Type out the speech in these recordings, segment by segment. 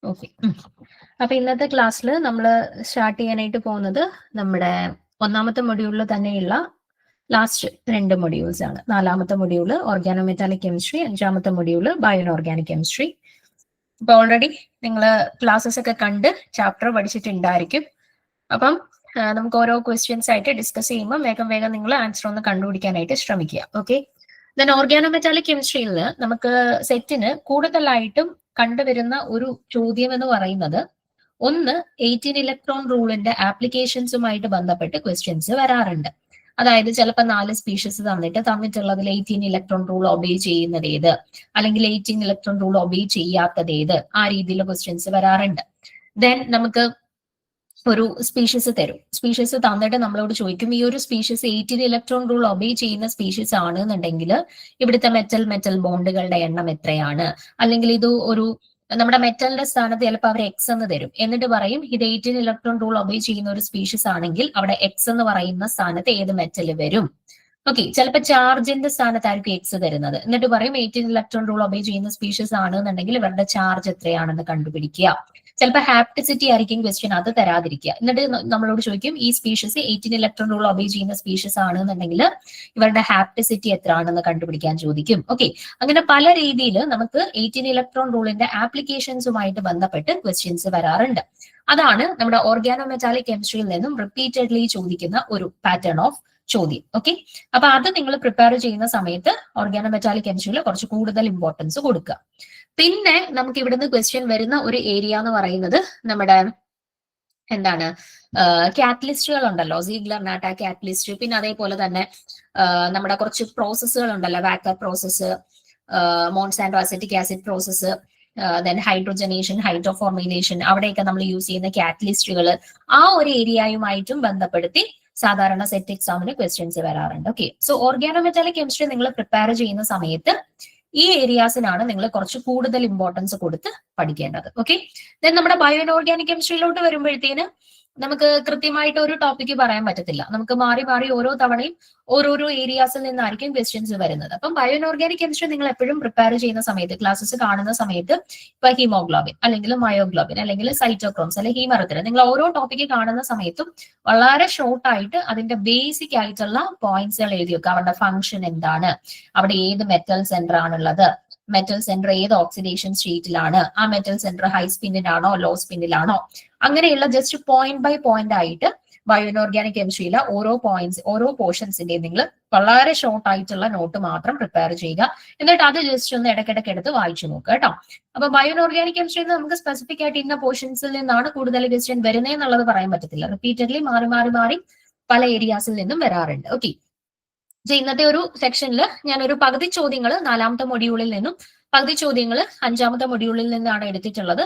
Okay. അപ്പൊ ഇന്നത്തെ ക്ലാസ്സിൽ നമ്മൾ സ്റ്റാർട്ട് ചെയ്യാനായിട്ട് പോകുന്നത് നമ്മുടെ ഒന്നാമത്തെ മൊഡ്യൂളിൽ തന്നെയുള്ള ലാസ്റ്റ് 2 മൊഡ്യൂൾസ് ആണ്. 4ാമത്തെ മൊഡ്യൂള് ഓർഗാനോമെറ്റാലിക് കെമിസ്ട്രി, 5ാമത്തെ മൊഡ്യൂള് ബയോ ഓർഗാനിക് കെമിസ്ട്രി. അപ്പൊ ഓൾറെഡി നിങ്ങൾ ക്ലാസ്സസ് ഒക്കെ കണ്ട് ചാപ്റ്റർ പഠിച്ചിട്ടുണ്ടായിരിക്കും. അപ്പം നമുക്ക് ഓരോ ക്വസ്റ്റ്യൻസ് ആയിട്ട് ഡിസ്കസ് ചെയ്യുമ്പോൾ വേഗം വേഗം നിങ്ങൾ ആൻസർ ഒന്ന് കണ്ടുപിടിക്കാനായിട്ട് ശ്രമിക്കുക. ഓക്കെ. ദെൻ ഓർഗാനോമെറ്റാലിക് കെമിസ്ട്രിയിൽ നമുക്ക് സെറ്റിന് കൂടുതലായിട്ടും കണ്ടുവരുന്ന ഒരു ചോദ്യം എന്ന് പറയുന്നത് ഒന്ന് 18 ഇലക്ട്രോൺ റൂളിന്റെ ആപ്ലിക്കേഷൻസുമായിട്ട് ബന്ധപ്പെട്ട് ക്വസ്റ്റ്യൻസ് വരാറുണ്ട്. അതായത് ചിലപ്പോൾ 4 സ്പീഷീസ് തന്നിട്ടുള്ളതിൽ 18 ഇലക്ട്രോൺ റൂൾ ഒബേ ചെയ്യുന്നത് ഏത്, അല്ലെങ്കിൽ 18 ഇലക്ട്രോൺ റൂൾ ഒബേ ചെയ്യാത്തത് ഏത്, ആ രീതിയിലുള്ള ക്വസ്റ്റ്യൻസ് വരാറുണ്ട്. ദെൻ നമുക്ക് ഒരു സ്പീഷീസ് തരും. സ്പീഷീസ് തന്നിട്ട് നമ്മളോട് ചോദിക്കും ഈ ഒരു സ്പീഷീസ് 18 ഇലക്ട്രോൺ റൂൾ ഒബേ ചെയ്യുന്ന സ്പീഷീസ് ആണ് എന്നുണ്ടെങ്കിൽ ഇവിടുത്തെ മെറ്റൽ മെറ്റൽ ബോണ്ടുകളുടെ എണ്ണം എത്രയാണ്, അല്ലെങ്കിൽ ഇത് ഒരു നമ്മുടെ മെറ്റലിന്റെ സ്ഥാനത്ത് ചിലപ്പോൾ അവർ എക്സ് എന്ന് തരും. എന്നിട്ട് പറയും ഇത് 18 ഇലക്ട്രോൺ റൂൾ ഒബേ ചെയ്യുന്ന ഒരു സ്പീഷീസ് ആണെങ്കിൽ അവിടെ എക്സ് എന്ന് പറയുന്ന സ്ഥാനത്ത് ഏത് മെറ്റൽ വരും. ഓക്കെ. ചിലപ്പോൾ ചാർജിന്റെ സ്ഥാനത്തായിരിക്കും എക്സ് തരുന്നത്. എന്നിട്ട് പറയും 18 ഇലക്ട്രോൺ റൂൾ ഒബേ ചെയ്യുന്ന സ്പീഷീസ് ആണ് എന്നുണ്ടെങ്കിൽ ഇവരുടെ ചാർജ് എത്രയാണെന്ന് കണ്ടുപിടിക്കുക. ചിലപ്പോൾ ഹാപ്റ്റിസിറ്റി ആയിരിക്കും ക്വസ്റ്റ്യൻ, അത് തരാതിരിക്കുക. എന്നിട്ട് നമ്മളോട് ചോദിക്കും ഈ സ്പീഷീസ് 18 ഇലക്ട്രോൺ റൂൾ ഒബേ ചെയ്യുന്ന സ്പീഷീസ് ആണ് എന്നുണ്ടെങ്കിൽ ഇവരുടെ ഹാപ്റ്റിസിറ്റി എത്ര ആണെന്ന് കണ്ടുപിടിക്കാൻ ചോദിക്കും. ഓക്കെ. അങ്ങനെ പല രീതിയിൽ നമുക്ക് 18 ഇലക്ട്രോൺ റൂളിന്റെ ആപ്ലിക്കേഷൻസുമായിട്ട് ബന്ധപ്പെട്ട് ക്വസ്റ്റ്യൻസ് വരാറുണ്ട്. അതാണ് നമ്മുടെ ഓർഗാനോമെറ്റാലിക് കെമിസ്ട്രിയിൽ നിന്നും റിപ്പീറ്റഡ്ലി ചോദിക്കുന്ന ഒരു പാറ്റേൺ ഓഫ് ചോദ്യം. ഓക്കെ. അപ്പൊ അത് നിങ്ങൾ പ്രിപ്പയർ ചെയ്യുന്ന സമയത്ത് ഓർഗാനോമെറ്റാലിക് കെമിസ്ട്രിയിൽ കുറച്ച് കൂടുതൽ ഇമ്പോർട്ടൻസ് കൊടുക്കുക. പിന്നെ നമുക്ക് ഇവിടുന്ന് ക്വസ്റ്റ്യൻ വരുന്ന ഒരു ഏരിയ എന്ന് പറയുന്നത് നമ്മുടെ എന്താണ് കാറ്റലിസ്റ്റുകൾ ഉണ്ടല്ലോ, സീഗ്ലർ നാട്ട കാറ്റലിസ്റ്റ്. പിന്നെ അതേപോലെ തന്നെ നമ്മുടെ കുറച്ച് പ്രോസസ്സുകൾ ഉണ്ടല്ലോ, Wacker process, Monsanto acetic acid process, then hydrogenation, hydroformylation, അവിടെയൊക്കെ നമ്മൾ യൂസ് ചെയ്യുന്ന കാറ്റലിസ്റ്റുകൾ, ആ ഒരു ഏരിയയുമായിട്ടും ബന്ധപ്പെടുത്തി സാധാരണ സെറ്റ് എക്സാമിന് ക്വസ്റ്റ്യൻസ് വരാറുണ്ട്. ഓക്കെ. സോ ഓർഗാനോമെറ്റാലിക് കെമിസ്ട്രി നിങ്ങൾ പ്രിപ്പയർ ചെയ്യുന്ന സമയത്ത് ഈ ഏരിയാസിനാണ് നിങ്ങൾ കുറച്ച് കൂടുതൽ ഇമ്പോർട്ടൻസ് കൊടുത്ത് പഠിക്കേണ്ടത്. ഓക്കെ. ദെൻ നമ്മുടെ ബയോ ഓർഗാനിക് കെമിസ്ട്രിയിലോട്ട് വരുമ്പോഴത്തേന് നമുക്ക് കൃത്യമായിട്ട് ഒരു ടോപ്പിക്ക് പറയാൻ പറ്റത്തില്ല. നമുക്ക് മാറി മാറി ഓരോ തവണയും ഓരോരോ ഏരിയാസിൽ നിന്നായിരിക്കും ക്വസ്റ്റ്യൻസ് വരുന്നത്. അപ്പം ബയോ ഓർഗാനിക് കെമിസ്ട്രി നിങ്ങൾ എപ്പോഴും പ്രിപ്പയർ ചെയ്യുന്ന സമയത്ത്, ക്ലാസ്സസ് കാണുന്ന സമയത്ത് ഇപ്പൊ ഹീമോഗ്ലോബിൻ അല്ലെങ്കിൽ മയോഗ്ലോബിൻ അല്ലെങ്കിൽ സൈറ്റോക്രോംസ് അല്ലെങ്കിൽ ഹീമറത്തിൻ, നിങ്ങൾ ഓരോ ടോപ്പിക്ക് കാണുന്ന സമയത്തും വളരെ ഷോർട്ട് ആയിട്ട് അതിന്റെ ബേസിക് ആയിട്ടുള്ള പോയിന്റ്സുകൾ എഴുതി വെക്കുക. അവരുടെ ഫംഗ്ഷൻ എന്താണ്, അവിടെ ഏത് മെറ്റൽ സെന്റർ ആണുള്ളത്, മെറ്റൽ സെന്റർ ഏത് ഓക്സിഡേഷൻ സ്റ്റേറ്റിലാണ്, ആ മെറ്റൽ സെന്റർ ഹൈ സ്പിന്നിലാണോ ലോ സ്പിന്നിലാണോ, അങ്ങനെയുള്ള ജസ്റ്റ് പോയിന്റ് ബൈ പോയിന്റ് ആയിട്ട് ബയോ ഓർഗാനിക് കെമിസ്ട്രിയിലെ ഓരോ പോയിന്റ്സ് ഓരോ പോർഷൻസിന്റെയും നിങ്ങൾ വളരെ ഷോർട്ട് ആയിട്ടുള്ള നോട്ട് മാത്രം പ്രിപ്പയർ ചെയ്യുക. എന്നിട്ട് അത് ജസ്റ്റ് ഒന്ന് ഇടയ്ക്കിടയ്ക്ക് എടുത്ത് വായിച്ചു നോക്കുക കേട്ടോ. അപ്പൊ ബയോ ഓർഗാനിക് കെമിസ്ട്രിയിൽ നമുക്ക് സ്പെസിഫിക് ആയിട്ട് ഇന്ന പോർഷൻസിൽ നിന്നാണ് കൂടുതൽ ക്വസ്റ്റ്യൻ വരുന്നത് എന്നുള്ളത് പറയാൻ പറ്റത്തില്ല. റിപ്പീറ്റഡ്ലി മാറി മാറി മാറി പല ഏരിയാസിൽ നിന്നും വരാറുണ്ട്. ഓക്കെ. ഇന്നത്തെ ഒരു സെക്ഷനിൽ ഞാൻ ഒരു പകുതി ചോദ്യങ്ങൾ 4ാമത്തെ മൊഡ്യൂളിൽ നിന്നും പകുതി ചോദ്യങ്ങൾ 5ാമത്തെ മൊഡ്യൂളിൽ നിന്നാണ് എടുത്തിട്ടുള്ളത്.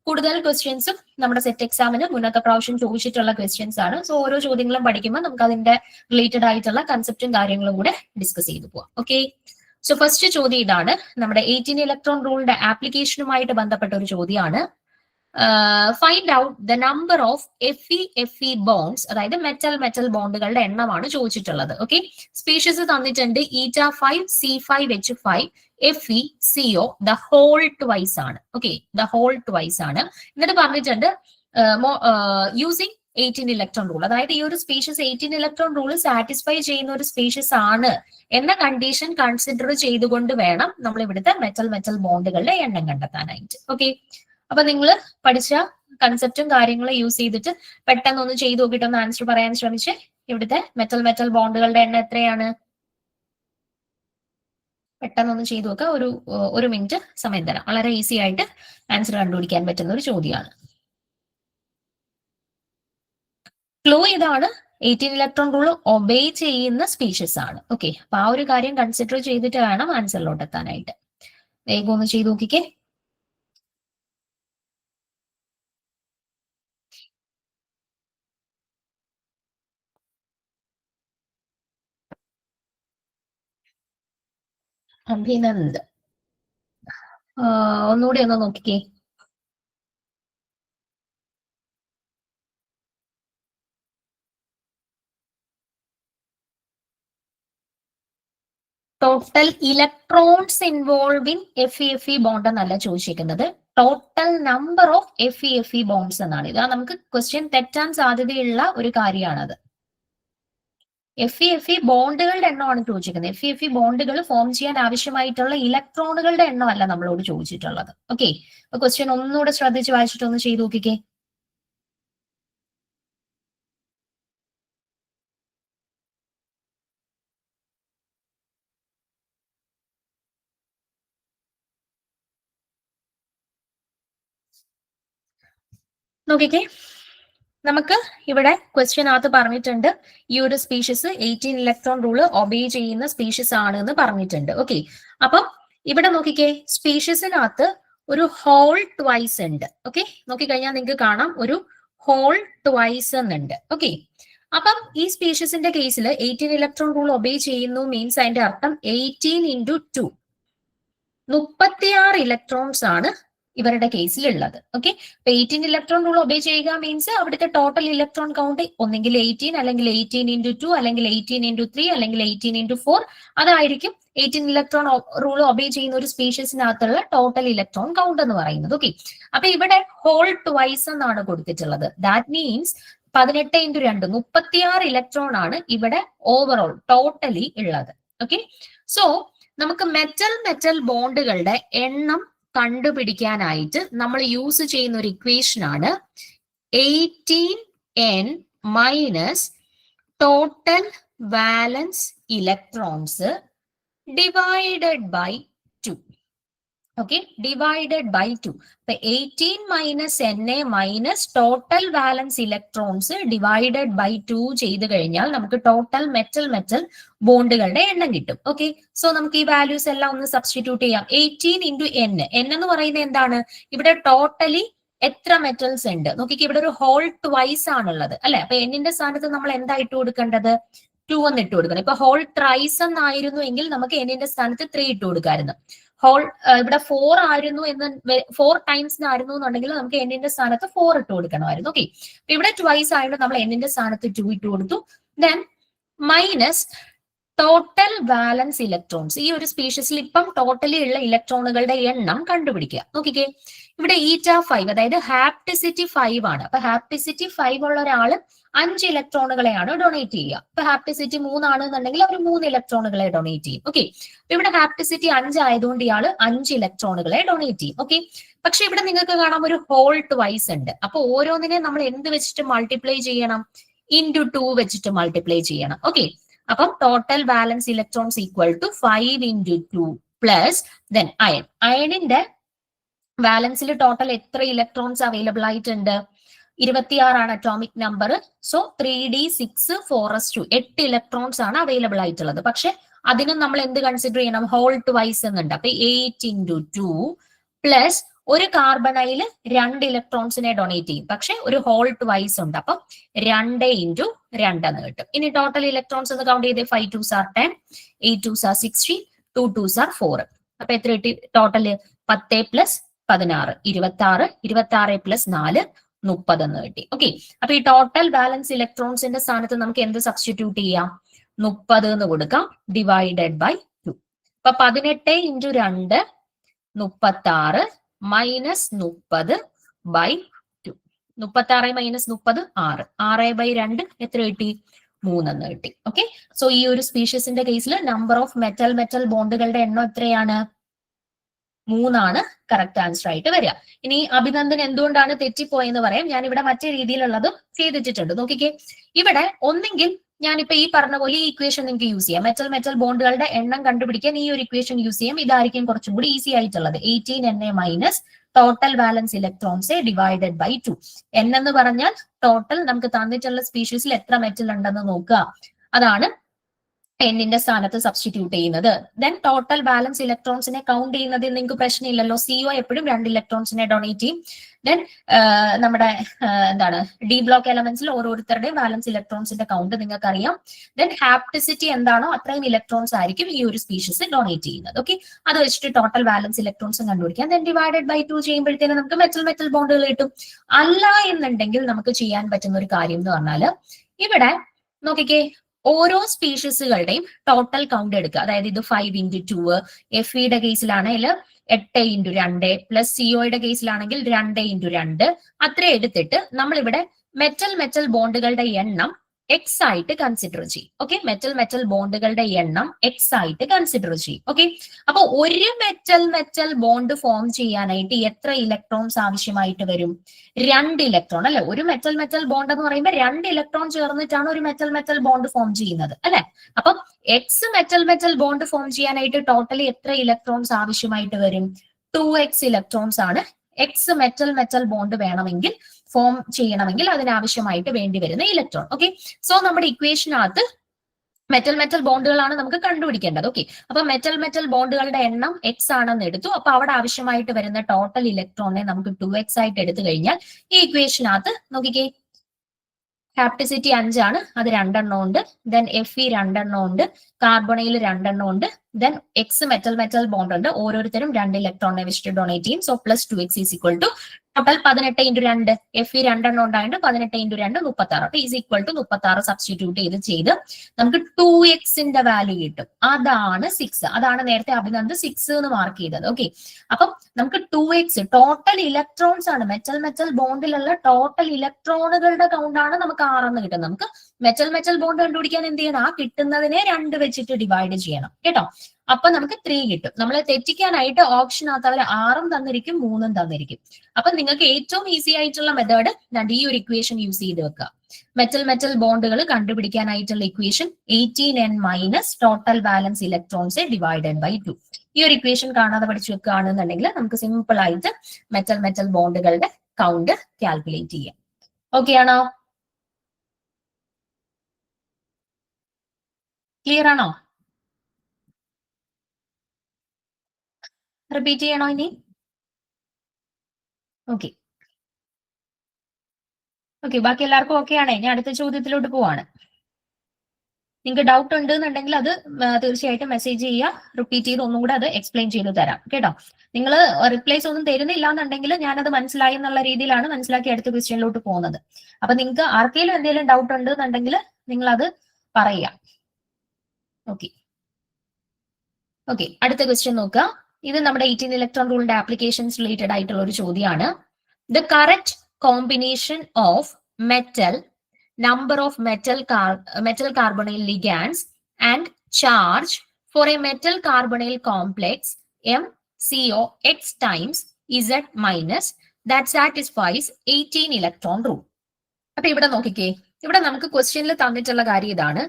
കൂടുതൽ ക്വസ്റ്റ്യൻസും നമ്മുടെ സെറ്റ് എക്സാമിന് മുന്നത്തെ പ്രാവശ്യം ചോദിച്ചിട്ടുള്ള ക്വസ്റ്റ്യൻസ് ആണ്. സോ ഓരോ ചോദ്യങ്ങളും പഠിക്കുമ്പോൾ നമുക്ക് അതിന്റെ റിലേറ്റഡ് ആയിട്ടുള്ള കൺസെപ്റ്റും കാര്യങ്ങളും കൂടെ ഡിസ്കസ് ചെയ്തു പോവാം. ഓക്കെ. സോ ഫസ്റ്റ് ചോദ്യം ഇതാണ്. നമ്മുടെ 18 ഇലക്ട്രോൺ റൂളിന്റെ ആപ്ലിക്കേഷനുമായിട്ട് ബന്ധപ്പെട്ട ഒരു ചോദ്യമാണ്. Find out the number of FE bonds, അതായത് മെറ്റൽ മെറ്റൽ ബോണ്ടുകളുടെ എണ്ണമാണ് ചോദിച്ചിട്ടുള്ളത്. ഓക്കെ. സ്പീഷീസ് തന്നിട്ടുണ്ട് η5 C5H5 FeCO the whole twice ആണ്. ഓക്കെ. ദ ഹോൾ ട്വൈസ് ആണ്. എന്നിട്ട് പറഞ്ഞിട്ടുണ്ട് യൂസിങ് 18 ഇലക്ട്രോൺ റൂൾ, അതായത് ഈ ഒരു സ്പീഷീസ് 18 ഇലക്ട്രോൺ റൂൾ സാറ്റിസ്ഫൈ ചെയ്യുന്ന ഒരു സ്പീഷീസ് ആണ് എന്ന കണ്ടീഷൻ കൺസിഡർ ചെയ്തുകൊണ്ട് വേണം നമ്മൾ ഇവിടുത്തെ മെറ്റൽ മെറ്റൽ ബോണ്ടുകളുടെ എണ്ണം കണ്ടെത്താനായിട്ട്. ഓക്കെ. അപ്പൊ നിങ്ങൾ പഠിച്ച കൺസെപ്റ്റും കാര്യങ്ങളും യൂസ് ചെയ്തിട്ട് പെട്ടെന്ന് ഒന്ന് ചെയ്ത് നോക്കിയിട്ട് ഒന്ന് ആൻസർ പറയാൻ ശ്രമിച്ച് ഇവിടുത്തെ മെറ്റൽ മെറ്റൽ ബോണ്ടുകളുടെ എണ്ണം എത്രയാണ് പെട്ടെന്നൊന്ന് ചെയ്തു നോക്കുക. ഒരു മിനിറ്റ് സമയം തരാം. വളരെ ഈസി ആയിട്ട് ആൻസർ കണ്ടുപിടിക്കാൻ പറ്റുന്ന ഒരു ചോദ്യമാണ്. ക്ലൂ ഇതാണ്, 18 ഇലക്ട്രോൺ റൂൾ ഒബേ ചെയ്യുന്ന സ്പീഷീസ് ആണ്. ഓക്കെ. അപ്പൊ ആ ഒരു കാര്യം കൺസിഡർ ചെയ്തിട്ട് വേണം ആൻസറിലോട്ട് എത്താനായിട്ട്. വേഗം ഒന്ന് ചെയ്ത് നോക്കിക്കേ. അഭിനന്ദ് ഒന്നുകൂടി ഒന്ന് നോക്കിക്കേ. Total electrons involve in FE bond എന്നല്ല ചോദിച്ചിരിക്കുന്നത്, total number of FE bonds എന്നാണ്. ഇത് നമുക്ക് ക്വസ്റ്റ്യൻ തെറ്റാൻ സാധ്യതയുള്ള ഒരു കാര്യമാണത്. FE ബോണ്ടുകളുടെ എണ്ണമാണ് ചോദിച്ചിരിക്കുന്നത്. FE ബോണ്ടുകൾ ഫോം ചെയ്യാൻ ആവശ്യമായിട്ടുള്ള ഇലക്ട്രോണുകളുടെ എണ്ണമല്ല നമ്മളോട് ചോദിച്ചിട്ടുള്ളത്. ഓക്കെ, അപ്പൊ ക്വസ്റ്റ്യൻ ഒന്നുകൂടെ ശ്രദ്ധിച്ച് വായിച്ചിട്ട് ഒന്ന് ചെയ്ത് നോക്കിക്കേ. നോക്കിക്കേ, നമുക്ക് ഇവിടെ ക്വസ്റ്റ്യനകത്ത് പറഞ്ഞിട്ടുണ്ട് ഈ ഒരു സ്പീഷീസ് 18 ഇലക്ട്രോൺ റൂള് ഒബേ ചെയ്യുന്ന സ്പീഷീസ് ആണ് എന്ന് പറഞ്ഞിട്ടുണ്ട്. ഓക്കെ, അപ്പം ഇവിടെ നോക്കിക്കേ, സ്പീഷീസിനകത്ത് ഒരു ഹോൾ ട്വൈസ് ഉണ്ട്. ഓക്കെ, നോക്കിക്കഴിഞ്ഞാൽ നിങ്ങൾക്ക് കാണാം ഒരു ഹോൾ ട്വൈസ് എന്നുണ്ട്. ഓക്കെ, അപ്പം ഈ സ്പീഷീസിന്റെ കേസിൽ 18 ഇലക്ട്രോൺ റൂൾ ഒബേ ചെയ്യുന്നു മീൻസ് അതിന്റെ അർത്ഥം 18 into 2 36 ഇലക്ട്രോൺസ് ആണ് ഇവരുടെ കേസിൽ ഉള്ളത്. ഓക്കെ, 18 ഇലക്ട്രോൺ റൂൾ ഒബേ ചെയ്യുക മീൻസ് അവിടുത്തെ ടോട്ടൽ ഇലക്ട്രോൺ കൗണ്ട് ഒന്നെങ്കിൽ 18 അല്ലെങ്കിൽ 18 into 2 അല്ലെങ്കിൽ 18 into 3 അല്ലെങ്കിൽ 18 into 4 അതായിരിക്കും 18 ഇലക്ട്രോൺ റൂൾ ഒബേ ചെയ്യുന്ന ഒരു സ്പീഷീസിനകത്തുള്ള ടോട്ടൽ ഇലക്ട്രോൺ കൗണ്ട് എന്ന് പറയുന്നത്. ഓക്കെ, അപ്പൊ ഇവിടെ ഹോൾ ട്വൈസ് എന്നാണ് കൊടുത്തിട്ടുള്ളത്. ദാറ്റ് മീൻസ് 18 into 2 36 ഇലക്ട്രോൺ ആണ് ഇവിടെ ഓവറോൾ ടോട്ടലി ഉള്ളത്. ഓക്കെ, സോ നമുക്ക് മെറ്റൽ ബോണ്ടുകളുടെ എണ്ണം കണ്ടുപിടിക്കാനായിട്ട് നമ്മൾ യൂസ് ചെയ്യുന്ന ഒരു ഇക്വേഷൻ ആണ് 18n minus total valence electrons divided by 2. Okay, divided by 2. അപ്പൊ 18 minus NA minus total valence electrons divided by 2 ചെയ്ത് കഴിഞ്ഞാൽ നമുക്ക് ടോട്ടൽ മെറ്റൽ ബോണ്ടുകളുടെ എണ്ണം കിട്ടും. ഓക്കെ, സോ നമുക്ക് ഈ വാല്യൂസ് എല്ലാം ഒന്ന് സബ്സ്റ്റിറ്റ്യൂട്ട് ചെയ്യാം. 18 into N എന്ന് പറയുന്നത് എന്താണ്? ഇവിടെ ടോട്ടലി എത്ര മെറ്റൽസ് ഉണ്ട് നോക്കിക്ക്. ഇവിടെ ഒരു ഹോൾ ട്വൈസ് ആണുള്ളത് അല്ലെ. അപ്പൊ എന്നിന്റെ സ്ഥാനത്ത് നമ്മൾ എന്താ ഇട്ട് കൊടുക്കേണ്ടത്? 2 എന്ന് ഇട്ട് കൊടുക്കണം. ഇപ്പൊ ഹോൾ ട്രൈസ് എന്നായിരുന്നു എങ്കിൽ നമുക്ക് എന്നിന്റെ സ്ഥാനത്ത് 3 ഇട്ട് കൊടുക്കാമായിരുന്നു. ഹോൾ ഇവിടെ 4 ആയിരുന്നു എന്ന് 4 ടൈംസ് ആയിരുന്നു എന്നുണ്ടെങ്കിൽ നമുക്ക് എന്നിന്റെ സ്ഥാനത്ത് 4 ഇട്ട് കൊടുക്കണമായിരുന്നു. ഓക്കെ, ഇവിടെ ട്വൈസ് ആയതുകൊണ്ട് നമ്മൾ എന്നിന്റെ സ്ഥാനത്ത് 2 ഇട്ട് കൊടുത്തു. Then minus total valence electrons. ഈ ഒരു സ്പീഷീസിൽ ഇപ്പം ടോട്ടലി ഉള്ള ഇലക്ട്രോണുകളുടെ എണ്ണം കണ്ടുപിടിക്കുക. നോക്കിക്കേ, ഇവിടെ eta5 അതായത് ഹാപ്റ്റിസിറ്റി 5 ആണ്. അപ്പൊ ഹാപ്റ്റിസിറ്റി 5 ഉള്ള ഒരാള് 5 ഇലക്ട്രോണുകളെയാണ് ഡൊണേറ്റ് ചെയ്യുക. ഇപ്പൊ ഹാപ്റ്റിസിറ്റി 3 ആണെന്നുണ്ടെങ്കിൽ അവർ 3 ഇലക്ട്രോണുകളെ ഡൊണേറ്റ് ചെയ്യും. ഓക്കെ, ഇവിടെ ഹാപ്റ്റിസിറ്റി 5 ആയതുകൊണ്ട് ഇയാൾ 5 ഇലക്ട്രോണുകളെ ഡൊണേറ്റ് ചെയ്യും. ഓക്കെ, പക്ഷെ ഇവിടെ നിങ്ങൾക്ക് കാണാം ഒരു ഹോൾ ട്വൈസ് ഉണ്ട്. അപ്പൊ ഓരോന്നിനെ നമ്മൾ എന്ത് വെച്ചിട്ട് മൾട്ടിപ്ലൈ ചെയ്യണം? into 2 വെച്ചിട്ട് മൾട്ടിപ്ലൈ ചെയ്യണം. ഓക്കെ, അപ്പം total valence electrons equal to 5 into 2 plus then iron. അയണിന്റെ വാലൻസിൽ ടോട്ടൽ എത്ര ഇലക്ട്രോൺസ് അവൈലബിൾ ആയിട്ടുണ്ട്? 26 ആണ് atomic number. So 3d6 4s2 8 electrons ആണ് അവൈലബിൾ ആയിട്ടുള്ളത്. പക്ഷെ അതിനും നമ്മൾ എന്ത് കൺസിഡർ ചെയ്യണം? ഹോൾ ട്വൈസ് എന്നുണ്ട്. അപ്പൊ 8 into 2 പ്ലസ് ഒരു കാർബണയിൽ 2 ഇലക്ട്രോൺസിനെ ഡൊണേറ്റ് ചെയ്യും. പക്ഷെ ഒരു ഹോൾ ട്വൈസ് ഉണ്ട്. അപ്പം 2 into 2 എന്ന് കിട്ടും. ഇനി ടോട്ടൽ ഇലക്ട്രോൺസ് എന്ന് കൗണ്ട് ചെയ്തേ. 5 2s are 10, 8 2s are 16, 2 2s are 4. അപ്പൊ എത്ര കിട്ടി ടോട്ടല്? 10 പ്ലസ് 16 26, 26 പ്ലസ് 4 30 എന്ന് കിട്ടി. ഓക്കെ, അപ്പൊ ഈ ടോട്ടൽ ബാലൻസ് ഇലക്ട്രോൺസിന്റെ സ്ഥാനത്ത് നമുക്ക് എന്ത് സബ്സ്റ്റിറ്റ്യൂട്ട് ചെയ്യാം? 30 എന്ന് കൊടുക്കാം ഡിവൈഡഡ് ബൈ 2. അപ്പൊ 18 into 2 36 minus 30 by 2. 36 minus 30 6. 6 by 2 എത്ര കിട്ടി? 3 എന്ന് കിട്ടി. ഓക്കെ, സോ ഈ ഒരു സ്പീഷീസിന്റെ കേസിൽ നമ്പർ ഓഫ് മെറ്റൽ ബോണ്ടുകളുടെ എണ്ണം എത്രയാണ്? 3 ആണ് കറക്റ്റ് ആൻസർ ആയിട്ട് വരിക. ഇനി അഭിനന്ദൻ എന്തുകൊണ്ടാണ് തെറ്റിപ്പോയെന്ന് പറയാം. ഞാൻ ഇവിടെ മറ്റേ രീതിയിലുള്ളതും ചെയ്തിട്ടുണ്ട്. നോക്കിക്കേ, ഇവിടെ ഒന്നെങ്കിൽ ഞാനിപ്പോ ഈ പറഞ്ഞ പോലെ ഈ ഇക്വേഷൻ നിങ്ങൾക്ക് യൂസ് ചെയ്യാം. മെറ്റൽ ബോണ്ടുകളുടെ എണ്ണം കണ്ടുപിടിക്കാൻ ഈ ഒരു ഇക്വേഷൻ യൂസ് ചെയ്യാം. ഇതായിരിക്കും കുറച്ചും കൂടി ഈസി ആയിട്ടുള്ളത്. 18Na minus total valence electrons divided by 2. N എന്ന് പറഞ്ഞാൽ ടോട്ടൽ നമുക്ക് തന്നിട്ടുള്ള സ്പീഷീസിൽ എത്ര മെറ്റൽ ഉണ്ടെന്ന് നോക്കുക. അതാണ് എന്നിന്റെ സ്ഥാനത്ത് സബ്സ്റ്റിറ്റ്യൂട്ട് ചെയ്യുന്നത്. ദെൻ ടോട്ടൽ ബാലൻസ് ഇലക്ട്രോൺസിനെ കൗണ്ട് ചെയ്യുന്നതിൽ നിങ്ങൾക്ക് പ്രശ്നമില്ലല്ലോ. CO എപ്പോഴും 2 ഇലക്ട്രോൺസിനെ ഡൊണേറ്റ് ചെയ്യും. ദെൻ നമ്മുടെ എന്താണ് ഡി ബ്ലോക്ക് എലമെന്റ്സിൽ ഓരോരുത്തരുടെയും ബാലൻസ് ഇലക്ട്രോൺസിന്റെ കൗണ്ട് നിങ്ങൾക്ക് അറിയാം. ദെൻ ഹാപ്റ്റിസിറ്റി എന്താണോ അത്രയും ഇലക്ട്രോൺസ് ആയിരിക്കും ഈ ഒരു സ്പീഷീസ് ഡൊണേറ്റ് ചെയ്യുന്നത്. ഓക്കെ, അത് വെച്ചിട്ട് ടോട്ടൽ ബാലൻസ് ഇലക്ട്രോൺസും കണ്ടുപിടിക്കാം. ദെൻ ഡിവൈഡഡ് ബൈ 2 ചെയ്യുമ്പോഴത്തേനും നമുക്ക് മെറ്റൽ ബോണ്ടുകൾ കിട്ടും. അല്ല എന്നുണ്ടെങ്കിൽ നമുക്ക് ചെയ്യാൻ പറ്റുന്ന ഒരു കാര്യം എന്ന് പറഞ്ഞാൽ ഇവിടെ നോക്കിക്കേ, ഓരോ സ്പീഷീസുകളുടെയും ടോട്ടൽ കൗണ്ട് എടുക്കുക. അതായത് ഇത് 5 into 2 FEയുടെ കേസിലാണെങ്കിൽ 8 × 2 പ്ലസ് സിഒയുടെ കേസിലാണെങ്കിൽ 2 × 2 അത്ര എടുത്തിട്ട് നമ്മളിവിടെ മെറ്റൽ ബോണ്ടുകളുടെ എണ്ണം എക്സ് ആയിട്ട് കൺസിഡർ ചെയ്യും. ഓക്കെ, മെറ്റൽ ബോണ്ടുകളുടെ എണ്ണം എക്സ് ആയിട്ട് കൺസിഡർ ചെയ്യും. ഓക്കെ, അപ്പൊ ഒരു മെറ്റൽ ബോണ്ട് ഫോം ചെയ്യാനായിട്ട് എത്ര ഇലക്ട്രോൺസ് ആവശ്യമായിട്ട് വരും? 2 ഇലക്ട്രോൺ അല്ലെ. ഒരു മെറ്റൽ ബോണ്ട് എന്ന് പറയുമ്പോൾ 2 ഇലക്ട്രോൺ ചേർന്നിട്ടാണ് ഒരു മെറ്റൽ ബോണ്ട് ഫോം ചെയ്യുന്നത് അല്ലെ. അപ്പം എക്സ് മെറ്റൽ ബോണ്ട് ഫോം ചെയ്യാനായിട്ട് ടോട്ടലി എത്ര ഇലക്ട്രോൺസ് ആവശ്യമായിട്ട് വരും? 2x ഇലക്ട്രോൺസ് ആണ് എക്സ് മെറ്റൽ ബോണ്ട് വേണമെങ്കിൽ ഫോം ചെയ്യണമെങ്കിൽ അതിനാവശ്യമായിട്ട് വേണ്ടി വരുന്ന ഇലക്ട്രോൺ. ഓക്കെ, സോ നമ്മുടെ ഇക്വേഷനകത്ത് മെറ്റൽ ബോണ്ടുകളാണ് നമുക്ക് കണ്ടുപിടിക്കേണ്ടത്. ഓക്കെ, അപ്പൊ മെറ്റൽ ബോണ്ടുകളുടെ എണ്ണം എക്സ് ആണെന്ന് എടുത്തു. അപ്പൊ അവിടെ ആവശ്യമായിട്ട് വരുന്ന ടോട്ടൽ ഇലക്ട്രോണിനെ നമുക്ക് 2x ആയിട്ട് എടുത്തു കഴിഞ്ഞാൽ ഈ ഇക്വേഷനകത്ത് നോക്കിക്കേ, ഹാപ്റ്റിസിറ്റി 5 ആണ്, അത് 2 എണ്ണം ഉണ്ട്. ദെൻ Fe 2 എണ്ണം ഉണ്ട്, കാർബണയിൽ 2 എണ്ണം ഉണ്ട്. ദെൻ എക്സ് മെറ്റൽ ബോണ്ട് ഉണ്ട്, ഓരോരുത്തരും 2 ഇലക്ട്രോണിനെ വെച്ചിട്ട് ഡൊണേറ്റ് ചെയ്യും. So plus 2x is equal to total 18 × 2. Fe 2 എണ്ണം ഉണ്ടായിട്ട് 18 × 2 36 ഈസ് ഈക്വൽ ടു 36 സബ്സ്റ്റിറ്റ്യൂട്ട് ചെയ്ത് നമുക്ക് 2x വാല്യൂ കിട്ടും. അതാണ് 6. അതാണ് നേരത്തെ അഭിനന്ദ് 6 എന്ന് മാർക്ക് ചെയ്തത്. ഓക്കെ, അപ്പം നമുക്ക് 2x ടോട്ടൽ ഇലക്ട്രോൺസ് ആണ്, മെറ്റൽ ബോണ്ടിലുള്ള ടോട്ടൽ ഇലക്ട്രോണുകളുടെ കൗണ്ട് ആണ് നമുക്ക് 6 എന്ന് കിട്ടുന്നത്. നമുക്ക് മെറ്റൽ ബോണ്ട് കണ്ടുപിടിക്കാൻ എന്ത് ചെയ്യണം? ആ കിട്ടുന്നതിനെ 2 വെച്ചിട്ട് ഡിവൈഡ് ചെയ്യണം കേട്ടോ. അപ്പൊ നമുക്ക് 3 കിട്ടും. നമ്മളെ തെറ്റിക്കാനായിട്ട് ഓപ്ഷനകത്ത് അവർ 6 തന്നിരിക്കും, 3 തന്നിരിക്കും. അപ്പൊ നിങ്ങൾക്ക് ഏറ്റവും ഈസി ആയിട്ടുള്ള മെത്തേഡ് ഈ ഒരു ഇക്വേഷൻ യൂസ് ചെയ്ത് വെക്കുക. മെറ്റൽ ബോണ്ടുകൾ കണ്ടുപിടിക്കാനായിട്ടുള്ള equation 18n minus total balance electrons divided by 2. ഈ ഒരു ഇക്വേഷൻ കാണാതെ പഠിച്ചു വെക്കുകയാണെന്നുണ്ടെങ്കിൽ നമുക്ക് സിമ്പിൾ ആയിട്ട് മെറ്റൽ ബോണ്ടുകളുടെ കൗണ്ട് കാൽക്കുലേറ്റ് ചെയ്യാം. ഓക്കെ ആണോ? ക്ലിയർ ആണോ? റിപ്പീറ്റ് ചെയ്യണോ ഇനി? ഓക്കെ, ബാക്കി എല്ലാവർക്കും ഓക്കെ ആണേ? ഞാൻ അടുത്ത ചോദ്യത്തിലോട്ട് പോവാണ്. നിങ്ങൾക്ക് ഡൗട്ട് ഉണ്ട് എന്നുണ്ടെങ്കിൽ അത് തീർച്ചയായിട്ടും മെസ്സേജ് ചെയ്യുക. റിപ്പീറ്റ് ചെയ്ത് ഒന്നും കൂടെ അത് എക്സ്പ്ലെയിൻ ചെയ്ത് തരാം കേട്ടോ. നിങ്ങൾ റിപ്ലൈസ് ഒന്നും തരുന്നില്ല എന്നുണ്ടെങ്കിൽ ഞാനത് മനസ്സിലായി എന്നുള്ള രീതിയിലാണ് മനസ്സിലാക്കി അടുത്ത ക്വസ്റ്റ്യനിലോട്ട് പോകുന്നത്. അപ്പൊ നിങ്ങൾക്ക് ആർക്കെങ്കിലും എന്തെങ്കിലും ഡൗട്ട് ഉണ്ട് എന്നുണ്ടെങ്കിൽ നിങ്ങൾ അത് പറയുക. ഓക്കെ, അടുത്ത ക്വസ്റ്റ്യൻ നോക്കുക. ഇത് നമ്മുടെ 18 ഇലക്ട്രോൺ റൂളിന്റെ ആപ്ലിക്കേഷൻസ് റിലേറ്റഡ് ആയിട്ടുള്ള ഒരു ചോദ്യമാണ്. The correct combination of metal, number of metal carbonyl ligands and charge for a metal carbonyl complex MCOX times Z minus that satisfies 18 electron rule. അപ്പൊ ഇവിടെ നോക്കിക്കേ, ഇവിടെ നമുക്ക് ക്വസ്റ്റ്യനിൽ തന്നിട്ടുള്ള കാര്യം ഇതാണ്.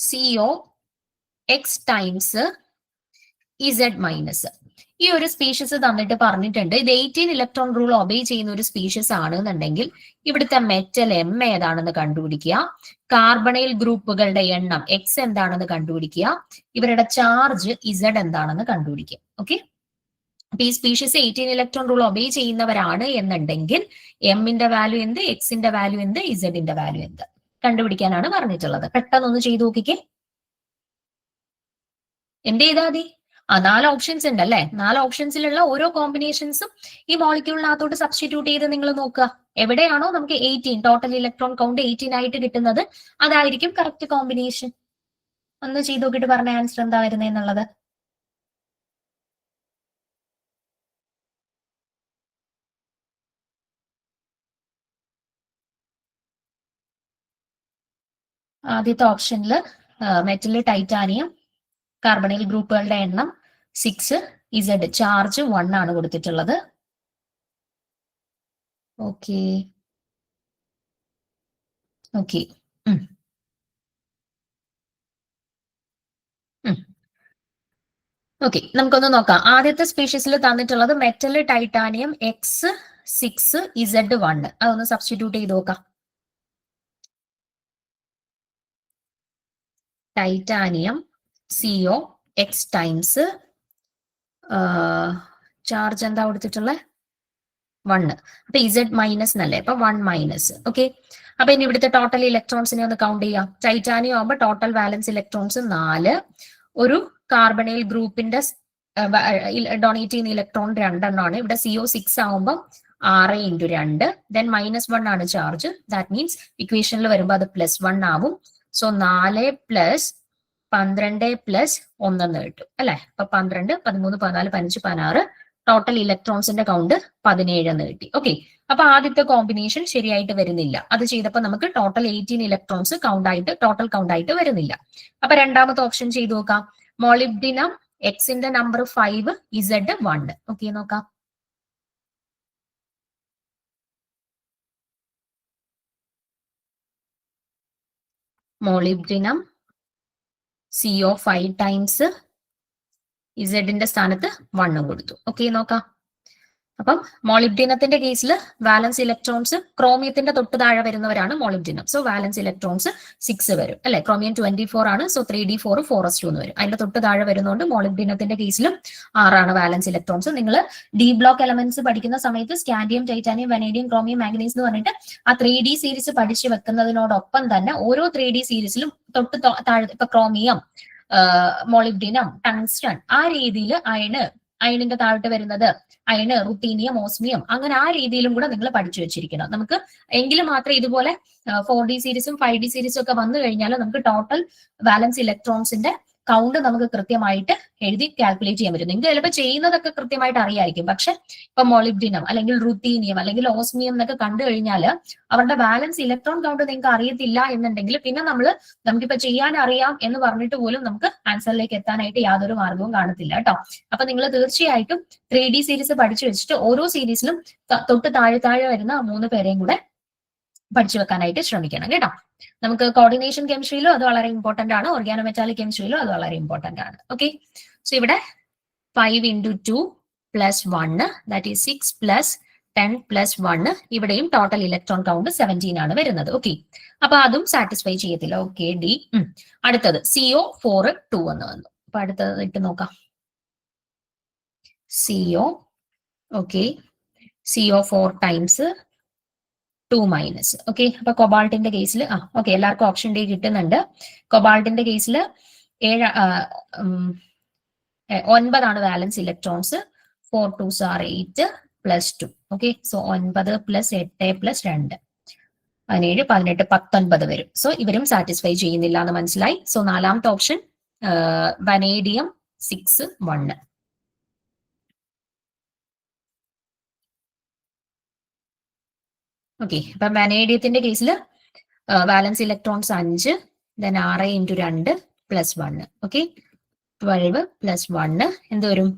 MCOX times Z minus. ഈ ഒരു സ്പീഷീസ് തന്നിട്ട് പറഞ്ഞിട്ടുണ്ട് ഇത് 18 ഇലക്ട്രോൺ റൂൾ ഒബേ ചെയ്യുന്ന ഒരു സ്പീഷീസ് ആണെന്നുണ്ടെങ്കിൽ ഇവിടുത്തെ മെറ്റൽ M ഏതാണെന്ന് കണ്ടുപിടിക്കുക, കാർബണൈൽ ഗ്രൂപ്പുകളുടെ എണ്ണം X എന്താണെന്ന് കണ്ടുപിടിക്കുക, ഇവരുടെ ചാർജ് Z എന്താണെന്ന് കണ്ടുപിടിക്കുക. ഓക്കെ, അപ്പൊ ഈ സ്പീഷീസ് 18 ഇലക്ട്രോൺ റൂൾ ഒബേ ചെയ്യുന്നവരാണ് എന്നുണ്ടെങ്കിൽ എമ്മിന്റെ വാല്യൂ എന്ത്, എക്സിന്റെ വാല്യൂ എന്ത്, ഇസഡിന്റെ വാല്യൂ എന്ത് കണ്ടുപിടിക്കാനാണ് പറഞ്ഞിട്ടുള്ളത്. പെട്ടെന്നൊന്ന് ചെയ്തു നോക്കിക്കേ. എന്ത് ചെയ്താൽ മതി? 4 ഓപ്ഷൻസ് ഉണ്ട് അല്ലെ. 4 ഓപ്ഷൻസിലുള്ള ഓരോ കോമ്പിനേഷൻസും ഈ മോളിക്യൂളിനകത്തോട്ട് സബ്സ്റ്റിറ്റ്യൂട്ട് ചെയ്ത് നിങ്ങൾ നോക്കുക. എവിടെയാണോ നമുക്ക് 18 ടോട്ടൽ ഇലക്ട്രോൺ കൗണ്ട് 18 ആയിട്ട് കിട്ടുന്നത് അതായിരിക്കും കറക്റ്റ് കോമ്പിനേഷൻ. ഒന്ന് ചെയ്ത് നോക്കിയിട്ട് പറഞ്ഞ ആൻസർ എന്താ വരുന്നതെന്നുള്ളത്. ആദ്യത്തെ ഓപ്ഷനിൽ മെറ്റല് ടൈറ്റാനിയം, കാർബണൈൽ ഗ്രൂപ്പുകളുടെ എണ്ണം 6, Z ചാർജ് 1 ആണ് കൊടുത്തിട്ടുള്ളത്. ഓക്കെ, നമുക്കൊന്ന് നോക്കാം. ആദ്യത്തെ സ്പീഷീസിൽ തന്നിട്ടുള്ളത് മെറ്റല് ടൈറ്റാനിയം X6 Z1. അതൊന്ന് സബ്സ്റ്റിറ്റ്യൂട്ട് ചെയ്ത് നോക്കാം. Titanium CO X times charge എന്താ കൊടുത്തിട്ടുള്ളത് 1. അപ്പൊ Z മൈനസ് എന്നല്ലേ, അപ്പൊ 1 മൈനസ്. ഓക്കെ, അപ്പൊ ഇനി ഇവിടുത്തെ ടോട്ടൽ ഇലക്ട്രോൺസിനെ ഒന്ന് കൗണ്ട് ചെയ്യാം. ടൈറ്റാനിയം ആകുമ്പോൾ ടോട്ടൽ വാലൻസ് ഇലക്ട്രോൺസ് 4, ഒരു കാർബണൈൽ ഗ്രൂപ്പിന്റെ ഡൊണേറ്റ് ചെയ്യുന്ന ഇലക്ട്രോൺ 2 എണ്ണമാണ്. ഇവിടെ CO 6 ആകുമ്പോൾ 6 × 2, ദെൻ -1 ആണ് ചാർജ്. ദാറ്റ് മീൻസ് ഇക്വേഷനിൽ വരുമ്പോൾ അത് +1 ആവും. സോ 4 + 12 പ്ലസ് 1 എന്ന് കിട്ടും അല്ലെ. അപ്പൊ 12, 13, 14, 15, 16 ടോട്ടൽ ഇലക്ട്രോൺസിന്റെ കൗണ്ട് 17 എന്ന് കിട്ടി. ഓക്കെ, അപ്പൊ ആദ്യത്തെ കോമ്പിനേഷൻ ശരിയായിട്ട് വരുന്നില്ല. അത് ചെയ്തപ്പോൾ നമുക്ക് ടോട്ടൽ 18 ഇലക്ട്രോൺസ് ടോട്ടൽ കൗണ്ട് ആയിട്ട് വരുന്നില്ല. അപ്പൊ രണ്ടാമത്തെ ഓപ്ഷൻ ചെയ്തു നോക്കാം. മോളിബ്ഡിനം എക്സിന്റെ നമ്പർ 5, ഇസഡ് 1. ഓക്കെ, നോക്കാം. മോളിബ്ഡിനം CO 5 ടൈംസ് ഇസഡിന്റെ സ്ഥാനത്ത് 1 കൊടുത്തു. ഓക്കെ, നോക്കാം. അപ്പം മോളിബ്ഡിനത്തിന്റെ കേസിൽ വാലൻസ് ഇലക്ട്രോൺസ് ക്രോമിയത്തിന്റെ തൊട്ട് താഴെ വരുന്നവരാണ് മോളിബ്ഡിനം. സോ വാലൻസ് ഇലക്ട്രോൺസ് 6 വരും അല്ലെ. ക്രോമിയം 24 ആണ്. സോ 3d4 4s2 എന്ന് വരും. അതിന്റെ തൊട്ട് താഴെ വരുന്നതുകൊണ്ട് മോളിബ്ഡിനത്തിന്റെ കേസിലും 6 വാലൻസ് ഇലക്ട്രോൺസ്. നിങ്ങൾ ഡി ബ്ലോക്ക് എലമെന്റ്സ് പഠിക്കുന്ന സമയത്ത് scandium, titanium, vanadium, chromium, manganese എന്ന് പറഞ്ഞിട്ട് ആ 3D സീരീസ് പഠിച്ചു വെക്കുന്നതിനോടൊപ്പം തന്നെ ഓരോ 3D സീരീസിലും തൊട്ട് താഴെ ഇപ്പൊ ക്രോമിയം, മോളിബ്ഡിനം, ടങ്സ്റ്റൺ, ആ രീതിയിൽ അയണിന്റെ താഴോട്ട് വരുന്നത് അയണ്, റുട്ടീനിയം, ഓസ്മിയം, അങ്ങനെ ആ രീതിയിലും കൂടെ നിങ്ങൾ പഠിച്ചു വെച്ചിരിക്കണം. നമുക്ക് എങ്കിലും മാത്രമേ ഇതുപോലെ 4D സീരീസും 5D സീരീസും ഒക്കെ വന്നു കഴിഞ്ഞാൽ നമുക്ക് ടോട്ടൽ വാലൻസ് ഇലക്ട്രോൺസിന്റെ കൗണ്ട് നമുക്ക് കൃത്യമായിട്ട് എഴുതി കാൽക്കുലേറ്റ് ചെയ്യാൻ പറ്റും. നിങ്ങൾക്ക് ചിലപ്പോൾ ചെയ്യുന്നതൊക്കെ കൃത്യമായിട്ട് അറിയായിരിക്കും. പക്ഷെ ഇപ്പൊ മോളിബ്ഡിനം അല്ലെങ്കിൽ റുട്ടീനിയം അല്ലെങ്കിൽ ഓസ്മിയം എന്നൊക്കെ കണ്ടു കഴിഞ്ഞാൽ അവരുടെ ബാലൻസ് ഇലക്ട്രോൺ കൗണ്ട് നിങ്ങൾക്ക് അറിയത്തില്ല എന്നുണ്ടെങ്കിൽ പിന്നെ നമുക്കിപ്പോ ചെയ്യാൻ അറിയാം എന്ന് പറഞ്ഞിട്ട് പോലും നമുക്ക് ആൻസറിലേക്ക് എത്താനായിട്ട് യാതൊരു മാർഗവും കാണത്തില്ല കേട്ടോ. അപ്പൊ നിങ്ങൾ തീർച്ചയായിട്ടും 3D സീരീസ് പഠിച്ചു വെച്ചിട്ട് ഓരോ സീരീസിലും തൊട്ട് താഴെ വരുന്ന 3 പേരെയും കൂടെ പഠിച്ചു വെക്കാനായിട്ട് ശ്രമിക്കണം കേട്ടോ. നമുക്ക് കോർഡിനേഷൻ കെമിസ്ട്രിയിലും അത് വളരെ ഇമ്പോർട്ടന്റ് ആണ്. ഓർഗാനോമെറ്റാലിക് കെമിസ്ട്രിയിലും അത് വളരെ ഇമ്പോർട്ടന്റ് ആണ്. ഓക്കെ, സോ ഇവിടെ 5 into 2 plus 1, that is 6 plus 10 plus 1. ഇവിടെയും ടോട്ടൽ ഇലക്ട്രോൺ കൗണ്ട് 17 ആണ് വരുന്നത്. ഓക്കെ, അപ്പൊ അതും സാറ്റിസ്ഫൈ ചെയ്യത്തില്ല. Okay, D. അടുത്തത് CO 4 2 എന്ന് വന്നു. അപ്പൊ അടുത്തത് ഇട്ട് നോക്കാം. CO, okay, CO 4 times 2 minus. Okay, അപ്പൊ കൊബാൾട്ടിന്റെ കേസിൽ ഓക്കെ എല്ലാവർക്കും ഓപ്ഷൻ ഡി കിട്ടുന്നുണ്ട്. കൊബാൾട്ടിന്റെ കേസിൽ 9 വാലൻസ് electrons. 4 2s are 8 plus 2. Okay, so 9 plus 8 plus 2 17 18 19 വരും. സോ ഇവരും സാറ്റിസ്ഫൈ ചെയ്യുന്നില്ല എന്ന് മനസ്സിലായി. സോ നാലാമത്തെ ഓപ്ഷൻ വനേഡിയം 6 1. ഓക്കെ, അപ്പൊ വനേഡിയത്തിന്റെ കേസിൽ വാലൻസ് electrons 5, then 6 into 2 plus 1. Okay, 12 plus 1 എന്ത് വരും?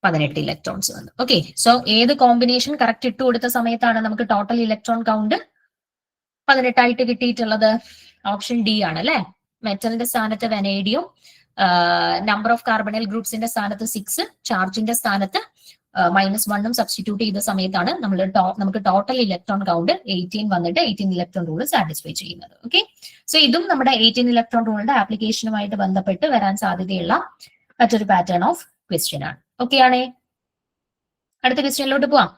18 ഇലക്ട്രോൺസ് വന്നു. ഓക്കെ, സോ ഏത് കോമ്പിനേഷൻ കറക്റ്റ് ഇട്ട് കൊടുത്ത സമയത്താണ് നമുക്ക് ടോട്ടൽ ഇലക്ട്രോൺ കൗണ്ട് 18 ആയിട്ട് കിട്ടിയിട്ടുള്ളത്? ഓപ്ഷൻ ഡി ആണ് അല്ലെ. മെറ്റലിന്റെ സ്ഥാനത്ത് വനേഡിയം, നമ്പർ ഓഫ് കാർബണൽ ഗ്രൂപ്പ്സിന്റെ സ്ഥാനത്ത് 6, ചാർജിന്റെ സ്ഥാനത്ത് -1 സബ്സ്റ്റിറ്റ്യൂട്ട് ചെയ്ത സമയത്താണ് നമുക്ക് ടോട്ടൽ ഇലക്ട്രോൺ കൗണ്ട് 18 വന്നിട്ട് 18 ഇലക്ട്രോൺ റൂൾ സാറ്റിസ്ഫൈ ചെയ്യുന്നത്. ഓക്കെ, സോ ഇതും നമ്മുടെ 18 ഇലക്ട്രോൺ റൂളിന്റെ ആപ്ലിക്കേഷനുമായിട്ട് ബന്ധപ്പെട്ട് വരാൻ സാധ്യതയുള്ള മറ്റൊരു പാറ്റേൺ ഓഫ് ക്വസ്റ്റ്യൻ ആണ്. ഓക്കെ ആണേ, അടുത്ത ക്വസ്റ്റ്യനിലോട്ട് പോവാം.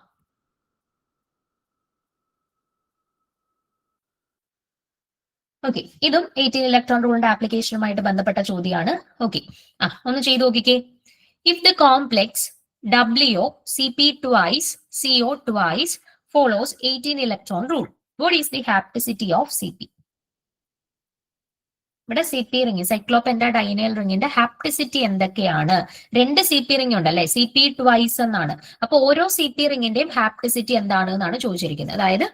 ഓക്കെ, ഇതും 18 ഇലക്ട്രോൺ റൂളിന്റെ ആപ്ലിക്കേഷനുമായിട്ട് ബന്ധപ്പെട്ട ചോദ്യമാണ്. ഓക്കെ, ഒന്ന് ചെയ്തു നോക്കിക്കേ. If the complex WO CP twice CO twice follows 18 electron rule, what is the hapticity of CP? ഇവിടെ CP റിംഗ് സൈക്ലോപെന്റാഡൈനൈൽ റിംഗിന്റെ ഹാപ്റ്റിസിറ്റി എന്തൊക്കെയാണ്? 2 CP റിംഗ് ഉണ്ടല്ലേ, CP twice എന്നാണ്. അപ്പൊ ഓരോ CP റിംഗിന്റെയും ഹാപ്റ്റിസിറ്റി എന്താണ് എന്നാണ് ചോദിച്ചിരിക്കുന്നത്. അതായത്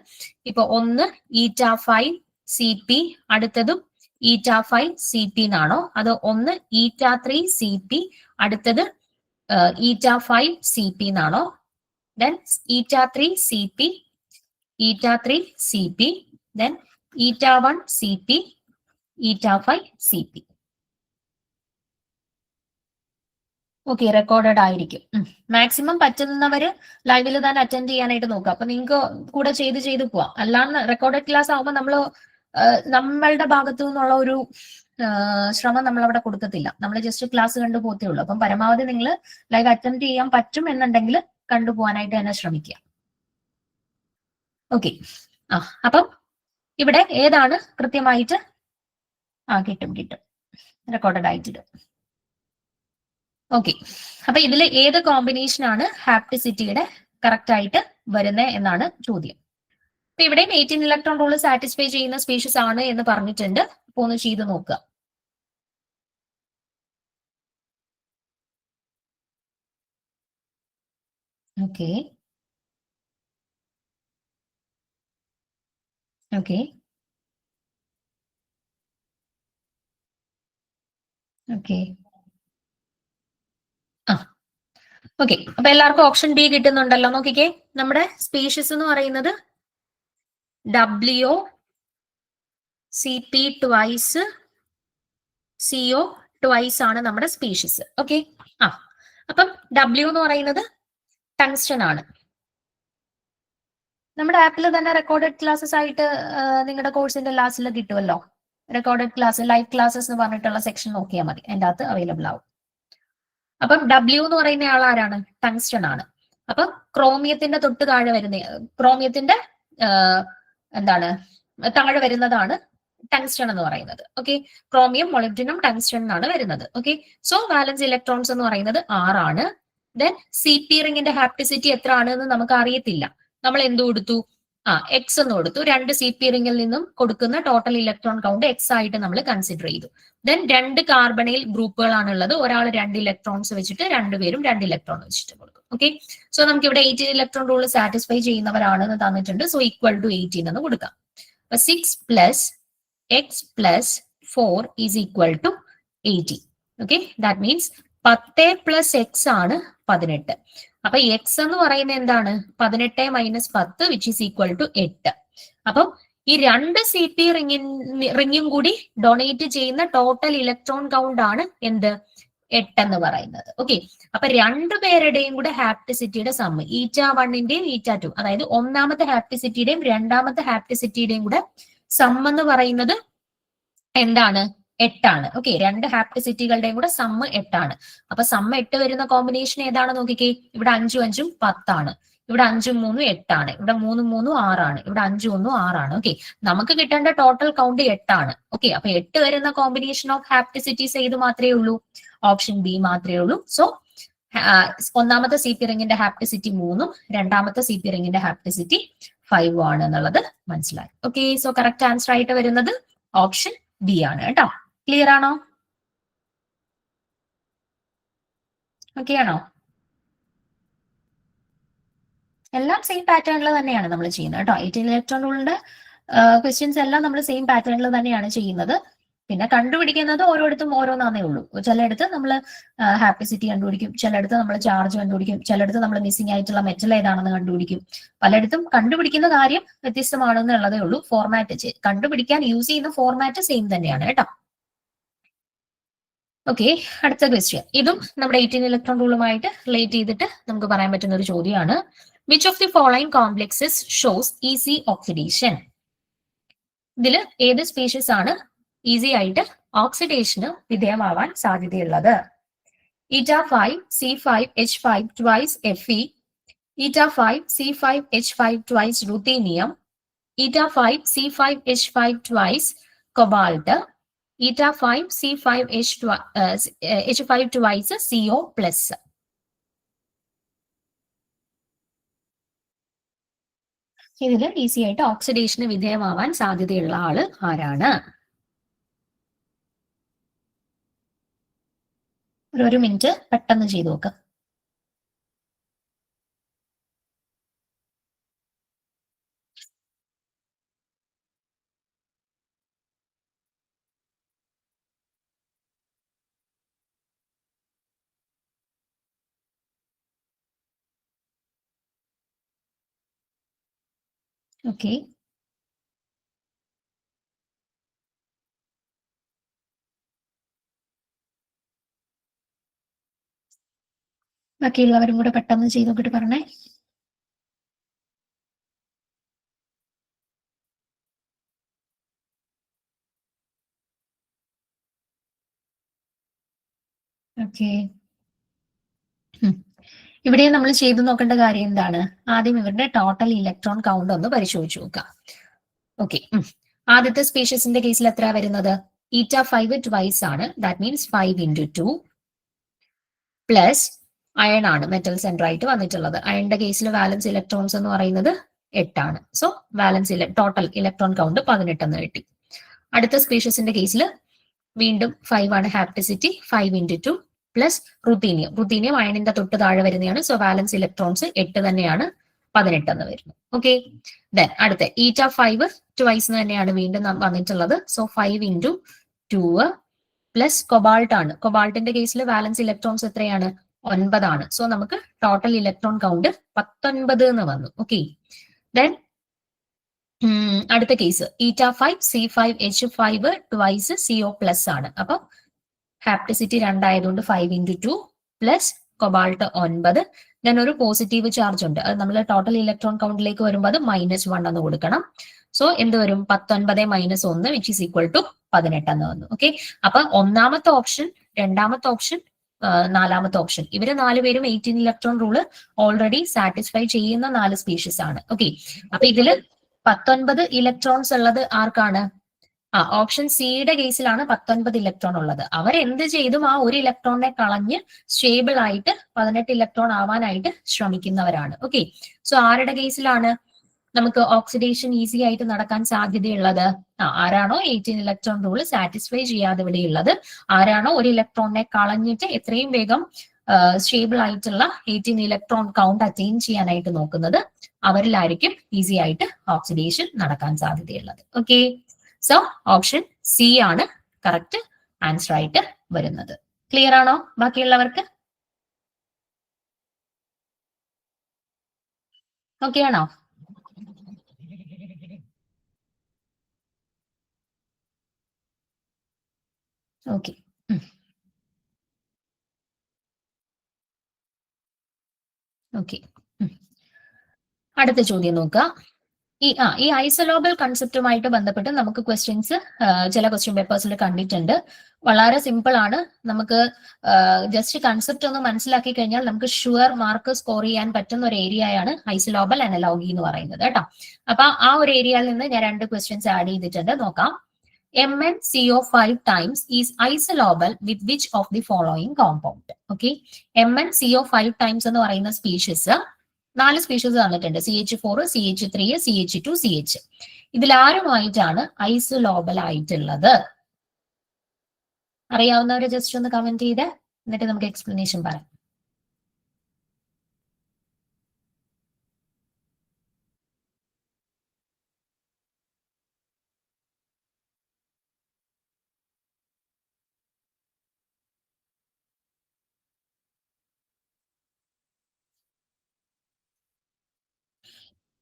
ഇപ്പൊ ഒന്ന് η5 CP, അടുത്തതും η5 CP എന്നാണോ, അത് ഒന്ന് η3 CP, അടുത്തത് η5 CP എന്നാണോ, then η3 CP, η3 CP, then η1 CP, η5 CP. Okay, recorded ആയിരിക്കും. മാക്സിമം പറ്റുന്നവര് ലൈവിൽ തന്നെ അറ്റൻഡ് ചെയ്യാനായിട്ട് നോക്കുക. അപ്പൊ നിങ്ങൾക്ക് കൂടെ ചെയ്ത് പോവാം. അല്ലാണ്ട് റെക്കോർഡഡ് ക്ലാസ് ആവുമ്പോൾ നമ്മളുടെ ഭാഗത്തു നിന്നുള്ള ഒരു ശ്രമം നമ്മൾ അവിടെ കൊടുക്കത്തില്ല. നമ്മൾ ജസ്റ്റ് ക്ലാസ് കണ്ടു പോത്തേ ഉള്ളൂ. അപ്പം പരമാവധി നിങ്ങൾ ലൈവ് അറ്റൻഡ് ചെയ്യാൻ പറ്റും എന്നുണ്ടെങ്കിൽ കണ്ടുപോകാനായിട്ട് തന്നെ ശ്രമിക്കുക. ഓക്കെ, അപ്പം ഇവിടെ ഏതാണ് കൃത്യമായിട്ട് കിട്ടും റെക്കോർഡഡ് ആയിട്ട്. ഓക്കെ, അപ്പൊ ഇതിൽ ഏത് കോമ്പിനേഷൻ ആണ് ഹാപ്റ്റിസിറ്റിയുടെ കറക്റ്റ് ആയിട്ട് വരുന്നത് എന്നാണ് ചോദ്യം. അപ്പൊ ഇവിടെയും 18 ഇലക്ട്രോൺ റൂൾ സാറ്റിസ്ഫൈ ചെയ്യുന്ന സ്പീഷീസ് ആണ് എന്ന് പറഞ്ഞിട്ടുണ്ട്. അപ്പൊ ഒന്ന് ചെയ്ത് നോക്കുക. ഓക്കെ ഓക്കെ ഓക്കെ ആ ഓക്കെ. അപ്പൊ എല്ലാവർക്കും ഓപ്ഷൻ ബി കിട്ടുന്നുണ്ടല്ലോ. നോക്കിക്കേ, നമ്മുടെ സ്പീഷീസ് എന്ന് പറയുന്നത് W C P twice CO twice ആണ് നമ്മുടെ സ്പീഷീസ്. ഓക്കെ. ആ അപ്പം ഡബ്ല്യു എന്ന് പറയുന്നത് ടങ്സ്റ്റൺ ആണ്. നമ്മുടെ ആപ്പിൽ തന്നെ റെക്കോർഡഡ് ക്ലാസ്സസ് ആയിട്ട് നിങ്ങളുടെ കോഴ്സിന്റെ ലാസ്റ്റിൽ കിട്ടുമല്ലോ. റെക്കോർഡഡ് ക്ലാസ്, ലൈവ് ക്ലാസ്സസ് എന്ന് പറഞ്ഞിട്ടുള്ള സെക്ഷൻ നോക്കിയാൽ മതി, അതിൻ്റെ അകത്ത് അവൈലബിൾ ആവും. അപ്പം ഡബ്ല്യു എന്ന് പറയുന്ന ആൾ ആരാണ്? ടങ്സ്റ്റൺ ആണ്. അപ്പം ക്രോമിയത്തിന്റെ തൊട്ട് താഴെ വരുന്ന, ക്രോമിയത്തിന്റെ എന്താണ് താഴെ വരുന്നതാണ് ടങ്സ്റ്റൺ എന്ന് പറയുന്നത്. ഓക്കെ, ക്രോമിയം, മൊളിബ്ഡിനം, ടങ്സ്റ്റൺ എന്നാണ് വരുന്നത്. ഓക്കെ, സോ വാലൻസ് ഇലക്ട്രോൺസ് എന്ന് പറയുന്നത് 6 ആണ്. ദെൻ CP റിംഗിന്റെ ഹാപ്റ്റിസിറ്റി എത്ര ആണെന്ന് നമുക്ക് അറിയത്തില്ല. നമ്മൾ എന്ത് കൊടുത്തു? എക്സ് എന്ന് കൊടുത്തു. 2 CP റിംഗിൽ നിന്നും കൊടുക്കുന്ന ടോട്ടൽ ഇലക്ട്രോൺ കൗണ്ട് എക്സ് ആയിട്ട് നമ്മൾ കൺസിഡർ ചെയ്തു. ദെൻ 2 കാർബണൈൽ ഗ്രൂപ്പുകളാണുള്ളത്. ഒരാൾ 2 ഇലക്ട്രോൺസ് വെച്ചിട്ട്, 2 പേരും 2 ഇലക്ട്രോൺ വെച്ചിട്ട് കൊടുക്കും. ഓക്കെ, സോ നമുക്ക് ഇവിടെ 18 ഇലക്ട്രോൺ റൂൾ സാറ്റിസ്ഫൈ ചെയ്യുന്നവരാണെന്ന് തന്നിട്ടുണ്ട്. സോ ഈക്വൽ ടു 18 എന്ന് കൊടുക്കാം. 6 plus x plus 4 is equal to 80. Okay, that means 10 plus x ആണ് 18. അപ്പൊ എക്സ് എന്ന് പറയുന്നത് എന്താണ്? 18 minus 10 which is equal to 8. അപ്പം ഈ 2 CP റിംഗും കൂടി ഡൊണേറ്റ് ചെയ്യുന്ന ടോട്ടൽ ഇലക്ട്രോൺ കൗണ്ട് ആണ് എന്ത്? 8 എന്ന് പറയുന്നത്. ഓക്കെ, അപ്പൊ 2 പേരുടെയും കൂടെ ഹാപ്റ്റിസിറ്റിയുടെ സമ്മ്, η1ന്റെയും η2, അതായത് ഒന്നാമത്തെ ഹാപ്റ്റിസിറ്റിയുടെയും രണ്ടാമത്തെ ഹാപ്റ്റിസിറ്റിയുടെയും കൂടെ സമ്മ് എന്ന് പറയുന്നത് എന്താണ്? 8 ആണ്. ഓക്കെ, 2 ഹാപ്റ്റിസിറ്റികളുടെയും കൂടെ സമ്മ് 8 ആണ്. അപ്പൊ സമ്മ് 8 വരുന്ന കോമ്പിനേഷൻ ഏതാണ്? നോക്കിക്കേ, ഇവിടെ 5 5 10 ആണ്. ഇവിടെ 5 3 8 ആണ്. ഇവിടെ 3 3 6 ആണ്. ഇവിടെ 5 1 6 ആണ്. ഓക്കെ, നമുക്ക് കിട്ടേണ്ട ടോട്ടൽ കൗണ്ട് 8 ആണ്. ഓക്കെ, അപ്പൊ 8 വരുന്ന കോമ്പിനേഷൻ ഓഫ് ഹാപ്റ്റിസിറ്റീസ് ഏത് മാത്രമേ ഉള്ളൂ? ഓപ്ഷൻ ബി മാത്രമേ ഉള്ളൂ. സോ ഒന്നാമത്തെ CP റിംഗിന്റെ ഹാപ്റ്റിസിറ്റി 3ഉം രണ്ടാമത്തെ CP റിംഗിന്റെ ഹാപ്റ്റിസിറ്റി 5 ആണ് എന്നുള്ളത് മനസ്സിലായി. ഓക്കെ, സോ കറക്റ്റ് ആൻസർ ആയിട്ട് വരുന്നത് ഓപ്ഷൻ ബി ആണ് കേട്ടോ. ക്ലിയർ ആണോ? ഓക്കെ ആണോ? എല്ലാം സെയിം പാറ്റേണിൽ തന്നെയാണ് നമ്മൾ ചെയ്യുന്നത് കേട്ടോ. 18 ഇലക്ട്രോൺ റൂളിന്റെ ക്വസ്റ്റ്യൻസ് എല്ലാം നമ്മൾ സെയിം പാറ്റേണിൽ തന്നെയാണ് ചെയ്യുന്നത്. പിന്നെ കണ്ടുപിടിക്കുന്നത് ഓരോരുത്തും ഓരോന്നാന്നേ ഉള്ളൂ. ചിലയിടത്ത് നമ്മൾ ഹാപ്റ്റിസിറ്റി കണ്ടുപിടിക്കും, ചിലയിടത്ത് നമ്മൾ ചാർജ് കണ്ടുപിടിക്കും, ചിലയിടത്ത് നമ്മൾ മിസ്സിംഗ് ആയിട്ടുള്ള മെറ്റൽ ഏതാണെന്ന് കണ്ടുപിടിക്കും. പലയിടത്തും കണ്ടുപിടിക്കുന്ന കാര്യം വ്യത്യസ്തമാണെന്നുള്ളതേ ഉള്ളൂ. ഫോർമാറ്റ് കണ്ടുപിടിക്കാൻ യൂസ് ചെയ്യുന്ന ഫോർമാറ്റ് സെയിം തന്നെയാണ് കേട്ടോ. ഓക്കെ, അടുത്ത ക്വസ്റ്റ്യൻ. ഇതും നമ്മുടെ 18 ഇലക്ട്രോൺ റൂളുമായിട്ട് റിലേറ്റ് ചെയ്തിട്ട് നമുക്ക് പറയാൻ പറ്റുന്ന ഒരു ചോദ്യമാണ്. Which of the following complexes shows easy oxidation? ഇതിൽ ഏത് സ്പീഷീസ് ആണ് ഈസി ആയിട്ട് ഓക്സിഡേഷന് വിധേയമാവാൻ സാധ്യതയുള്ളത്? η5C5H5 twice Fe, η5C5H5 twice ruthenium, η5C5H5 twice cobalt, η5C5H5 twice CO plus. ഇതിൽ ഈസി ആയിട്ട് ഓക്സിഡേഷന് വിധേയമാവാൻ സാധ്യതയുള്ള ആള് ആരാണ്? ഒരു മിനിറ്റ് പെട്ടെന്ന് ചെയ്തു നോക്ക്. ഓക്കെ, ബാക്കിയുള്ളവരും കൂടെ പെട്ടെന്ന് ചെയ്ത് നോക്കിട്ട് പറഞ്ഞേ. ഓക്കെ, ഇവിടെ നമ്മൾ ചെയ്തു നോക്കേണ്ട കാര്യം എന്താണ്? ആദ്യം ഇവരുടെ ടോട്ടൽ ഇലക്ട്രോൺ കൗണ്ട് ഒന്ന് പരിശോധിച്ച് നോക്കാം. ഓക്കെ, ആദ്യത്തെ സ്പീഷീസിന്റെ കേസിൽ എത്ര വരുന്നത്? η5 ട്വൈസ് ആണ്. ദാറ്റ് മീൻസ് 5 × 2 പ്ലസ് അയൺ ആണ് മെറ്റൽ സെന്റർ ആയിട്ട് വന്നിട്ടുള്ളത്. അയണിന്റെ കേസിൽ വാലൻസ് ഇലക്ട്രോൺസ് എന്ന് പറയുന്നത് 8 ആണ്. സോ വാലൻസ് ടോട്ടൽ ഇലക്ട്രോൺ കൗണ്ട് 18 എന്ന് കിട്ടി. അടുത്ത സ്പീഷീസിന്റെ കേസിൽ വീണ്ടും 5 ആണ് ഹാപ്റ്റിസിറ്റി. 5 × 2 പ്ലസ് റുത്തീനിയം അയണിന്റെ തൊട്ട് താഴെ വരുന്നതാണ്. സോ വാലൻസ് ഇലക്ട്രോൺസ് 8 തന്നെയാണ്, 18 എന്ന് വരുന്നു. ഓക്കെ, ദെൻ അടുത്ത eta5 ട്വൈസ് തന്നെയാണ് വീണ്ടും വന്നിട്ടുള്ളത്. സോ 5 × 2 പ്ലസ് കൊബാൾട്ട് ആണ്. കൊബാൾട്ടിന്റെ കേസിൽ വാലൻസ് ഇലക്ട്രോൺസ് എത്രയാണ്? 9 ആണ്. സോ നമുക്ക് ടോട്ടൽ ഇലക്ട്രോൺ കൗണ്ട് 19 എന്ന് വന്നു. ഓക്കെ, ദെൻ അടുത്ത case eta5 C5H5 twice CO plus ആണ്. അപ്പൊ ഹാപ്റ്റിസിറ്റി 2 ആയതുകൊണ്ട് 5 × 2 പ്ലസ് കൊബാൾട്ട് 9. ദെൻ ഒരു പോസിറ്റീവ് ചാർജ് ഉണ്ട്, അത് നമ്മൾ ടോട്ടൽ ഇലക്ട്രോൺ കൗണ്ടിലേക്ക് വരുമ്പോൾ അത് -1 എന്ന് കൊടുക്കണം. സോ എന്ത് വരും? 19 - 1 വിച്ച് ഈസ് ഈക്വൽ ടു 18 എന്ന് വന്നു. ഓക്കെ, അപ്പൊ ഒന്നാമത്തെ ഓപ്ഷൻ, രണ്ടാമത്തെ ഓപ്ഷൻ, നാലാമത്തെ ഓപ്ഷൻ, ഇവര് 4 പേരും 18 ഇലക്ട്രോൺ റൂള് ഓൾറെഡി സാറ്റിസ്ഫൈ ചെയ്യുന്ന 4 സ്പീഷീസ് ആണ്. ഓക്കെ, അപ്പൊ ഇതില് 19 ഇലക്ട്രോൺസ് ഉള്ളത് ആർക്കാണ്? ഓപ്ഷൻ സിയുടെ കേസിലാണ് 19 ഇലക്ട്രോൺ ഉള്ളത്. അവരെന്ത് ചെയ്തും ആ ഒരു ഇലക്ട്രോണിനെ കളഞ്ഞ് സ്റ്റേബിൾ ആയിട്ട് 18 ഇലക്ട്രോൺ ആവാനായിട്ട് ശ്രമിക്കുന്നവരാണ്. ഓക്കെ, സോ ആരുടെ കേസിലാണ് നമുക്ക് ഓക്സിഡേഷൻ ഈസി ആയിട്ട് നടക്കാൻ സാധ്യതയുള്ളത്? ആരാണോ 18 ഇലക്ട്രോൺ റൂൾ സാറ്റിസ്ഫൈ ചെയ്യാതെ ഇവിടെയുള്ളത്, ആരാണോ ഒരു ഇലക്ട്രോണിനെ കളഞ്ഞിട്ട് എത്രയും വേഗം സ്റ്റേബിൾ ആയിട്ടുള്ള 18 ഇലക്ട്രോൺ കൗണ്ട് അറ്റൈൻ ചെയ്യാനായിട്ട് നോക്കുന്നത്, അവരിലായിരിക്കും ഈസി ആയിട്ട് ഓക്സിഡേഷൻ നടക്കാൻ സാധ്യതയുള്ളത്. ഓക്കെ, സോ ഓപ്ഷൻ സി ആണ് കറക്റ്റ് ആൻസർ ആയിട്ട് വരുന്നത്. ക്ലിയർ ആണോ ബാക്കിയുള്ളവർക്ക്? ഓക്കെ ആണോ? ഓക്കെ, ഓക്കെ, അടുത്ത ചോദ്യം നോക്കുക. ഈ ഐസോലോബൽ കൺസെപ്റ്റുമായിട്ട് ബന്ധപ്പെട്ട് നമുക്ക് ക്വസ്റ്റ്യൻസ് ചില ക്വസ്റ്റ്യൻ പേപ്പേഴ്സിൽ കണ്ടിട്ടുണ്ട്. വളരെ സിമ്പിൾ ആണ്. നമുക്ക് ജസ്റ്റ് കൺസെപ്റ്റ് ഒന്ന് മനസ്സിലാക്കി കഴിഞ്ഞാൽ നമുക്ക് ഷുവർ മാർക്ക് സ്കോർ ചെയ്യാൻ പറ്റുന്ന ഒരു ഏരിയയാണ് ഐസോലോബൽ അനലോഗി എന്ന് പറയുന്നത് കേട്ടോ. അപ്പൊ ആ ഒരു ഏരിയയിൽ നിന്ന് ഞാൻ 2 ക്വസ്റ്റ്യൻസ് ആഡ് ചെയ്തിട്ടുണ്ട്, നോക്കാം. MnCO5 times is isolobal with which of the following compound? Okay, MnCO5 times എന്ന് പറയുന്ന സ്പീഷീസ് 4 സ്പീഷീസ് തന്നിട്ടുണ്ട്. CH4, CH3, CH2, CH. ഇതിലാരുമായിട്ടാണ് ഐസോലോബൽ ആയിട്ടുള്ളത്? അറിയാവുന്നവരെ ജസ്റ്റ് ഒന്ന് കമന്റ് ചെയ്ത് എന്നിട്ട് നമുക്ക് എക്സ്പ്ലനേഷൻ പറയാം.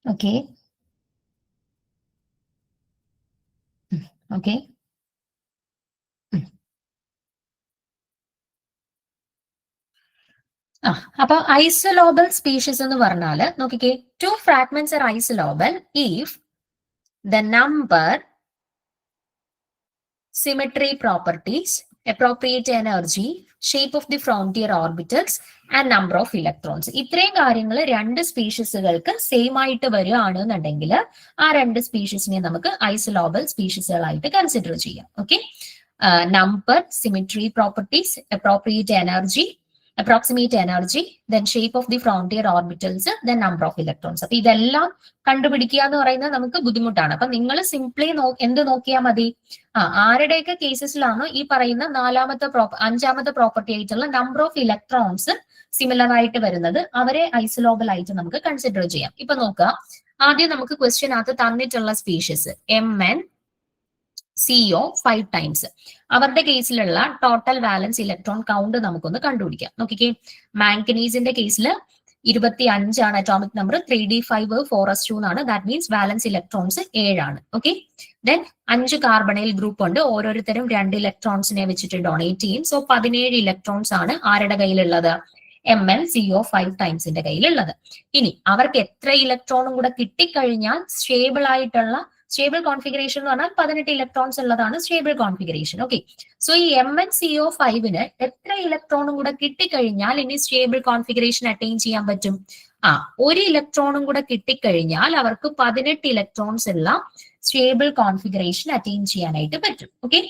ഓക്കെ, ഓക്കെ, അപ്പൊ ഐസോലോബൽ സ്പീഷീസ് എന്ന് പറഞ്ഞാല് നോക്കിക്കേ, 2 fragments are isolobal if the number, symmetry properties, appropriate energy, shape of the frontier orbitals and number of electrons. ഇത്രയും കാര്യങ്ങൾ 2 സ്പീഷീസുകൾക്ക് സെയിം ആയിട്ട് വരികയാണെന്നുണ്ടെങ്കിൽ ആ 2 സ്പീഷീസിനെ നമുക്ക് ഐസോലോബൽ സ്പീഷീസുകളായിട്ട് കൺസിഡർ ചെയ്യാം. Okay, number, symmetry properties, appropriate energy, then shape of the frontier orbitals, then number of electrons. അപ്പൊ ഇതെല്ലാം കണ്ടുപിടിക്കുക എന്ന് പറയുന്നത് നമുക്ക് ബുദ്ധിമുട്ടാണ്. അപ്പൊ നിങ്ങൾ സിംപ്ലി എന്ത് നോക്കിയാൽ മതി? ആരുടെയൊക്കെ കേസസിലാണോ ഈ പറയുന്ന 5ാമത്തെ പ്രോപ്പർട്ടി ആയിട്ടുള്ള നമ്പർ ഓഫ് ഇലക്ട്രോൺസ് സിമിലർ ആയിട്ട് വരുന്നത്, അവരെ ഐസോലോബൽ ആയിട്ട് നമുക്ക് കൺസിഡർ ചെയ്യാം. ഇപ്പൊ നോക്കുക, ആദ്യം നമുക്ക് ക്വസ്റ്റ്യനകത്ത് തന്നിട്ടുള്ള സ്പീഷീസ് MnCO5 ടൈംസ്, അവരുടെ കേസിലുള്ള ടോട്ടൽ വാലൻസ് ഇലക്ട്രോൺ കൗണ്ട് നമുക്കൊന്ന് കണ്ടുപിടിക്കാം. നോക്കിക്കേ, മാംഗനീസിന്റെ കേസിൽ 25 ആണ് അറ്റോമിക് നമ്പർ, 3d5 4s2 എന്നാണ്. ദാറ്റ് മീൻസ് വാലൻസ് ഇലക്ട്രോൺസ് 7 ആണ്. ഓക്കെ, ദെൻ 5 കാർബണൈൽ ഗ്രൂപ്പ് ഉണ്ട്, ഓരോരുത്തരും 2 ഇലക്ട്രോൺസിനെ വെച്ചിട്ട് ഡൊണേറ്റ് ചെയ്യും. സോ 17 ഇലക്ട്രോൺസ് ആണ് ആരുടെ കയ്യിലുള്ളത്? MnCO5 ടൈംസിന്റെ കയ്യിലുള്ളത്. ഇനി അവർക്ക് എത്ര ഇലക്ട്രോണും കൂടെ കിട്ടിക്കഴിഞ്ഞാൽ സ്റ്റേബിൾ കോൺഫിഗറേഷൻ എന്ന് പറഞ്ഞാൽ 18 ഇലക്ട്രോൺസ് ഉള്ളതാണ് സ്റ്റേബിൾ കോൺഫിഗറേഷൻ. ഓക്കെ, സോ ഈ MnCO5ന് എത്ര ഇലക്ട്രോണും കൂടെ കിട്ടിക്കഴിഞ്ഞാൽ ഇനി സ്റ്റേബിൾ കോൺഫിഗറേഷൻ അറ്റൈൻ ചെയ്യാൻ പറ്റും? 1 ഇലക്ട്രോണും കൂടെ കിട്ടിക്കഴിഞ്ഞാൽ അവർക്ക് 18 ഇലക്ട്രോൺസ് ഉള്ള സ്റ്റേബിൾ കോൺഫിഗറേഷൻ അറ്റൈൻ ചെയ്യാനായിട്ട് പറ്റും. ഓക്കെ,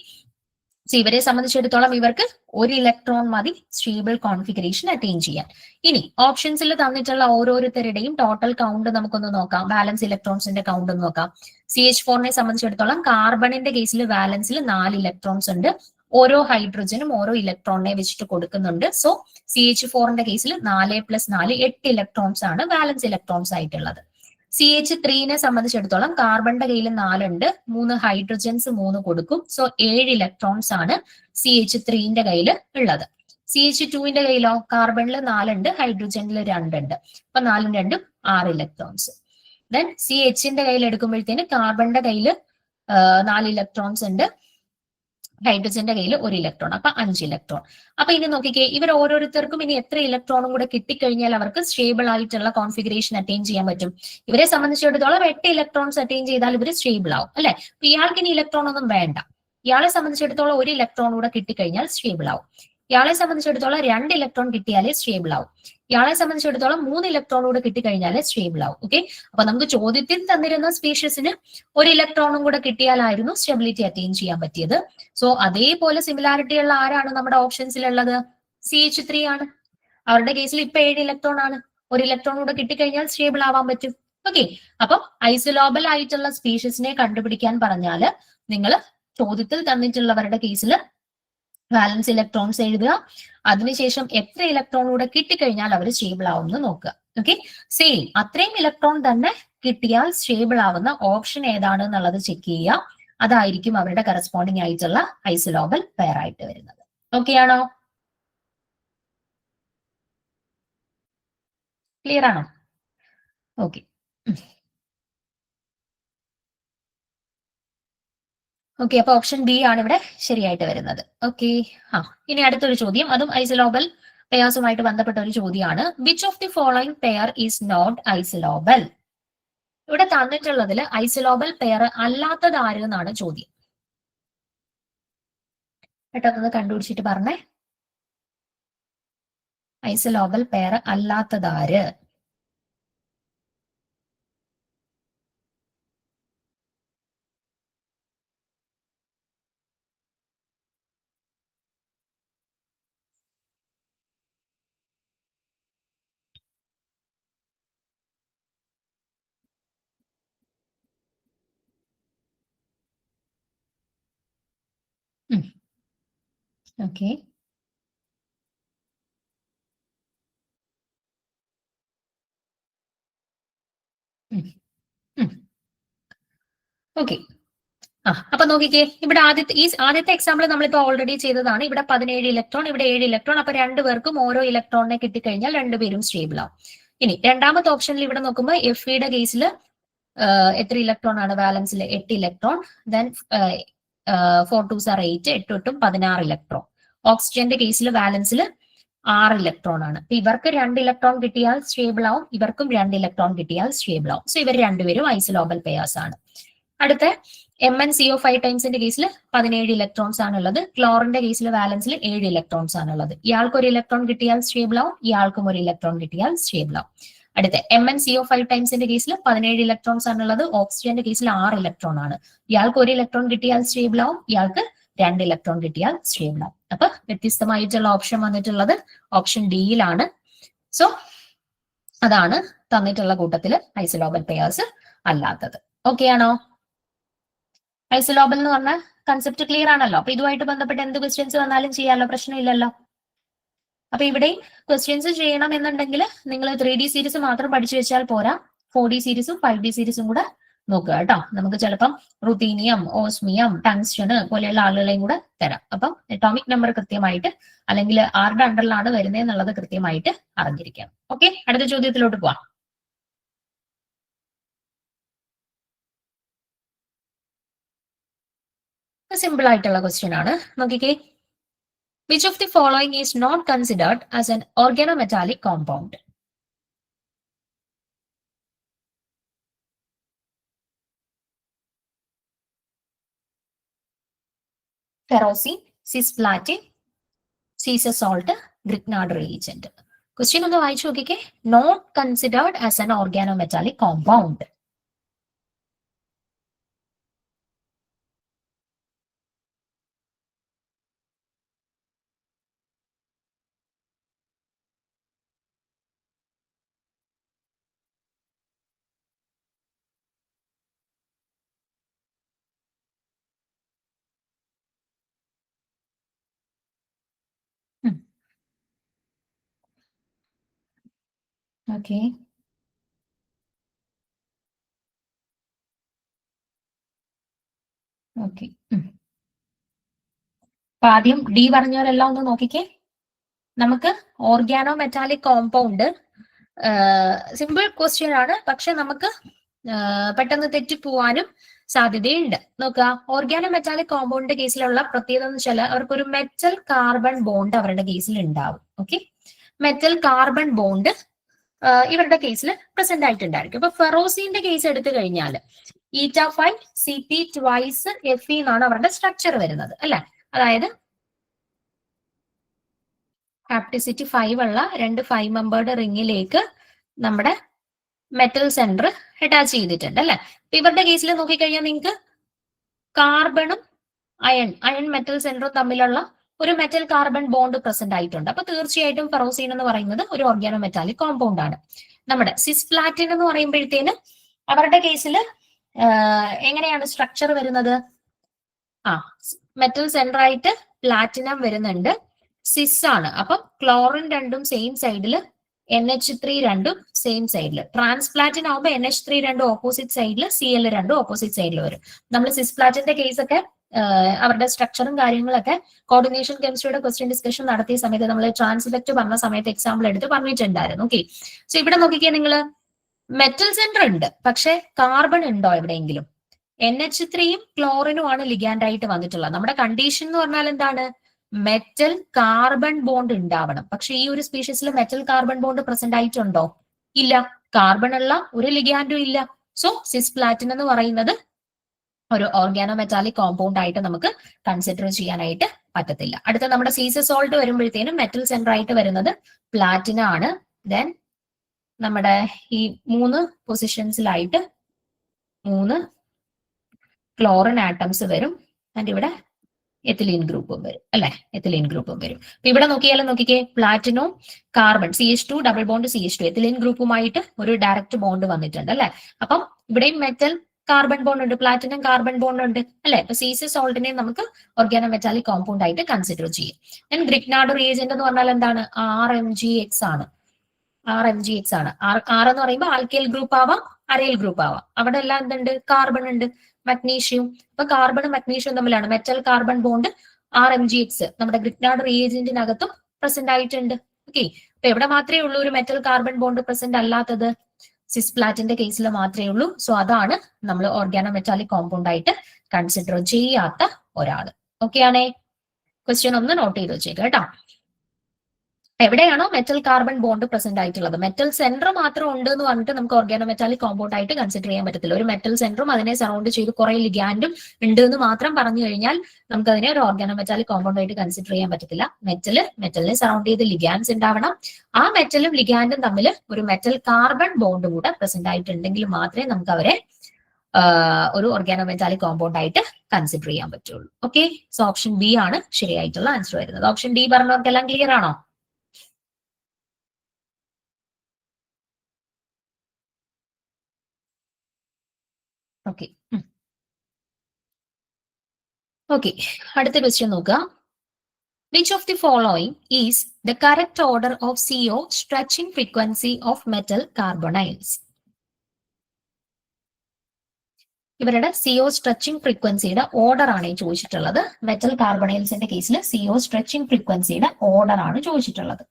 സോ ഇവരെ സംബന്ധിച്ചിടത്തോളം ഇവർക്ക് 1 ഇലക്ട്രോൺ മതി സ്റ്റേബിൾ കോൺഫിഗറേഷൻ അറ്റൈൻ ചെയ്യാൻ. ഇനി ഓപ്ഷൻസിൽ തന്നിട്ടുള്ള ഓരോരുത്തരുടെയും ടോട്ടൽ കൗണ്ട് നമുക്കൊന്ന് നോക്കാം. ബാലൻസ് ഇലക്ട്രോൺസിന്റെ കൗണ്ട് ഒന്ന് നോക്കാം. CH4നെ സംബന്ധിച്ചിടത്തോളം കാർബണിന്റെ കേസിൽ വാലൻസിൽ 4 ഇലക്ട്രോൺസ് ഉണ്ട്, ഓരോ ഹൈഡ്രജനും ഓരോ ഇലക്ട്രോണിനെ വെച്ചിട്ട് കൊടുക്കുന്നുണ്ട്. സോ CH4ന്റെ കേസിൽ 4+4 8 ഇലക്ട്രോൺസ് ആണ് വാലൻസ് ഇലക്ട്രോൺസ് ആയിട്ടുള്ളത്. CH3നെ സംബന്ധിച്ചിടത്തോളം കാർബണിന്റെ കയ്യിൽ 4 ഉണ്ട്, 3 ഹൈഡ്രജൻസ് 3 കൊടുക്കും. സോ 7 ഇലക്ട്രോൺസ് ആണ് CH3ന്റെ കയ്യിൽ ഉള്ളത്. CH2ന്റെ കയ്യിലോ കാർബണിൽ 4 ഉണ്ട്, ഹൈഡ്രജനിൽ 2 ഉണ്ട്. അപ്പൊ 4ഉം 2ഉം 6 ഇലക്ട്രോൺസ്. ദെൻ CHന്റെ കയ്യിൽ എടുക്കുമ്പോഴത്തേന് കാർബണിന്റെ കയ്യിൽ 4 ഇലക്ട്രോൺസ് ഉണ്ട്, ഹൈഡ്രജന്റെ കയ്യിൽ 1 ഇലക്ട്രോൺ, അപ്പൊ 5 ഇലക്ട്രോൺ. അപ്പൊ ഇനി നോക്കിക്കേ, ഇവർ ഓരോരുത്തർക്കും ഇനി എത്ര ഇലക്ട്രോണും കൂടെ കിട്ടിക്കഴിഞ്ഞാൽ അവർക്ക് സ്റ്റേബിൾ ആയിട്ടുള്ള കോൺഫിഗറേഷൻ അറ്റൈൻ ചെയ്യാൻ പറ്റും. ഇവരെ സംബന്ധിച്ചിടത്തോളം 8 ഇലക്ട്രോൺസ് അറ്റൈൻ ചെയ്താൽ ഇവർ സ്റ്റേബിൾ ആവും അല്ലെ. അപ്പൊ ഇയാൾക്ക് ഇനി ഇലക്ട്രോൺ ഒന്നും വേണ്ട. ഇയാളെ സംബന്ധിച്ചിടത്തോളം 1 ഇലക്ട്രോൺ കൂടെ കിട്ടിക്കഴിഞ്ഞാൽ സ്റ്റേബിൾ ആവും. ഇയാളെ സംബന്ധിച്ചിടത്തോളം 2 ഇലക്ട്രോൺ കിട്ടിയാലേ സ്റ്റേബിൾ ആവും. ഇയാളെ സംബന്ധിച്ചിടത്തോളം 3 ഇലക്ട്രോൺ കൂടെ കിട്ടിക്കഴിഞ്ഞാലേ സ്റ്റേബിൾ ആവും. ഓക്കെ, അപ്പൊ നമുക്ക് ചോദ്യത്തിൽ തന്നിരുന്ന സ്പീഷ്യസിന് 1 ഇലക്ട്രോണും കൂടെ കിട്ടിയാലായിരുന്നു സ്റ്റെബിലിറ്റി അറ്റൈൻ ചെയ്യാൻ പറ്റിയത്. സോ അതേപോലെ സിമിലാരിറ്റി ഉള്ള ആരാണ് നമ്മുടെ ഓപ്ഷൻസിലുള്ളത്? CH3 ആണ്. അവരുടെ കേസിൽ ഇപ്പൊ 7 ഇലക്ട്രോൺ ആണ്. 1 ഇലക്ട്രോൺ കൂടെ കിട്ടിക്കഴിഞ്ഞാൽ സ്റ്റേബിൾ ആവാൻ പറ്റും. ഓക്കെ, അപ്പം ഐസോലോബൽ ആയിട്ടുള്ള സ്പീഷീസിനെ കണ്ടുപിടിക്കാൻ പറഞ്ഞാല് നിങ്ങൾ ചോദ്യത്തിൽ തന്നിട്ടുള്ളവരുടെ കേസിൽ വാലൻസ് ഇലക്ട്രോൺസ് എഴുതുക. അതിനുശേഷം എത്ര ഇലക്ട്രോൺ കൂടെ കിട്ടിക്കഴിഞ്ഞാൽ അവർ സ്റ്റേബിൾ ആവും എന്ന് നോക്കുക. ഓക്കെ, സെയിം അത്രയും ഇലക്ട്രോൺ തന്നെ കിട്ടിയാൽ സ്റ്റേബിൾ ആവുന്ന ഓപ്ഷൻ ഏതാണ് എന്നുള്ളത് ചെക്ക് ചെയ്യുക. അതായിരിക്കും അവരുടെ കറസ്പോണ്ടിങ് ആയിട്ടുള്ള ഐസോലോബൽ പെയർ ആയിട്ട് വരുന്നത്. ഓക്കെ ആണോ? ക്ലിയർ ആണോ? ഓക്കെ. ഓക്കെ, അപ്പൊ ഓപ്ഷൻ ബി ആണ് ഇവിടെ ശരിയായിട്ട് വരുന്നത്. ഓക്കെ, ഇനി അടുത്തൊരു ചോദ്യം, അതും ഐസോലോബൽ പെയർസുമായിട്ട് ബന്ധപ്പെട്ട ഒരു ചോദ്യമാണ്. Which of the following pair is not isolobal? ഇവിടെ തന്നിട്ടുള്ളതിൽ ഐസോലോബൽ പെയർ അല്ലാത്തത് ആര് എന്നാണ് ചോദ്യം. പെട്ടെന്ന് കണ്ടുപിടിച്ചിട്ട് പറഞ്ഞേ. ഐസോലോബൽ പെയർ അല്ലാത്തത് ആര്? Okay, okay. അപ്പൊ നോക്കിക്കേ, ഇവിടെ ആദ്യത്തെ എക്സാമ്പിൾ നമ്മളിപ്പോ ഓൾറെഡി ചെയ്തതാണ്. ഇവിടെ 17 ഇലക്ട്രോൺ, ഇവിടെ 7 ഇലക്ട്രോൺ. അപ്പൊ രണ്ടുപേർക്കും ഓരോ ഇലക്ട്രോണിനെ കിട്ടിക്കഴിഞ്ഞാൽ രണ്ടുപേരും സ്റ്റേബിൾ ആവും. ഇനി രണ്ടാമത്തെ ഓപ്ഷനിൽ ഇവിടെ നോക്കുമ്പോൾ എഫിയുടെ കേസിൽ എത്ര ഇലക്ട്രോൺ ആണ് വാലൻസിൽ? 8 electron. Then 4 2s are 8, 8 8ഉം 16 electron. ഓക്സിജന്റെ കേസിൽ വാലൻസിൽ 6 ഇലക്ട്രോൺ ആണ്. ഇവർക്ക് 2 ഇലക്ട്രോൺ കിട്ടിയാൽ സ്റ്റേബിൾ ആവും, ഇവർക്കും 2 ഇലക്ട്രോൺ കിട്ടിയാൽ സ്റ്റേബിൾ ആവും. സോ ഇവർ രണ്ടുപേരും ഐസോലോബൽ പെയർസ് ആണ്. അടുത്ത MnCO5 ടൈംസിന്റെ കേസിൽ 17 ഇലക്ട്രോൺസ് ആണുള്ളത്. ക്ലോറിന്റെ കേസിൽ വാലൻസിൽ 7 ഇലക്ട്രോൺസ് ആണുള്ളത്. ഇയാൾക്ക് 1 ഇലക്ട്രോൺ കിട്ടിയാൽ സ്റ്റേബിൾ ആവും, ഇയാൾക്കും 1 ഇലക്ട്രോൺ കിട്ടിയാൽ സ്റ്റേബിൾ ആവും. അടുത്ത MnCO5 ടൈംസിന്റെ കേസിൽ 17 ഇലക്ട്രോൺസ് ആണുള്ളത്. ഓക്സിജന്റെ കേസിൽ 6 ഇലക്ട്രോൺ ആണ്. ഇയാൾക്ക് 1 ഇലക്ട്രോൺ കിട്ടിയാൽ സ്റ്റേബിൾ ആവും, ഇയാൾക്ക് 2 ഇലക്ട്രോൺ കിട്ടിയാൽ സ്റ്റേബിൾ ആവും. അപ്പൊ വ്യത്യസ്തമായിട്ടുള്ള ഓപ്ഷൻ വന്നിട്ടുള്ളത് ഓപ്ഷൻ ഡിയിലാണ്. സോ അതാണ് തന്നിട്ടുള്ള കൂട്ടത്തിൽ ഐസോലോബൽ പെയർസ് അല്ലാത്തത്. ഓക്കെ ആണോ? ഐസോലോബൽ എന്ന് പറഞ്ഞ കൺസെപ്റ്റ് ക്ലിയർ ആണല്ലോ. അപ്പൊ ഇതുമായിട്ട് ബന്ധപ്പെട്ട് എന്ത് ക്വസ്റ്റ്യൻസ് വന്നാലും ചെയ്യാമല്ലോ, പ്രശ്നമില്ലല്ലോ. അപ്പൊ ഇവിടെ ക്വസ്റ്റ്യൻസ് ചെയ്യണം എന്നുണ്ടെങ്കിൽ നിങ്ങൾ 3D സീരീസ് മാത്രം പഠിച്ചു വെച്ചാൽ പോരാ, 4D സീരീസും 5D സീരീസും കൂടെ നോക്കുക കേട്ടോ. നമുക്ക് ചിലപ്പം റുത്തീനിയം, ഓസ്മിയം, ടങ്സ്റ്റണ് പോലെയുള്ള ആളുകളെയും കൂടെ തരാം. അപ്പം അറ്റോമിക് നമ്പർ കൃത്യമായിട്ട്, അല്ലെങ്കിൽ ആരുടെ അണ്ടറിലാണ് വരുന്നത് എന്നുള്ളത് കൃത്യമായിട്ട് അറിഞ്ഞിരിക്കണം. ഓക്കെ, അടുത്ത ചോദ്യത്തിലോട്ട് പോവാം. സിമ്പിൾ ആയിട്ടുള്ള ക്വസ്റ്റ്യൻ ആണ്, നോക്കിക്കേ. Which of the following is not considered as an organometallic compound? Ferrocene, cisplatin, Caesar salt, Grignard reagent. Question ഒന്ന് വായിച്ചു നോക്കിക്കേ. Not considered as an organometallic compound. Okay. Okay. അപ്പൊ ആദ്യം ഡി പറഞ്ഞവരെല്ലാം ഒന്ന് നോക്കിക്കേ. നമുക്ക് organometallic compound simple question ആണ്, പക്ഷെ നമുക്ക് പെട്ടെന്ന് തെറ്റിപ്പോവാനും സാധ്യതയുണ്ട്. നോക്കുക, ഓർഗാനോ മെറ്റാലിക് കോമ്പൗണ്ടിന്റെ കേസിലുള്ള പ്രത്യേകത എന്ന് വെച്ചാൽ അവർക്കൊരു മെറ്റൽ കാർബൺ ബോണ്ട് അവരുടെ കേസിൽ ഉണ്ടാവും. ഓക്കെ, മെറ്റൽ കാർബൺ ബോണ്ട് ഇവരുടെ കേസിൽ പ്രസന്റ് ആയിട്ടുണ്ടായിരിക്കും. ഇപ്പൊ ഫെറോസിന്റെ കേസ് എടുത്തു കഴിഞ്ഞാൽ ഈറ്റ5 CP ട്വൈസ് Fe എന്നാണ് അവരുടെ സ്ട്രക്ചർ വരുന്നത്, അല്ലെ? അതായത് ഹാപ്റ്റിസിറ്റി 5 ഉള്ള രണ്ട് 5 മെമ്പേർഡ് റിങ്ങിലേക്ക് നമ്മുടെ മെറ്റൽ സെന്റർ അറ്റാച്ച് ചെയ്തിട്ടുണ്ട്, അല്ലെ? ഇവരുടെ കേസിൽ നോക്കിക്കഴിഞ്ഞാൽ നിങ്ങൾക്ക് കാർബണും അയൺ മെറ്റൽ സെന്ററും തമ്മിലുള്ള ഒരു മെറ്റൽ കാർബൺ ബോണ്ട് പ്രസന്റ് ആയിട്ടുണ്ട്. അപ്പൊ തീർച്ചയായിട്ടും ഫെറോസീൻ എന്ന് പറയുന്നത് ഒരു ഓർഗാനോ മെറ്റാലിക് കോമ്പൗണ്ട് ആണ്. നമ്മുടെ സിസ്പ്ലാറ്റിൻ എന്ന് പറയുമ്പോഴത്തേന് അവരുടെ കേസിൽ എങ്ങനെയാണ് സ്ട്രക്ചർ വരുന്നത്? മെറ്റൽ സെന്റർ ആയിട്ട് പ്ലാറ്റിനം വരുന്നുണ്ട്, സിസ് ആണ്. അപ്പം ക്ലോറിൻ രണ്ടും സെയിം സൈഡിൽ, NH3 രണ്ടും സെയിം സൈഡിൽ. ട്രാൻസ്പ്ലാറ്റിൻ ആവുമ്പോൾ NH3 രണ്ടും ഓപ്പോസിറ്റ് സൈഡിൽ, Cl രണ്ടും ഓപ്പോസിറ്റ് സൈഡിൽ വരും. നമ്മൾ സിസ്പ്ലാറ്റിന്റെ കേസൊക്കെ അവരുടെ സ്ട്രക്ചറും കാര്യങ്ങളൊക്കെ കോർഡിനേഷൻ കെമിസ്ട്രിയുടെ ക്വസ്റ്റ്യൻ ഡിസ്കഷൻ നടത്തിയ സമയത്ത് നമ്മൾ ട്രാൻസ്ലെക്ട് പറഞ്ഞ സമയത്ത് എക്സാമ്പിൾ എടുത്ത് പറഞ്ഞിട്ടുണ്ടായിരുന്നു. ഓക്കെ, സോ ഇവിടെ നോക്കിക്കേ, നിങ്ങൾ മെറ്റൽ സെന്റർ ഉണ്ട്, പക്ഷെ കാർബൺ ഉണ്ടോ എവിടെയെങ്കിലും? NH3യും ക്ലോറിനും ആണ് ലിഗാൻഡ് ആയിട്ട് വന്നിട്ടുള്ളത്. നമ്മുടെ കണ്ടീഷൻ എന്ന് പറഞ്ഞാൽ എന്താണ്? മെറ്റൽ കാർബൺ ബോണ്ട് ഉണ്ടാവണം. പക്ഷെ ഈ ഒരു സ്പീഷീസിൽ മെറ്റൽ കാർബൺ ബോണ്ട് പ്രസന്റ് ആയിട്ടുണ്ടോ? ഇല്ല. കാർബൺ ഉള്ള ഒരു ലിഗാൻഡും ഇല്ല. സോ സിസ്പ്ലാറ്റിൻ എന്ന് പറയുന്നത് ഒരു ഓർഗാനോ മെറ്റാലിക് കോമ്പൗണ്ട് ആയിട്ട് നമുക്ക് കൺസിഡർ ചെയ്യാനായിട്ട് പറ്റത്തില്ല. അടുത്ത നമ്മുടെ സീസസോൾട്ട് വരുമ്പോഴത്തേനും മെറ്റൽ സെന്റർ ആയിട്ട് വരുന്നത് പ്ലാറ്റിന ആണ്. ദെൻ നമ്മുടെ ഈ 3 പൊസിഷൻസിലായിട്ട് 3 ക്ലോറിൻ ആറ്റംസ് വരും. ആൻഡ് ഇവിടെ എത്തിലീൻ ഗ്രൂപ്പും വരും, അല്ലെ? എത്തിലീൻ ഗ്രൂപ്പും വരും. അപ്പൊ ഇവിടെ നോക്കിയാലും നോക്കിക്കേ, platino carbon CH2 double bond CH2 ethylene ഗ്രൂപ്പുമായിട്ട് ഒരു ഡയറക്റ്റ് ബോണ്ട് വന്നിട്ടുണ്ട്, അല്ലെ? അപ്പം ഇവിടെയും മെറ്റൽ കാർബൺ ബോണ്ട് ഉണ്ട്, പ്ലാറ്റിനം കാർബൺ ബോണ്ട് ഉണ്ട്, അല്ലെ? അപ്പൊ സീസ സോൾട്ടിനെ നമുക്ക് ഓർഗാനോ മെറ്റാലിക് കോമ്പൗണ്ട് ആയിട്ട് കൺസിഡർ ചെയ്യും. ഞാൻ ഗ്രിഗ്നാർഡ് റിയേജന്റ് എന്ന് പറഞ്ഞാൽ എന്താണ്? RMgX ആണ്. RMgX ആണ്. ആർ എന്ന് പറയുമ്പോൾ ആൽക്കൈൽ ഗ്രൂപ്പ് ആവാം, അരൈൽ ഗ്രൂപ്പ് ആവാം. അവിടെ എല്ലാം എന്തുണ്ട്? കാർബൺ ഉണ്ട്, മഗ്നീഷ്യം. അപ്പൊ കാർബണും മഗ്നീഷ്യവും തമ്മിലാണ് മെറ്റൽ കാർബൺ ബോണ്ട്. RMgX നമ്മുടെ ഗ്രിഗ്നാർഡ് റിയേജന്റിനകത്തും പ്രസന്റ് ആയിട്ടുണ്ട്. ഓക്കെ, അപ്പൊ എവിടെ മാത്രമേ ഉള്ളൂ ഒരു മെറ്റൽ കാർബൺ ബോണ്ട് പ്രസന്റ് അല്ലാത്തത്? സിസ്പ്ലാറ്റിന്റെ കേസിൽ മാത്രമേ ഉള്ളൂ. സോ അതാണ് നമ്മൾ ഓർഗാനോ മെറ്റാലിക് കോമ്പൗണ്ട് ആയിട്ട് കൺസിഡർ ചെയ്യാത്ത ഒരാള്. ഓക്കെ ആണേ? ക്വസ്റ്റ്യൻ ഒന്ന് നോട്ട് ചെയ്ത് വെച്ചേക്ക് കേട്ടോ. എവിടെയാണോ മെറ്റൽ കാർബൺ ബോണ്ട് പ്രസന്റ് ആയിട്ടുള്ളത്, മെറ്റൽ സെന്റർ മാത്രം ഉണ്ട് എന്ന് പറഞ്ഞിട്ട് നമുക്ക് ഓർഗാനോ മെറ്റാലിക് കോമ്പൗണ്ട് ആയിട്ട് കൺസിഡർ ചെയ്യാൻ പറ്റത്തില്ല. ഒരു മെറ്റൽ സെന്ററും അതിനെ സറൗണ്ട് ചെയ്ത് കുറെ ലിഗാൻഡും ഉണ്ട് എന്ന് മാത്രം പറഞ്ഞു കഴിഞ്ഞാൽ നമുക്ക് അതിനെ ഒരു ഓർഗാനോ മെറ്റാലിക് കോമ്പൗണ്ട് ആയിട്ട് കൺസിഡർ ചെയ്യാൻ പറ്റത്തില്ല. മെറ്റലിനെ സറൗണ്ട് ചെയ്ത് ലിഗാൻഡ്സ് ഉണ്ടാവണം. ആ മെറ്റലും ലിഗാൻഡും തമ്മിൽ ഒരു മെറ്റൽ കാർബൺ ബോണ്ട് കൂടെ പ്രസന്റ് ആയിട്ടുണ്ടെങ്കിൽ മാത്രമേ നമുക്ക് അവരെ ഒരു ഓർഗാനോ മെറ്റാലിക് കോമ്പൗണ്ട് ആയിട്ട് കൺസിഡർ ചെയ്യാൻ പറ്റുള്ളൂ. ഓക്കെ, സോ ഓപ്ഷൻ ബി ആണ് ശരിയായിട്ടുള്ള ആൻസർ വരുന്നത്. ഓപ്ഷൻ ഡി പറഞ്ഞവർക്കെല്ലാം ക്ലിയർ ആണോ? ഓക്കെ. ഓക്കെ, അടുത്ത ക്വസ്റ്റ്യൻ നോക്കുക. Which of the following is the correct order of CO stretching frequency of metal carbonyls? ഇവരുടെ CO സ്ട്രെച്ചിങ് ഫ്രീക്വൻസിയുടെ ഓർഡർ ആണ് ചോദിച്ചിട്ടുള്ളത്. മെറ്റൽ കാർബണൈൽസിന്റെ കേസിൽ CO സ്ട്രെച്ചിങ് ഫ്രീക്വൻസിയുടെ ഓർഡർ ആണ് ചോദിച്ചിട്ടുള്ളത്.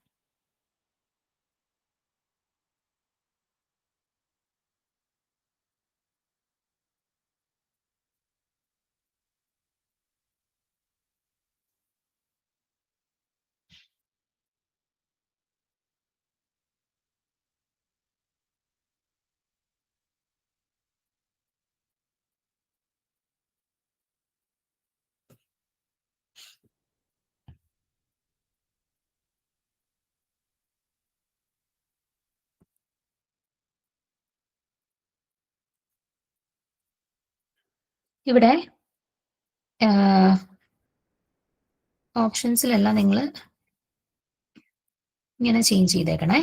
ഇവിടെ ഓപ്ഷൻസിലെല്ലാം നിങ്ങൾ ഇങ്ങനെ ചേഞ്ച് ചെയ്തേക്കണേ.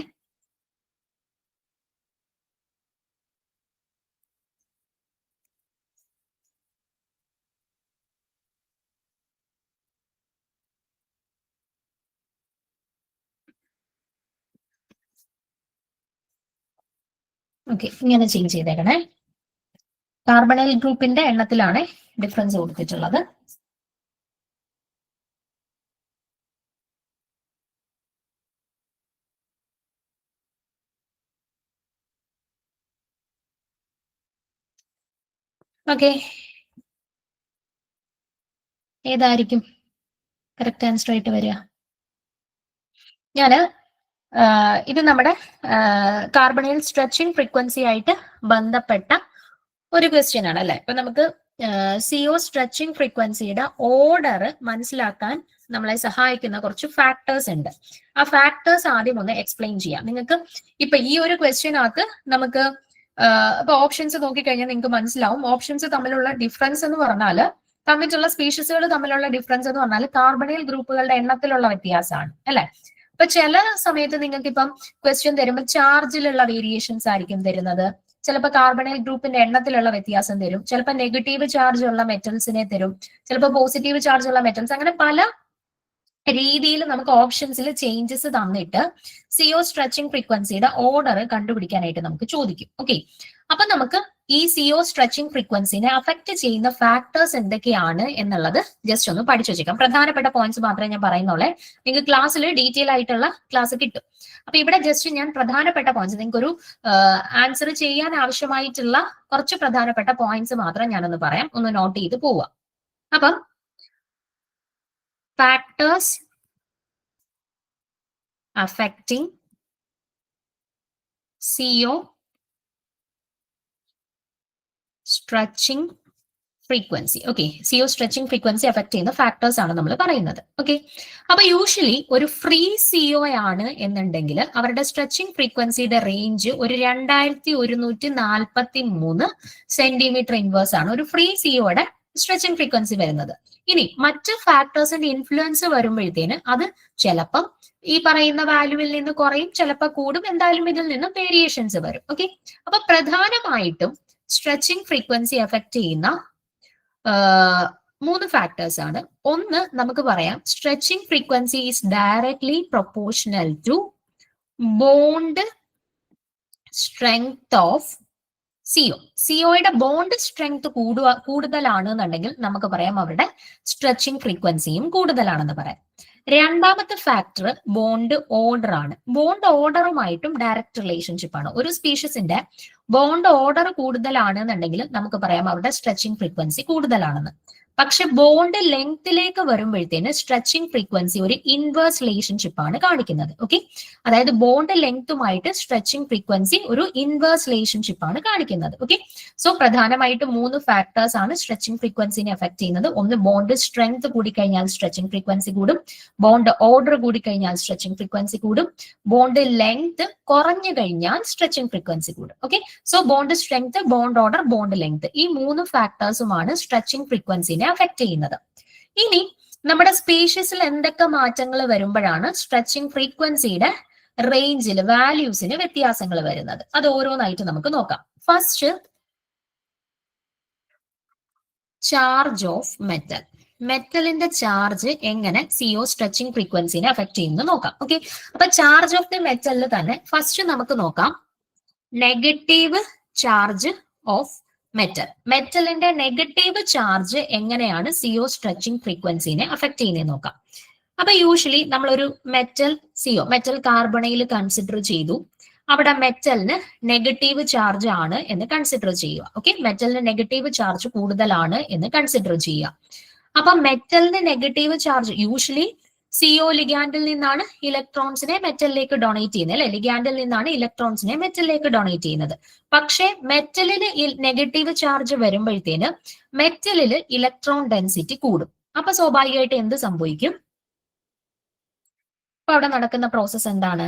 ഓക്കെ, ഇങ്ങനെ ചേഞ്ച് ചെയ്തേക്കണേ. കാർബണൈൽ ഗ്രൂപ്പിന്റെ എണ്ണത്തിലാണ് ഡിഫറൻസ് കൊടുത്തിട്ടുള്ളത്. ഓക്കെ, ഏതായിരിക്കും കറക്റ്റ് ആൻസർ ആയിട്ട് വരിക? ഞാന് ഇത് നമ്മുടെ കാർബണൈൽ സ്ട്രെച്ചിങ് ഫ്രീക്വൻസി ആയിട്ട് ബന്ധപ്പെട്ട ഒരു ക്വസ്റ്റ്യൻ ആണ് അല്ലെ. ഇപ്പൊ നമുക്ക് CO സ്ട്രെച്ചിങ് ഫ്രീക്വൻസിയുടെ ഓർഡർ മനസ്സിലാക്കാൻ നമ്മളെ സഹായിക്കുന്ന കുറച്ച് ഫാക്ടേഴ്സ് ഉണ്ട്. ആ ഫാക്ടേഴ്സ് ആദ്യം ഒന്ന് എക്സ്പ്ലെയിൻ ചെയ്യാം. നിങ്ങൾക്ക് ഇപ്പൊ ഈ ഒരു ക്വസ്റ്റ്യനകത്ത് നമുക്ക് ഇപ്പൊ ഓപ്ഷൻസ് നോക്കിക്കഴിഞ്ഞാൽ നിങ്ങൾക്ക് മനസ്സിലാവും. ഓപ്ഷൻസ് തമ്മിലുള്ള ഡിഫറൻസ് എന്ന് പറഞ്ഞാൽ, തന്നിട്ടുള്ള സ്പീഷീസുകൾ തമ്മിലുള്ള ഡിഫറൻസ് എന്ന് പറഞ്ഞാൽ കാർബണൈൽ ഗ്രൂപ്പുകളുടെ എണ്ണത്തിലുള്ള വ്യത്യാസമാണ് അല്ലെ. ഇപ്പൊ ചില സമയത്ത് നിങ്ങൾക്ക് ഇപ്പം ക്വസ്റ്റ്യൻ തരുമ്പോൾ ചാർജിലുള്ള വേരിയേഷൻസ് ആയിരിക്കും തരുന്നത്. ചിലപ്പോൾ കാർബണൈൽ ഗ്രൂപ്പിന്റെ എണ്ണത്തിലുള്ള വ്യത്യാസം തരും. ചിലപ്പോൾ നെഗറ്റീവ് ചാർജ് ഉള്ള മെറ്റൽസിനെ തരും, ചിലപ്പോൾ പോസിറ്റീവ് ചാർജ് ഉള്ള മെറ്റൽസ്. അങ്ങനെ പല രീതിയിൽ നമുക്ക് ഓപ്ഷൻസിൽ ചേഞ്ചസ് തന്നിട്ട് CO സ്ട്രെച്ചിങ് ഫ്രീക്വൻസിയുടെ ഓർഡർ കണ്ടുപിടിക്കാനായിട്ട് നമുക്ക് ചോദിക്കും. ഓക്കെ, അപ്പൊ നമുക്ക് ഈ CO സ്ട്രെച്ചിങ് ഫ്രീക്വൻസിനെ അഫക്ട് ചെയ്യുന്ന ഫാക്ടേഴ്സ് എന്തൊക്കെയാണ് എന്നുള്ളത് ജസ്റ്റ് ഒന്ന് പഠിച്ചു വെച്ചേക്കാം. പ്രധാനപ്പെട്ട പോയിന്റ്സ് മാത്രമേ ഞാൻ പറയുന്നുള്ളേ. നിങ്ങൾക്ക് ക്ലാസ്സിൽ ഡീറ്റെയിൽ ആയിട്ടുള്ള ക്ലാസ് കിട്ടും. അപ്പൊ ഇവിടെ ജസ്റ്റ് ഞാൻ പ്രധാനപ്പെട്ട പോയിന്റ്സ്, നിങ്ങൾക്ക് ഒരു ആൻസർ ചെയ്യാൻ ആവശ്യമായിട്ടുള്ള കുറച്ച് പ്രധാനപ്പെട്ട പോയിന്റ്സ് മാത്രം ഞാനൊന്ന് പറയാം, ഒന്ന് നോട്ട് ചെയ്ത് പോവാം. അപ്പം factors affecting CO stretching frequency. Okay, CO stretching frequency affect ചെയ്യുന്ന ഫാക്ടേഴ്സ് ആണ് നമ്മൾ പറയുന്നത്. ഓക്കെ, അപ്പൊ യൂഷ്വലി ഒരു ഫ്രീ CO ആണ് എന്നുണ്ടെങ്കിൽ അവരുടെ സ്ട്രെച്ചിങ് ഫ്രീക്വൻസിയുടെ റേഞ്ച് ഒരു 2143 സെന്റിമീറ്റർ ഇൻവേഴ്സ് ആണ് ഒരു ഫ്രീ COയുടെ സ്ട്രെച്ചിങ് ഫ്രീക്വൻസി വരുന്നത്. ഇനി മറ്റ് ഫാക്ടേഴ്സിന്റെ ഇൻഫ്ലുവൻസ് വരുമ്പോഴത്തേന് അത് ചിലപ്പം ഈ പറയുന്ന വാല്യൂവിൽ നിന്ന് കുറയും, ചിലപ്പോൾ കൂടും. എന്തായാലും ഇതിൽ നിന്നും വേരിയേഷൻസ് വരും. ഓക്കെ, അപ്പൊ പ്രധാനമായിട്ടും സ്ട്രെച്ചിങ് ഫ്രീക്വൻസി എഫക്ട് ചെയ്യുന്ന 3 ഫാക്ടേഴ്സ് ആണ്. ഒന്ന് നമുക്ക് പറയാം, stretching frequency is directly proportional to bond strength of സിഒയുടെ ബോണ്ട് സ്ട്രെങ്ത് കൂടുതലാണ് എന്നുണ്ടെങ്കിൽ നമുക്ക് പറയാം അവരുടെ സ്ട്രെച്ചിങ് ഫ്രീക്വൻസിയും കൂടുതലാണെന്ന് പറയാം. രണ്ടാമത്തെ ഫാക്ടർ ബോണ്ട് ഓർഡർ ആണ്. ബോണ്ട് ഓർഡറുമായിട്ടും ഡയറക്റ്റ് റിലേഷൻഷിപ്പ് ആണ്. ഒരു സ്പീഷീസിന്റെ ബോണ്ട് ഓർഡർ കൂടുതലാണ് എന്നുണ്ടെങ്കിൽ നമുക്ക് പറയാം അവരുടെ സ്ട്രെച്ചിങ് ഫ്രീക്വൻസി കൂടുതലാണെന്ന്. പക്ഷെ ബോണ്ട് ലെങ്ത്തിലേക്ക് വരുമ്പോഴത്തേന് സ്ട്രെച്ചിങ് ഫ്രീക്വൻസി ഒരു ഇൻവേഴ്സ് റിലേഷൻഷിപ്പ് ആണ് കാണിക്കുന്നത്. ഓക്കെ, അതായത് ബോണ്ട് ലെങ്ത്തുമായിട്ട് സ്ട്രെച്ചിങ് ഫ്രീക്വൻസി ഒരു ഇൻവേഴ്സ് റിലേഷൻഷിപ്പ് ആണ് കാണിക്കുന്നത്. ഓക്കെ, സോ പ്രധാനമായിട്ടും 3 ഫാക്ടേഴ്സ് ആണ് സ്ട്രെച്ചിങ് ഫ്രീക്വൻസിനെ എഫക്ട് ചെയ്യുന്നത്. ഒന്ന്, ബോണ്ട് സ്ട്രെങ്ത് കൂടിക്കഴിഞ്ഞാൽ സ്ട്രെച്ചിങ് ഫ്രീക്വൻസി കൂടും. ബോണ്ട് ഓർഡർ കൂടിക്കഴിഞ്ഞാൽ സ്ട്രെച്ചിങ് ഫ്രീക്വൻസി കൂടും. ബോണ്ട് ലെങ്ത് കുറഞ്ഞു കഴിഞ്ഞാൽ സ്ട്രെച്ചിങ് ഫ്രീക്വൻസി കൂടും. Okay, so bond strength, bond order, bond length, ഈ 3 ഫാക്ടേഴ്സുമാണ് സ്ട്രെച്ചിങ് ഫ്രീക്വൻസിനെ അഫക്ട് ചെയ്യുന്നത്. ഇനി നമ്മുടെ സ്പീഷീസിൽ എന്തൊക്കെ മാറ്റങ്ങൾ വരുമ്പോഴാണ് സ്ട്രെച്ചിങ് ഫ്രീക്വൻസിയുടെ റേഞ്ചിൽ വാല്യൂസിന് വ്യത്യാസങ്ങൾ വരുന്നത്? അത് ഓരോന്നായിട്ട് നമുക്ക് നോക്കാം. First, charge of metal. മെറ്റലിന്റെ ചാർജ് എങ്ങനെ CO സ്ട്രെച്ചിങ് ഫ്രീക്വൻസിനെ അഫക്ട് ചെയ്യുന്നു നോക്കാം. ഓക്കെ, അപ്പൊ ചാർജ് ഓഫ് ദി മെറ്റലിൽ തന്നെ ഫസ്റ്റ് നമുക്ക് നോക്കാം നെഗറ്റീവ് ചാർജ് ഓഫ് മെറ്റൽ. മെറ്റലിന്റെ നെഗറ്റീവ് ചാർജ് എങ്ങനെയാണ് CO സ്ട്രെച്ചിങ് ഫ്രീക്വൻസിനെ അഫക്ട് ചെയ്യുന്നത് നോക്കാം. അപ്പൊ യൂഷ്വലി നമ്മളൊരു മെറ്റൽ കാർബണൈൽ കൺസിഡർ ചെയ്തു. അവിടെ മെറ്റലിന് നെഗറ്റീവ് ചാർജ് ആണ് എന്ന് കൺസിഡർ ചെയ്യുക. ഓക്കെ, മെറ്റലിന് നെഗറ്റീവ് ചാർജ് കൂടുതലാണ് എന്ന് കൺസിഡർ ചെയ്യുക. അപ്പൊ മെറ്റലിന് നെഗറ്റീവ് ചാർജ്, യൂഷ്വലി CO ലിഗാൻഡിൽ നിന്നാണ് ഇലക്ട്രോൺസിനെ മെറ്റലിലേക്ക് ഡൊണേറ്റ് ചെയ്യുന്നത് അല്ലെ. ലിഗാൻഡിൽ നിന്നാണ് ഇലക്ട്രോൺസിനെ മെറ്റലിലേക്ക് ഡൊണേറ്റ് ചെയ്യുന്നത്. പക്ഷെ മെറ്റലിന് നെഗറ്റീവ് ചാർജ് വരുമ്പോഴത്തേന് മെറ്റലില് ഇലക്ട്രോൺ ഡെൻസിറ്റി കൂടും. അപ്പൊ സ്വാഭാവികമായിട്ട് എന്ത് സംഭവിക്കും? അപ്പൊ അവിടെ നടക്കുന്ന പ്രോസസ് എന്താണ്?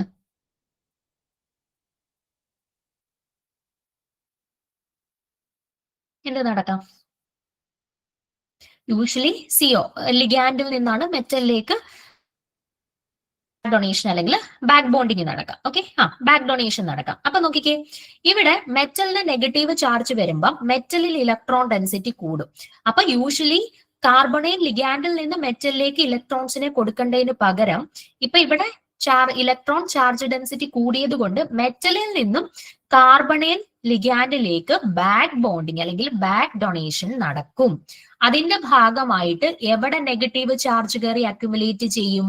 എന്ത് നടക്കാം? യൂഷ്വലി CO ലിഗാൻഡിൽ നിന്നാണ് മെറ്റലിലേക്ക് ഡൊണേഷൻ അല്ലെങ്കിൽ ബാക്ക് ബോണ്ടിങ് നടക്കാം. ഓക്കെ, ബാക്ക് ഡൊണേഷൻ നടക്കാം. അപ്പൊ നോക്കിക്കേ, ഇവിടെ മെറ്റലിന് നെഗറ്റീവ് ചാർജ് വരുമ്പം മെറ്റലിൽ ഇലക്ട്രോൺ ഡെൻസിറ്റി കൂടും. അപ്പൊ യൂഷ്വലി കാർബണൈൽ ലിഗാൻഡിൽ നിന്ന് മെറ്റലിലേക്ക് ഇലക്ട്രോൺസിനെ കൊടുക്കേണ്ടതിന് പകരം ഇപ്പൊ ഇവിടെ ഇലക്ട്രോൺ ചാർജ് ഡെൻസിറ്റി കൂടിയത് കൊണ്ട് മെറ്റലിൽ നിന്നും കാർബണൈൽ ലിഗാൻഡിലേക്ക് ബാക്ക് ബോണ്ടിങ് അല്ലെങ്കിൽ ബാക്ക് ഡൊണേഷൻ നടക്കും. അതിന്റെ ഭാഗമായിട്ട് എവിടെ നെഗറ്റീവ് ചാർജ് കയറി അക്യുമുലേറ്റ് ചെയ്യും?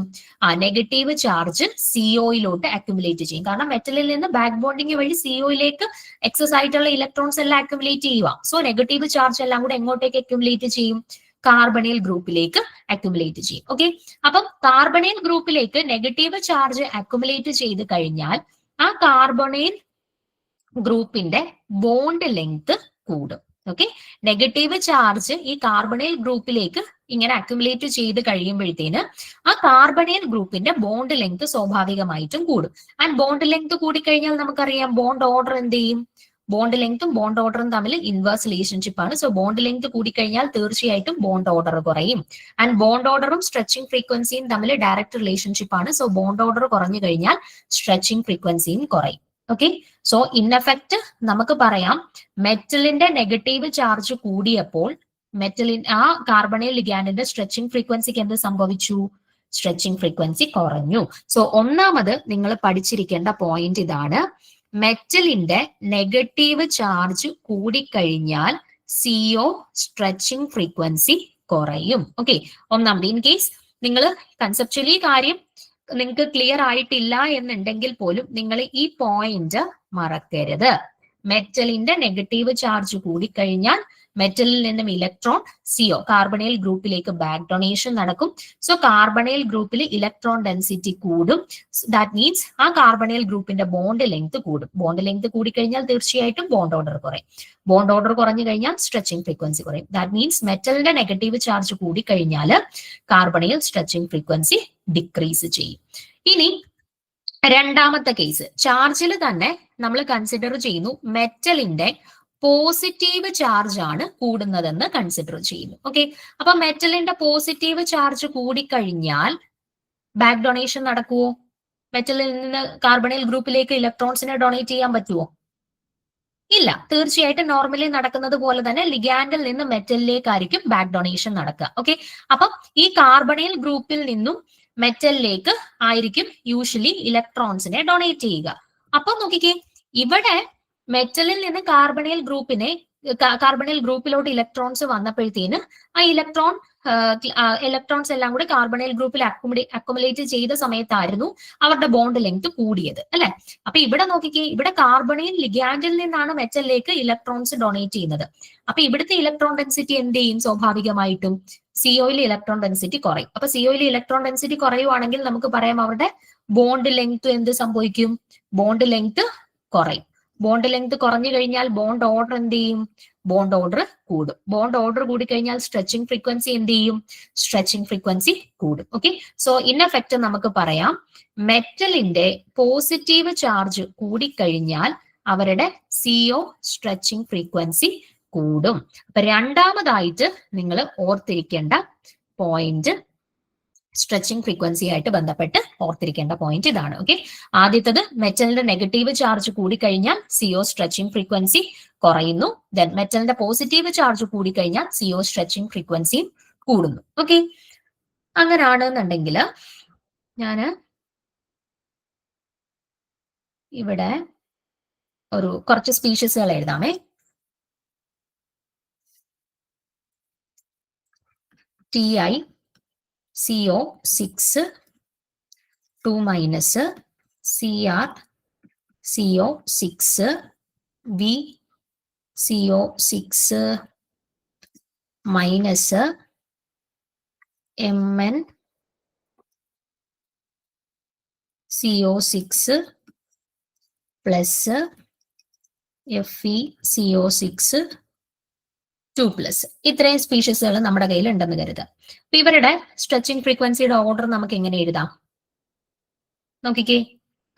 നെഗറ്റീവ് ചാർജ് സിഒയിലോട്ട് അക്യുമുലേറ്റ് ചെയ്യും. കാരണം മെറ്റലിൽ നിന്ന് ബാക്ക് ബോണ്ടിങ് വഴി സിഒയിലേക്ക് എക്സസ് ആയിട്ടുള്ള ഇലക്ട്രോൺസ് എല്ലാം അക്യുമുലേറ്റ് ചെയ്യുക. സോ നെഗറ്റീവ് ചാർജ് എല്ലാം കൂടെ എങ്ങോട്ടേക്ക് അക്യുമുലേറ്റ് ചെയ്യും? കാർബണൈൽ ഗ്രൂപ്പിലേക്ക് അക്യുമുലേറ്റ് ചെയ്യും. ഓക്കെ, അപ്പം കാർബണൈൽ ഗ്രൂപ്പിലേക്ക് നെഗറ്റീവ് ചാർജ് അക്യുമുലേറ്റ് ചെയ്ത് കഴിഞ്ഞാൽ ആ കാർബണൈൽ ഗ്രൂപ്പിന്റെ ബോണ്ട് ലെങ്ത് കൂടും. ഓക്കെ, നെഗറ്റീവ് ചാർജ് ഈ കാർബണൈൽ ഗ്രൂപ്പിലേക്ക് ഇങ്ങനെ അക്യുമുലേറ്റ് ചെയ്ത് കഴിയുമ്പോഴത്തേന് ആ കാർബണൈൽ ഗ്രൂപ്പിന്റെ ബോണ്ട് ലെങ്ത് സ്വാഭാവികമായിട്ടും കൂടും. ആൻഡ് ബോണ്ട് ലെങ്ത് കൂടിക്കഴിഞ്ഞാൽ നമുക്കറിയാം ബോണ്ട് ഓർഡർ എന്ത് ചെയ്യും? ബോണ്ട് ലെങ്ത്തും ബോണ്ട് ഓർഡറും തമ്മിൽ ഇൻവേഴ്സ് റിലേഷൻഷിപ്പ് ആണ്. സോ ബോണ്ട് ലെങ്ത് കൂടിക്കഴിഞ്ഞാൽ തീർച്ചയായിട്ടും ബോണ്ട് ഓർഡർ കുറയും. ആൻഡ് ബോണ്ട് ഓർഡറും സ്ട്രെച്ചിങ് ഫ്രീക്വൻസിയും തമ്മിൽ ഡയറക്റ്റ് റിലേഷൻഷിപ്പ് ആണ്. സോ ബോണ്ട് ഓർഡർ കുറഞ്ഞു കഴിഞ്ഞാൽ സ്ട്രെച്ചിങ് ഫ്രീക്വൻസിയും കുറയും. ഓക്കെ, സോ ഇൻ എഫക്റ്റ് നമുക്ക് പറയാം മെറ്റലിന്റെ നെഗറ്റീവ് ചാർജ് കൂടിയപ്പോൾ ആ കാർബണൈൽ ലിഗാൻഡിന്റെ സ്ട്രെച്ചിങ് ഫ്രീക്വൻസിക്ക് എന്ത് സംഭവിച്ചു? സ്ട്രെച്ചിങ് ഫ്രീക്വൻസി കുറഞ്ഞു. സോ ഒന്നാമത് നിങ്ങൾ പഠിച്ചിരിക്കേണ്ട പോയിന്റ് ഇതാണ്. മെറ്റലിന്റെ നെഗറ്റീവ് ചാർജ് കൂടിക്കഴിഞ്ഞാൽ CO സ്ട്രെച്ചിങ് ഫ്രീക്വൻസി കുറയും. ഓക്കെ, ഒന്നാമത് ഇൻ കേസ് നിങ്ങൾ കൺസെപ്ച്വലി കാര്യം നിങ്ങൾക്ക് ക്ലിയർ ആയിട്ടില്ല എന്നുണ്ടെങ്കിൽ പോലും നിങ്ങൾ ഈ പോയിന്റ് മറക്കരുത്. മെറ്റലിന്റെ നെഗറ്റീവ് ചാർജ് കൂടിക്കഴിഞ്ഞാൽ മെറ്റലിൽ നിന്നും ഇലക്ട്രോൺ CO കാർബണൈൽ ഗ്രൂപ്പിലേക്ക് ബാക്ക് ഡൊണേഷൻ നടക്കും. സോ കാർബണൈൽ ഗ്രൂപ്പിൽ ഇലക്ട്രോൺ ഡെൻസിറ്റി കൂടും. ദാറ്റ് മീൻസ് ആ കാർബണൈൽ ഗ്രൂപ്പിന്റെ ബോണ്ട് ലെങ്ത് കൂടും. ബോണ്ട് ലെങ്ത് കൂടിക്കഴിഞ്ഞാൽ തീർച്ചയായിട്ടും ബോണ്ട് ഓർഡർ കുറയും. ബോണ്ട് ഓർഡർ കുറഞ്ഞു കഴിഞ്ഞാൽ സ്ട്രെച്ചിങ് ഫ്രീക്വൻസി കുറയും. ദാറ്റ് മീൻസ് മെറ്റലിന്റെ നെഗറ്റീവ് ചാർജ് കൂടിക്കഴിഞ്ഞാൽ കാർബണൈൽ സ്ട്രെച്ചിങ് ഫ്രീക്വൻസി ഡിക്രീസ് ചെയ്യും. ഇനി രണ്ടാമത്തെ കേസ്, ചാർജിൽ തന്നെ നമ്മൾ കൺസിഡർ ചെയ്യുന്നു മെറ്റലിന്റെ പോസിറ്റീവ് ചാർജ് ആണ് കൂടുന്നതെന്ന് കൺസിഡർ ചെയ്യുന്നു. ഓക്കെ, അപ്പൊ മെറ്റലിന്റെ പോസിറ്റീവ് ചാർജ് കൂടിക്കഴിഞ്ഞാൽ ബാക്ക് ഡൊണേഷൻ നടക്കുവോ? മെറ്റലിൽ നിന്ന് കാർബണൈൽ ഗ്രൂപ്പിലേക്ക് ഇലക്ട്രോൺസിനെ ഡൊണേറ്റ് ചെയ്യാൻ പറ്റുമോ? ഇല്ല. തീർച്ചയായിട്ടും നോർമലി നടക്കുന്നത് പോലെ തന്നെ ലിഗാൻഡിൽ നിന്ന് മെറ്റലിലേക്കായിരിക്കും ബാക്ക് ഡൊണേഷൻ നടക്കുക. ഓക്കെ, അപ്പം ഈ കാർബണൈൽ ഗ്രൂപ്പിൽ നിന്നും മെറ്റലിലേക്ക് ആയിരിക്കും യൂഷ്വലി ഇലക്ട്രോൺസിനെ ഡൊണേറ്റ് ചെയ്യുക. അപ്പൊ നോക്കിക്കേ, ഇവിടെ മെറ്റലിൽ നിന്ന് കാർബണൈൽ ഗ്രൂപ്പിലോട്ട് ഇലക്ട്രോൺസ് വന്നപ്പോഴത്തേന് ആ ഇലക്ട്രോൺസ് എല്ലാം കൂടി കാർബണൈൽ ഗ്രൂപ്പിൽ അക്കുമുലേറ്റ് ചെയ്ത സമയത്തായിരുന്നു അവരുടെ ബോണ്ട് ലെങ്ത് കൂടിയത്, അല്ലെ? അപ്പൊ ഇവിടെ നോക്കിക്കേ, ഇവിടെ കാർബണൈൽ ലിഗാൻഡിൽ നിന്നാണ് മെറ്റലിലേക്ക് ഇലക്ട്രോൺസ് ഡൊണേറ്റ് ചെയ്യുന്നത്. അപ്പൊ ഇവിടുത്തെ ഇലക്ട്രോൺ ഡെൻസിറ്റി എന്ത് ചെയ്യും? സ്വാഭാവികമായിട്ടും സിഒയിൽ ഇലക്ട്രോൺ ഡെൻസിറ്റി കുറയും. അപ്പൊ സിഒയിൽ ഇലക്ട്രോൺ ഡെൻസിറ്റി കുറയുവാണെങ്കിൽ നമുക്ക് പറയാം അവരുടെ ബോണ്ട് ലെങ്ത് എന്ത് സംഭവിക്കും? ബോണ്ട് ലെങ്ത് കുറയും. ബോണ്ട് ലെങ്ത് കുറഞ്ഞു കഴിഞ്ഞാൽ ബോണ്ട് ഓർഡർ എന്ത് ചെയ്യും? ബോണ്ട് ഓർഡർ കൂടും. ബോണ്ട് ഓർഡർ കൂടി കഴിഞ്ഞാൽ സ്ട്രെച്ചിങ് ഫ്രീക്വൻസി എന്ത് ചെയ്യും? സ്ട്രെച്ചിങ് ഫ്രീക്വൻസി കൂടും. ഓക്കെ, സോ ഇൻ എഫക്റ്റ് നമുക്ക് പറയാം മെറ്റലിന്റെ പോസിറ്റീവ് ചാർജ് കൂടിക്കഴിഞ്ഞാൽ അവരുടെ CO സ്ട്രെച്ചിങ് ഫ്രീക്വൻസി കൂടും. അപ്പൊ രണ്ടാമതായിട്ട് നിങ്ങൾ ഓർത്തിരിക്കേണ്ട പോയിന്റ് സ്ട്രെച്ചിങ് ഫ്രീക്വൻസി ആയിട്ട് ബന്ധപ്പെട്ട് ഓർത്തിരിക്കേണ്ട പോയിന്റ് ഇതാണ്. ഓക്കെ, ആദ്യത്തത് മെറ്റലിന്റെ നെഗറ്റീവ് ചാർജ് കൂടിക്കഴിഞ്ഞാൽ CO സ്ട്രെച്ചിങ് ഫ്രീക്വൻസി കുറയുന്നു. ദെൻ മെറ്റലിന്റെ പോസിറ്റീവ് ചാർജ് കൂടിക്കഴിഞ്ഞാൽ CO സ്ട്രെച്ചിങ് ഫ്രീക്വൻസിയും കൂടുന്നു. ഓക്കെ, അങ്ങനെയാണെന്നുണ്ടെങ്കിൽ ഞാൻ ഇവിടെ കുറച്ച് സ്പീഷീസുകൾ എഴുതാമേ. Ti CO6 2 minus Cr CO6 V CO6 minus Mn CO6 plus Fe CO6 2+. ഇത്രയും സ്പീഷീസുകൾ നമ്മുടെ കയ്യിൽ ഉണ്ടെന്ന് കരുതുക. അപ്പൊ ഇവരുടെ സ്ട്രെച്ചിങ് ഫ്രീക്വൻസിയുടെ ഓർഡർ നമുക്ക് എങ്ങനെ എഴുതാം? നോക്കിക്കേ,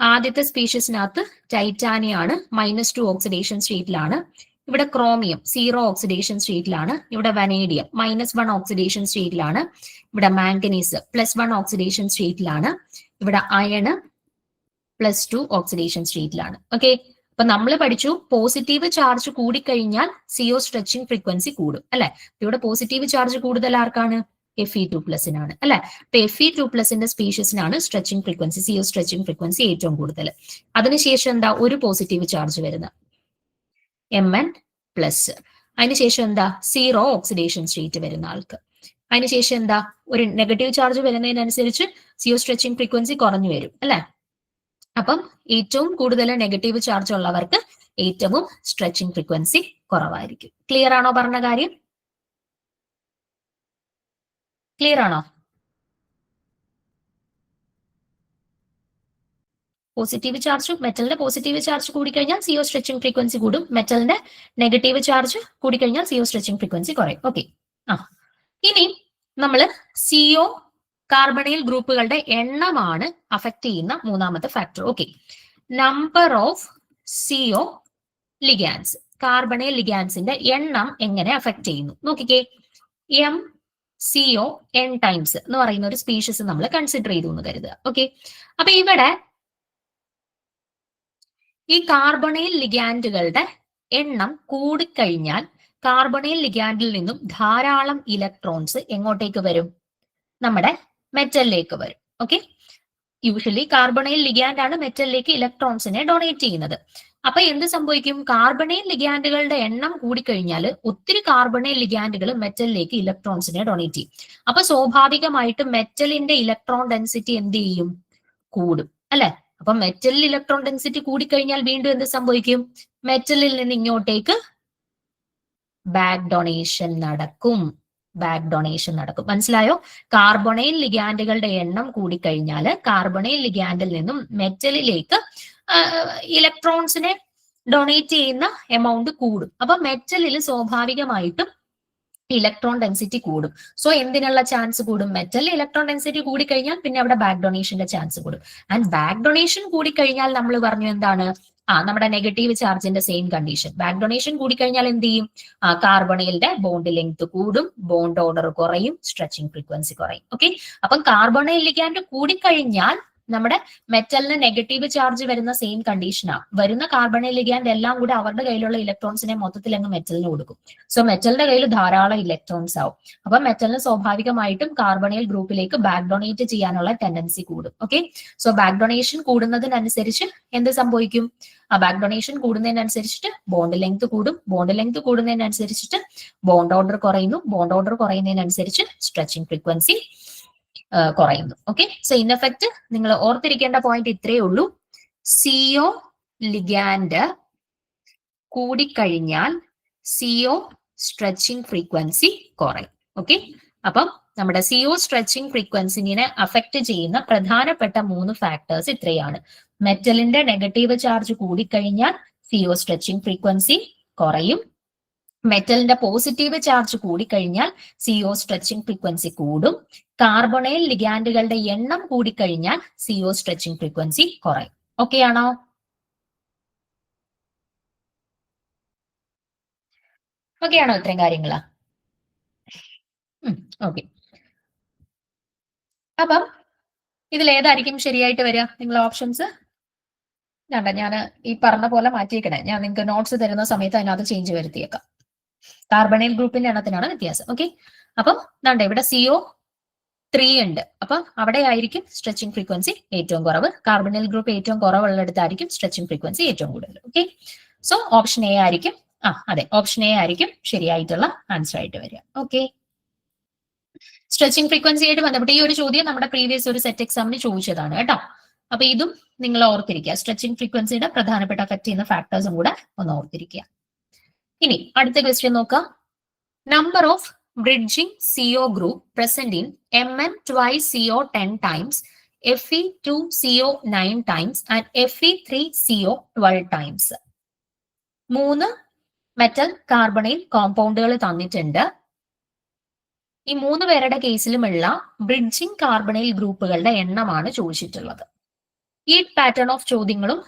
ആദ്യത്തെ സ്പീഷീസിനകത്ത് ടൈറ്റാനിയാണ്, -2 ഓക്സിഡേഷൻ സ്റ്റേറ്റിലാണ്. ഇവിടെ ക്രോമിയം 0 ഓക്സിഡേഷൻ സ്റ്റേറ്റിലാണ്. ഇവിടെ വനേഡിയം -1 ഓക്സിഡേഷൻ സ്റ്റേറ്റിലാണ്. ഇവിടെ മാംഗനീസ് +1 ഓക്സിഡേഷൻ സ്റ്റേറ്റിലാണ്. ഇവിടെ അയണ് +2 ഓക്സിഡേഷൻ സ്റ്റേറ്റിലാണ്. ഓക്കെ, അപ്പൊ നമ്മൾ പഠിച്ചു പോസിറ്റീവ് ചാർജ് കൂടിക്കഴിഞ്ഞാൽ CO സ്ട്രെച്ചിങ് ഫ്രീക്വൻസി കൂടും, അല്ലെ? ഇവിടെ പോസിറ്റീവ് ചാർജ് കൂടുതൽ ആർക്കാണ്? Fe2+നാണ്, അല്ലെ? അപ്പൊ Fe2+ന്റെ സ്പീഷീസിനാണ് stretching frequency, CO stretching frequency ഏറ്റവും കൂടുതൽ. അതിനുശേഷം എന്താ? ഒരു പോസിറ്റീവ് ചാർജ് വരുന്നത്. Mn+. അതിനുശേഷം എന്താ, സീറോ ഓക്സിഡേഷൻ സ്റ്റേറ്റ് വരുന്ന ആൾക്ക്. അതിനുശേഷം എന്താ, ഒരു നെഗറ്റീവ് ചാർജ് വരുന്നതിനനുസരിച്ച് CO സ്ട്രെച്ചിങ് ഫ്രീക്വൻസി കുറഞ്ഞു വരും അല്ലെ. അപ്പം ഏറ്റവും കൂടുതൽ നെഗറ്റീവ് ചാർജ് ഉള്ളവർക്ക് ഏറ്റവും സ്ട്രെച്ചിങ് ഫ്രീക്വൻസി കുറവായിരിക്കും. ക്ലിയർ ആണോ പറഞ്ഞ കാര്യം? ക്ലിയർ ആണോ? പോസിറ്റീവ് ചാർജ്, മെറ്റലിന്റെ പോസിറ്റീവ് ചാർജ് കൂടിക്കഴിഞ്ഞാൽ CO സ്ട്രെച്ചിങ് ഫ്രീക്വൻസി കൂടും. മെറ്റലിന്റെ നെഗറ്റീവ് ചാർജ് കൂടിക്കഴിഞ്ഞാൽ CO സ്ട്രെച്ചിങ് ഫ്രീക്വൻസി കുറയും. ഓക്കെ. ഇനി നമ്മൾ CO കാർബണൈൽ ഗ്രൂപ്പുകളുടെ എണ്ണമാണ് അഫക്ട് ചെയ്യുന്ന മൂന്നാമത്തെ factor. Okay. Number of CO ligands, carbonyl ലിഗാൻസിന്റെ എണ്ണം എങ്ങനെ അഫക്ട് ചെയ്യുന്നു നോക്കിക്കേ. MCO(N) ടൈംസ് എന്ന് പറയുന്ന ഒരു സ്പീഷീസ് നമ്മൾ കൺസിഡർ ചെയ്തു എന്ന് കരുതുക. ഓക്കെ. അപ്പൊ ഇവിടെ ഈ കാർബണൈൽ ലിഗാൻഡുകളുടെ എണ്ണം കൂടിക്കഴിഞ്ഞാൽ കാർബണൈൽ ലിഗാൻഡിൽ നിന്നും ധാരാളം ഇലക്ട്രോൺസ് എങ്ങോട്ടേക്ക് വരും, നമ്മുടെ മെറ്റലിലേക്ക് വരും. ഓക്കെ. യൂഷ്വലി കാർബണൈൽ ലിഗാൻഡ് ആണ് മെറ്റലിലേക്ക് ഇലക്ട്രോൺസിനെ ഡൊണേറ്റ് ചെയ്യുന്നത്. അപ്പൊ എന്ത് സംഭവിക്കും, കാർബണൈൽ ലിഗാൻഡുകളുടെ എണ്ണം കൂടിക്കഴിഞ്ഞാൽ ഒത്തിരി കാർബണൈൽ ലിഗാൻഡുകൾ മെറ്റലിലേക്ക് ഇലക്ട്രോൺസിനെ ഡൊണേറ്റ് ചെയ്യും. അപ്പൊ സ്വാഭാവികമായിട്ടും മെറ്റലിന്റെ ഇലക്ട്രോൺ ഡെൻസിറ്റി എന്ത് ചെയ്യും, കൂടും അല്ലെ. അപ്പൊ മെറ്റലിൽ ഇലക്ട്രോൺ ഡെൻസിറ്റി കൂടിക്കഴിഞ്ഞാൽ വീണ്ടും എന്ത് സംഭവിക്കും, മെറ്റലിൽ നിന്ന് ഇങ്ങോട്ടേക്ക് ബാക്ക് ഡൊണേഷൻ നടക്കും. ബാക്ക് ഡൊണേഷൻ നടക്കും. മനസ്സിലായോ? കാർബണൈൽ ലിഗാൻഡുകളുടെ എണ്ണം കൂടിക്കഴിഞ്ഞാൽ കാർബണൈൽ ലിഗാൻഡിൽ നിന്നും മെറ്റലിലേക്ക് ഇലക്ട്രോൺസിനെ ഡൊണേറ്റ് ചെയ്യുന്ന എമൗണ്ട് കൂടും. അപ്പൊ മെറ്റലിൽ സ്വാഭാവികമായിട്ടും ഇലക്ട്രോൺ ഡെൻസിറ്റി കൂടും. സോ എന്തിനുള്ള ചാൻസ് കൂടും, മെറ്റലിൽ ഇലക്ട്രോൺ ഡെൻസിറ്റി കൂടിക്കഴിഞ്ഞാൽ പിന്നെ അവിടെ ബാക്ക് ഡൊണേഷന്റെ ചാൻസ് കൂടും. ആൻഡ് ബാക്ക് ഡൊണേഷൻ കൂടിക്കഴിഞ്ഞാൽ നമ്മൾ പറഞ്ഞു എന്താണ്, നമ്മുടെ നെഗറ്റീവ് ചാർജിന്റെ സെയിം കണ്ടീഷൻ. ബാക്ക് ഡൊണേഷൻ കൂടിക്കഴിഞ്ഞാൽ എന്ത് ചെയ്യും, കാർബണൈലിന്റെ ബോണ്ട് ലെങ്ത് കൂടും, ബോണ്ട് ഓർഡർ കുറയും, സ്ട്രെച്ചിങ് ഫ്രീക്വൻസി കുറയും. ഓക്കെ. അപ്പം കാർബണൈൽ ലിഗാൻഡ് കൂടിക്കഴിഞ്ഞാൽ നമ്മുടെ മെറ്റലിന് നെഗറ്റീവ് ചാർജ് വരുന്ന സെയിം കണ്ടീഷനാണ്. വരുന്ന കാർബണൈൽ ലിഗാൻഡ് എല്ലാം കൂടെ അവരുടെ കയ്യിലുള്ള ഇലക്ട്രോൺസിനെ മൊത്തത്തിൽ അങ്ങ് മെറ്റലിന് കൊടുക്കും. സോ മെറ്റലിന്റെ കയ്യിൽ ധാരാളം ഇലക്ട്രോൺസ് ആവും. അപ്പൊ മെറ്റലിന് സ്വാഭാവികമായിട്ടും കാർബണൈൽ ഗ്രൂപ്പിലേക്ക് ബാക്ക് ഡൊണേറ്റ് ചെയ്യാനുള്ള ടെൻഡൻസി കൂടും. ഓക്കെ. സോ ബാക്ക് ഡൊണേഷൻ കൂടുന്നതിനനുസരിച്ച് എന്ത് സംഭവിക്കും, ബാക്ക് ഡൊണേഷൻ കൂടുന്നതിനനുസരിച്ചിട്ട് ബോണ്ട് ലെങ്ത് കൂടും. ബോണ്ട് ലെങ്ത് കൂടുന്നതിനനുസരിച്ചിട്ട് ബോണ്ട് ഓർഡർ കുറയുന്നു. ബോണ്ട് ഓർഡർ കുറയുന്നതിനനുസരിച്ച് സ്ട്രെച്ചിങ് ഫ്രീക്വൻസി കുറയുന്നു. ഓക്കെ. സോ ഇൻ എഫക്റ്റ് നിങ്ങൾ ഓർത്തിരിക്കേണ്ട പോയിന്റ് ഇത്രയേ ഉള്ളൂ. CO ലിഗാൻഡ് കൂടിക്കഴിഞ്ഞാൽ CO സ്ട്രെച്ചിങ് ഫ്രീക്വൻസി കുറയും. ഓക്കെ. അപ്പം നമ്മുടെ CO സ്ട്രെച്ചിങ് ഫ്രീക്വൻസിനെ അഫക്റ്റ് ചെയ്യുന്ന പ്രധാനപ്പെട്ട 3 ഫാക്ടേഴ്സ് ഇത്രയാണ്. മെറ്റലിന്റെ നെഗറ്റീവ് ചാർജ് കൂടിക്കഴിഞ്ഞാൽ CO സ്ട്രെച്ചിങ് ഫ്രീക്വൻസി കുറയും. മെറ്റലിന്റെ പോസിറ്റീവ് ചാർജ് കൂടിക്കഴിഞ്ഞാൽ CO സ്ട്രെച്ചിങ് ഫ്രീക്വൻസി കൂടും. കാർബണൈൽ ലിഗാൻഡുകളുടെ എണ്ണം കൂടിക്കഴിഞ്ഞാൽ CO സ്ട്രെച്ചിങ് ഫ്രീക്വൻസി കുറയും. ഓക്കെ ആണോ? ഓക്കെ ആണോ ഇത്രയും കാര്യങ്ങളാ? ഓക്കെ. അപ്പം ഇതിൽ ഏതായിരിക്കും ശരിയായിട്ട് വരിക, നിങ്ങൾ ഓപ്ഷൻസ് വേണ്ട, ഞാൻ ഈ പറഞ്ഞ പോലെ മാറ്റിയേക്കണേ. ഞാൻ നിങ്ങൾക്ക് നോട്ട്സ് തരുന്ന സമയത്ത് അതിനകത്ത് ചേഞ്ച് വരുത്തിയേക്കാം. കാർബണൈൽ ഗ്രൂപ്പിന്റെ എണ്ണത്തിനാണ് വ്യത്യാസം. ഓക്കെ. അപ്പം വേണ്ട, ഇവിടെ CO3 ഉണ്ട്. അപ്പൊ അവിടെ ആയിരിക്കും സ്ട്രെച്ചിങ് ഫ്രീക്വൻസി ഏറ്റവും കുറവ്. കാർബണൈൽ ഗ്രൂപ്പ് ഏറ്റവും കുറവുള്ളിടത്തായിരിക്കും സ്ട്രെച്ചിങ് ഫ്രീക്വൻസി ഏറ്റവും കൂടുതൽ. ഓക്കെ. സോ ഓപ്ഷൻ എ ആയിരിക്കും, അതെ, ഓപ്ഷൻ എ ആയിരിക്കും ശരിയായിട്ടുള്ള ആൻസർ ആയിട്ട് വരിക. ഓക്കെ. സ്ട്രെച്ചിങ് ഫ്രീക്വൻസി ആയിട്ട് ബന്ധപ്പെട്ട് ഈ ഒരു ചോദ്യം നമ്മുടെ പ്രീവിയസ് ഒരു സെറ്റ് എക്സാമിന് ചോദിച്ചതാണ് കേട്ടോ. അപ്പൊ ഇതും നിങ്ങൾ ഓർത്തിരിക്കുക. സ്ട്രെച്ചിങ് ഫ്രീക്വൻസിയുടെ പ്രധാനപ്പെട്ട അഫക്ട് ചെയ്യുന്ന ഫാക്ടേഴ്സും കൂടെ ഒന്ന് ഓർത്തിരിക്കുക. ഇനി അടുത്ത ക്വസ്റ്റ്യൻ നോക്കാം. Number of bridging CO group present in Mn2CO 10 times, Fe2CO 9 times and Fe3CO 12 times. 3 metal carbonyl കോമ്പൗണ്ടുകൾ തന്നിട്ടുണ്ട്. ഈ 3 പേരുടെ കേസിലുമുള്ള ബ്രിഡ്ജിംഗ് കാർബണൈൽ ഗ്രൂപ്പുകളുടെ എണ്ണമാണ് ചോദിച്ചിട്ടുള്ളത്. ഈ പാറ്റേൺ ഓഫ് ചോദ്യങ്ങളും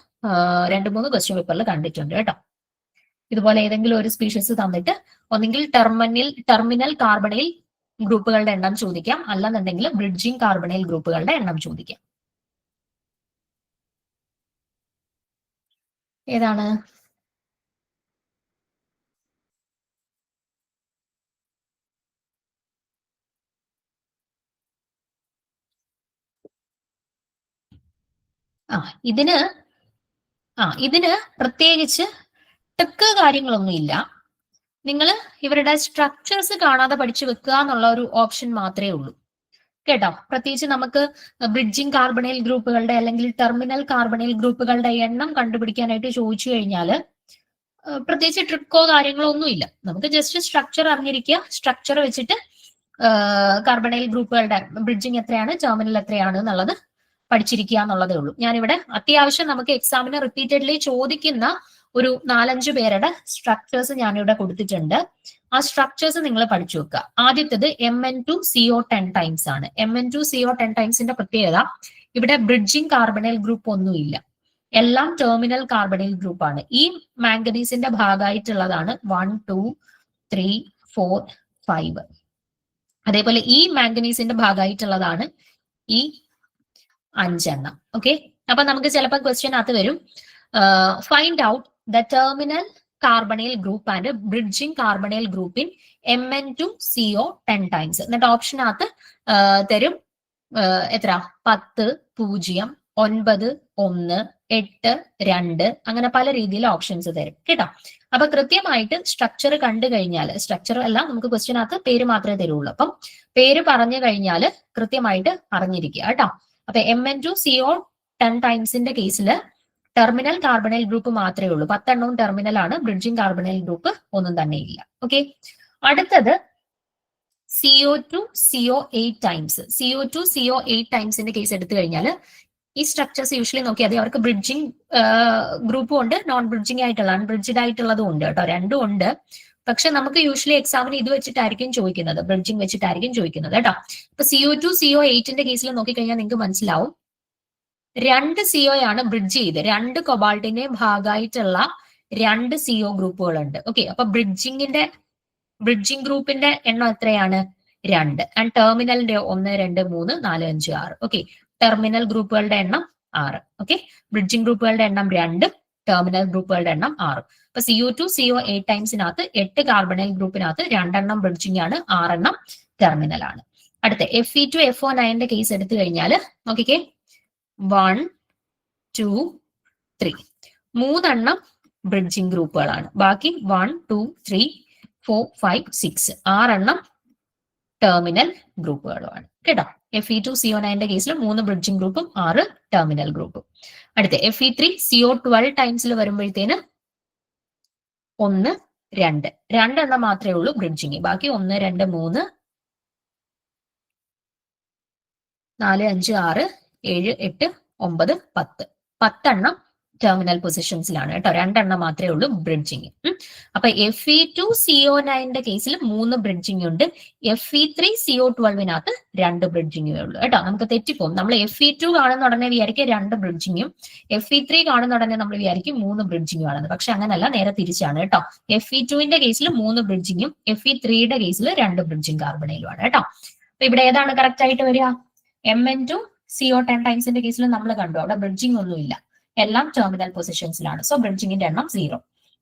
2-3 ക്വസ്റ്റ്യൻ പേപ്പറിൽ കണ്ടിട്ടുണ്ട് കേട്ടോ. ഇതുപോലെ ഏതെങ്കിലും ഒരു സ്പീഷീസ് തന്നിട്ട് ഒന്നെങ്കിൽ ടെർമിനൽ കാർബണൈൽ ഗ്രൂപ്പുകളുടെ എണ്ണം ചോദിക്കാം, അല്ലെന്നുണ്ടെങ്കിൽ ബ്രിഡ്ജിംഗ് കാർബണൈൽ ഗ്രൂപ്പുകളുടെ എണ്ണം ചോദിക്കാം. ഏതാണ്? ഇതിന് പ്രത്യേകിച്ച് ടെക്ക് കാര്യങ്ങളൊന്നും ഇല്ല. നിങ്ങൾ ഇവരുടെ സ്ട്രക്ചേഴ്സ് കാണാതെ പഠിച്ചു വെക്കുക എന്നുള്ള ഒരു ഓപ്ഷൻ മാത്രമേ ഉള്ളൂ കേട്ടോ. പ്രത്യേകിച്ച് നമുക്ക് ബ്രിഡ്ജിങ് കാർബണൈൽ ഗ്രൂപ്പുകളുടെ അല്ലെങ്കിൽ ടെർമിനൽ കാർബണൈൽ ഗ്രൂപ്പുകളുടെ എണ്ണം കണ്ടുപിടിക്കാനായിട്ട് ചോദിച്ചു കഴിഞ്ഞാൽ പ്രത്യേകിച്ച് ട്രിക്കോ കാര്യങ്ങളോ ഒന്നും ഇല്ല. നമുക്ക് ജസ്റ്റ് സ്ട്രക്ചർ അറിഞ്ഞിരിക്കുക, സ്ട്രക്ചർ വെച്ചിട്ട് കാർബണൈൽ ഗ്രൂപ്പുകളുടെ ബ്രിഡ്ജിങ് എത്രയാണ്, ടെർമിനൽ എത്രയാണ് എന്നുള്ളത് പഠിച്ചിരിക്കുക എന്നുള്ളതേ ഉള്ളൂ. ഞാനിവിടെ അത്യാവശ്യം നമുക്ക് എക്സാമിന് റിപ്പീറ്റഡ്ലി ചോദിക്കുന്ന ഒരു 4-5 പേരുടെ സ്ട്രക്ചേഴ്സ് ഞാനിവിടെ കൊടുത്തിട്ടുണ്ട്. ആ സ്ട്രക്ചേഴ്സ് നിങ്ങൾ പഠിച്ചു വെക്കുക. ആദ്യത്തേത് Mn2CO10 ടൈംസ് ആണ്. Mn2CO10 ടൈംസിന്റെ പ്രത്യേകത ഇവിടെ ബ്രിഡ്ജിങ് കാർബണൈൽ ഗ്രൂപ്പ് ഒന്നുമില്ല, എല്ലാം ടെർമിനൽ കാർബണൈൽ ഗ്രൂപ്പ് ആണ്. ഈ മാംഗനീസിന്റെ ഭാഗമായിട്ടുള്ളതാണ് 1, 2, 3, 4, 5. അതേപോലെ ഈ മാംഗനീസിന്റെ ഭാഗമായിട്ടുള്ളതാണ് ഈ 5 എണ്ണം. ഓക്കെ, അപ്പൊ നമുക്ക് ചിലപ്പോൾ ക്വസ്റ്റ്യനകത്ത് വരും find out the terminal carbonyl group and bridging carbonyl group in Mn2CO10 times. എന്നിട്ട് ഓപ്ഷനകത്ത് തരും എത്ര 10, 0, 9, 1, 8, 2 അങ്ങനെ പല രീതിയിൽ ഓപ്ഷൻസ് തരും കേട്ടോ. അപ്പൊ കൃത്യമായിട്ട് സ്ട്രക്ചർ കണ്ടു കഴിഞ്ഞാൽ, സ്ട്രക്ചർ അല്ല നമുക്ക് ക്വസ്റ്റ്യനകത്ത് പേര് മാത്രമേ തരുള്ളൂ. അപ്പം പേര് പറഞ്ഞു കഴിഞ്ഞാൽ കൃത്യമായിട്ട് അറിഞ്ഞിരിക്കുക കേട്ടോ. അപ്പൊ Mn2CO10 ടൈംസിന്റെ കേസിൽ ടെർമിനൽ കാർബണൈൽ ഗ്രൂപ്പ് മാത്രമേ ഉള്ളൂ. 10 എണ്ണവും ടെർമിനൽ ആണ്, ബ്രിഡ്ജിങ് കാർബണൈൽ ഗ്രൂപ്പ് ഒന്നും തന്നെ ഇല്ല. ഓക്കെ, അടുത്തത് CO2CO8 ടൈംസ്. CO2CO8 ടൈംസിന്റെ കേസ് എടുത്തു കഴിഞ്ഞാൽ ഈ സ്ട്രക്ചേഴ്സ് യൂഷ്വലി നോക്കിയാൽ അവർക്ക് ബ്രിഡ്ജിങ് ഗ്രൂപ്പും ഉണ്ട്, നോൺ ബ്രിഡ്ജിങ് ആയിട്ടുള്ള അൺബ്രിഡ്ജഡ് ആയിട്ടുള്ളതും ഉണ്ട് കേട്ടോ, രണ്ടും ഉണ്ട്. പക്ഷെ നമുക്ക് യൂഷ്വലി എക്സാമിന് ഇത് വെച്ചിട്ടായിരിക്കും ചോദിക്കുന്നത്, ബ്രിഡ്ജിങ് വെച്ചിട്ടായിരിക്കും ചോദിക്കുന്നത് കേട്ടോ. ഇപ്പൊ CO2CO8ന്റെ കേസിൽ നോക്കിക്കഴിഞ്ഞാൽ നിങ്ങൾക്ക് മനസ്സിലാവും 2 CO ആണ് ബ്രിഡ്ജ് ചെയ്ത്, 2 കൊബാൾട്ടിന്റെ ഭാഗമായിട്ടുള്ള 2 CO ഗ്രൂപ്പുകളുണ്ട്. ഓക്കെ, അപ്പൊ ബ്രിഡ്ജിങ് ഗ്രൂപ്പിന്റെ എണ്ണം എത്രയാണ് 2, ആൻഡ് ടെർമിനലിന്റെ 1, 2, 3, 4, 5, 6. ഓക്കെ, ടെർമിനൽ ഗ്രൂപ്പുകളുടെ എണ്ണം 6. ഓക്കെ, ബ്രിഡ്ജിങ് ഗ്രൂപ്പുകളുടെ എണ്ണം 2, ടെർമിനൽ ഗ്രൂപ്പുകളുടെ എണ്ണം 6. അപ്പൊ CO2CO8 ടൈംസിനകത്ത് 8 കാർബണൈൽ ഗ്രൂപ്പിനകത്ത് 2 എണ്ണം ബ്രിഡ്ജിങ് ആണ്, 6 എണ്ണം ടെർമിനൽ ആണ്. അടുത്ത Fe2FO9ന്റെ കേസ് എടുത്തു കഴിഞ്ഞാൽ നോക്കിക്കേ 1, 2, 3 3 എണ്ണം ബ്രിഡ്ജിങ് ഗ്രൂപ്പുകളാണ്, ബാക്കി 1, 2, 3, 4, 5, 6 6 എണ്ണം ടെർമിനൽ ഗ്രൂപ്പുകളുമാണ് കേട്ടോ. Fe2CO9ന്റെ കേസിൽ 3 ബ്രിഡ്ജിങ് ഗ്രൂപ്പും 6 ടെർമിനൽ ഗ്രൂപ്പും. അടുത്ത Fe3CO12 ടൈംസിൽ വരുമ്പോഴത്തേന് 1, 2 എണ്ണം മാത്രമേ ഉള്ളൂ ബ്രിഡ്ജിങ്, ബാക്കി 1, 2, 3, 4, 5, 6, 7, 8, 9, 10 10 എണ്ണം ടെർമിനൽ പൊസിഷൻസിലാണ് കേട്ടോ, 2 എണ്ണം മാത്രമേ ഉള്ളൂ ബ്രിഡ്ജിങ്. അപ്പൊ Fe2CO9ന്റെ കേസിൽ 3 ബ്രിഡ്ജിങ് ഉണ്ട്, Fe3CO12നകത്ത് 2 ബ്രിഡ്ജിങ്ങേ ഉള്ളൂ കേട്ടോ. നമുക്ക് തെറ്റിപ്പോകും, നമ്മൾ Fe2 കാണുന്ന ഉടനെ വിചാരിക്കും 2 ബ്രിഡ്ജിങ്ങും, Fe3 കാണുന്ന ഉടനെ നമ്മൾ വിചാരിക്കും 3 ബ്രിഡ്ജിങ്ങും ആണെന്ന്. പക്ഷെ അങ്ങനല്ല, നേരെ തിരിച്ചാണ് കേട്ടോ. Fe2ന്റെ കേസിൽ 3 ബ്രിഡ്ജിങ്ങും Fe3യുടെ കേസിൽ 2 ബ്രിഡ്ജിങ് കാർബണൈലുമാണ് കേട്ടോ. അപ്പൊ ഇവിടെ ഏതാണ് കറക്റ്റ് ആയിട്ട് വരിക? Mn2CO10 ടൈംസിന്റെ കേസിൽ നമ്മൾ കണ്ടു അവിടെ ബ്രിഡ്ജിങ് ഒന്നുമില്ല, എല്ലാം ടെർമിനൽ പൊസിഷൻസിലാണ്. സോ ബ്രിഡ്ജിങ്ങിന്റെ എണ്ണം 0.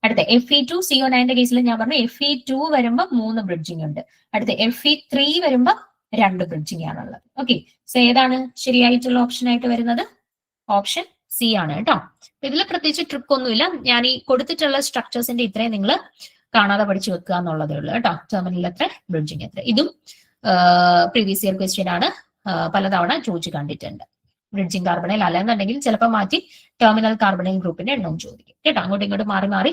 അടുത്ത Fe2CO9ന്റെ കേസിൽ ഞാൻ പറഞ്ഞു Fe2 വരുമ്പോൾ 3 ബ്രിഡ്ജിങ് ഉണ്ട്, അടുത്ത Fe3 വരുമ്പോൾ 2 ബ്രിഡ്ജിങ് ആണുള്ളത്. ഓക്കെ, സോ ഏതാണ് ശരിയായിട്ടുള്ള ഓപ്ഷൻ ആയിട്ട് വരുന്നത്? ഓപ്ഷൻ സി ആണ് കേട്ടോ. ഇതിൽ പ്രത്യേകിച്ച് ട്രിക്ക് ഒന്നുമില്ല, ഞാൻ ഈ കൊടുത്തിട്ടുള്ള സ്ട്രക്ചേഴ്സിന്റെ ഇത്രയും നിങ്ങൾ കാണാതെ പഠിച്ചു വെക്കുക എന്നുള്ളതേ ഉള്ളൂ കേട്ടോ. ടെർമിനൽ എത്ര, ബ്രിഡ്ജിങ് എത്ര, ഇതും പ്രീവിയസ് ഇയർ ക്വസ്റ്റ്യൻ ആണ്, പലതവണ ചോദിച്ചു കണ്ടിട്ടുണ്ട്. ബ്രിഡ്ജിങ് കാർബണൈൽ അല്ലെന്നുണ്ടെങ്കിൽ ചിലപ്പോൾ മാറ്റി ടെർമിനൽ കാർബണൈൽ ഗ്രൂപ്പിന്റെ എണ്ണവും ചോദിക്കും കേട്ടോ. അങ്ങോട്ടും ഇങ്ങോട്ടും മാറി മാറി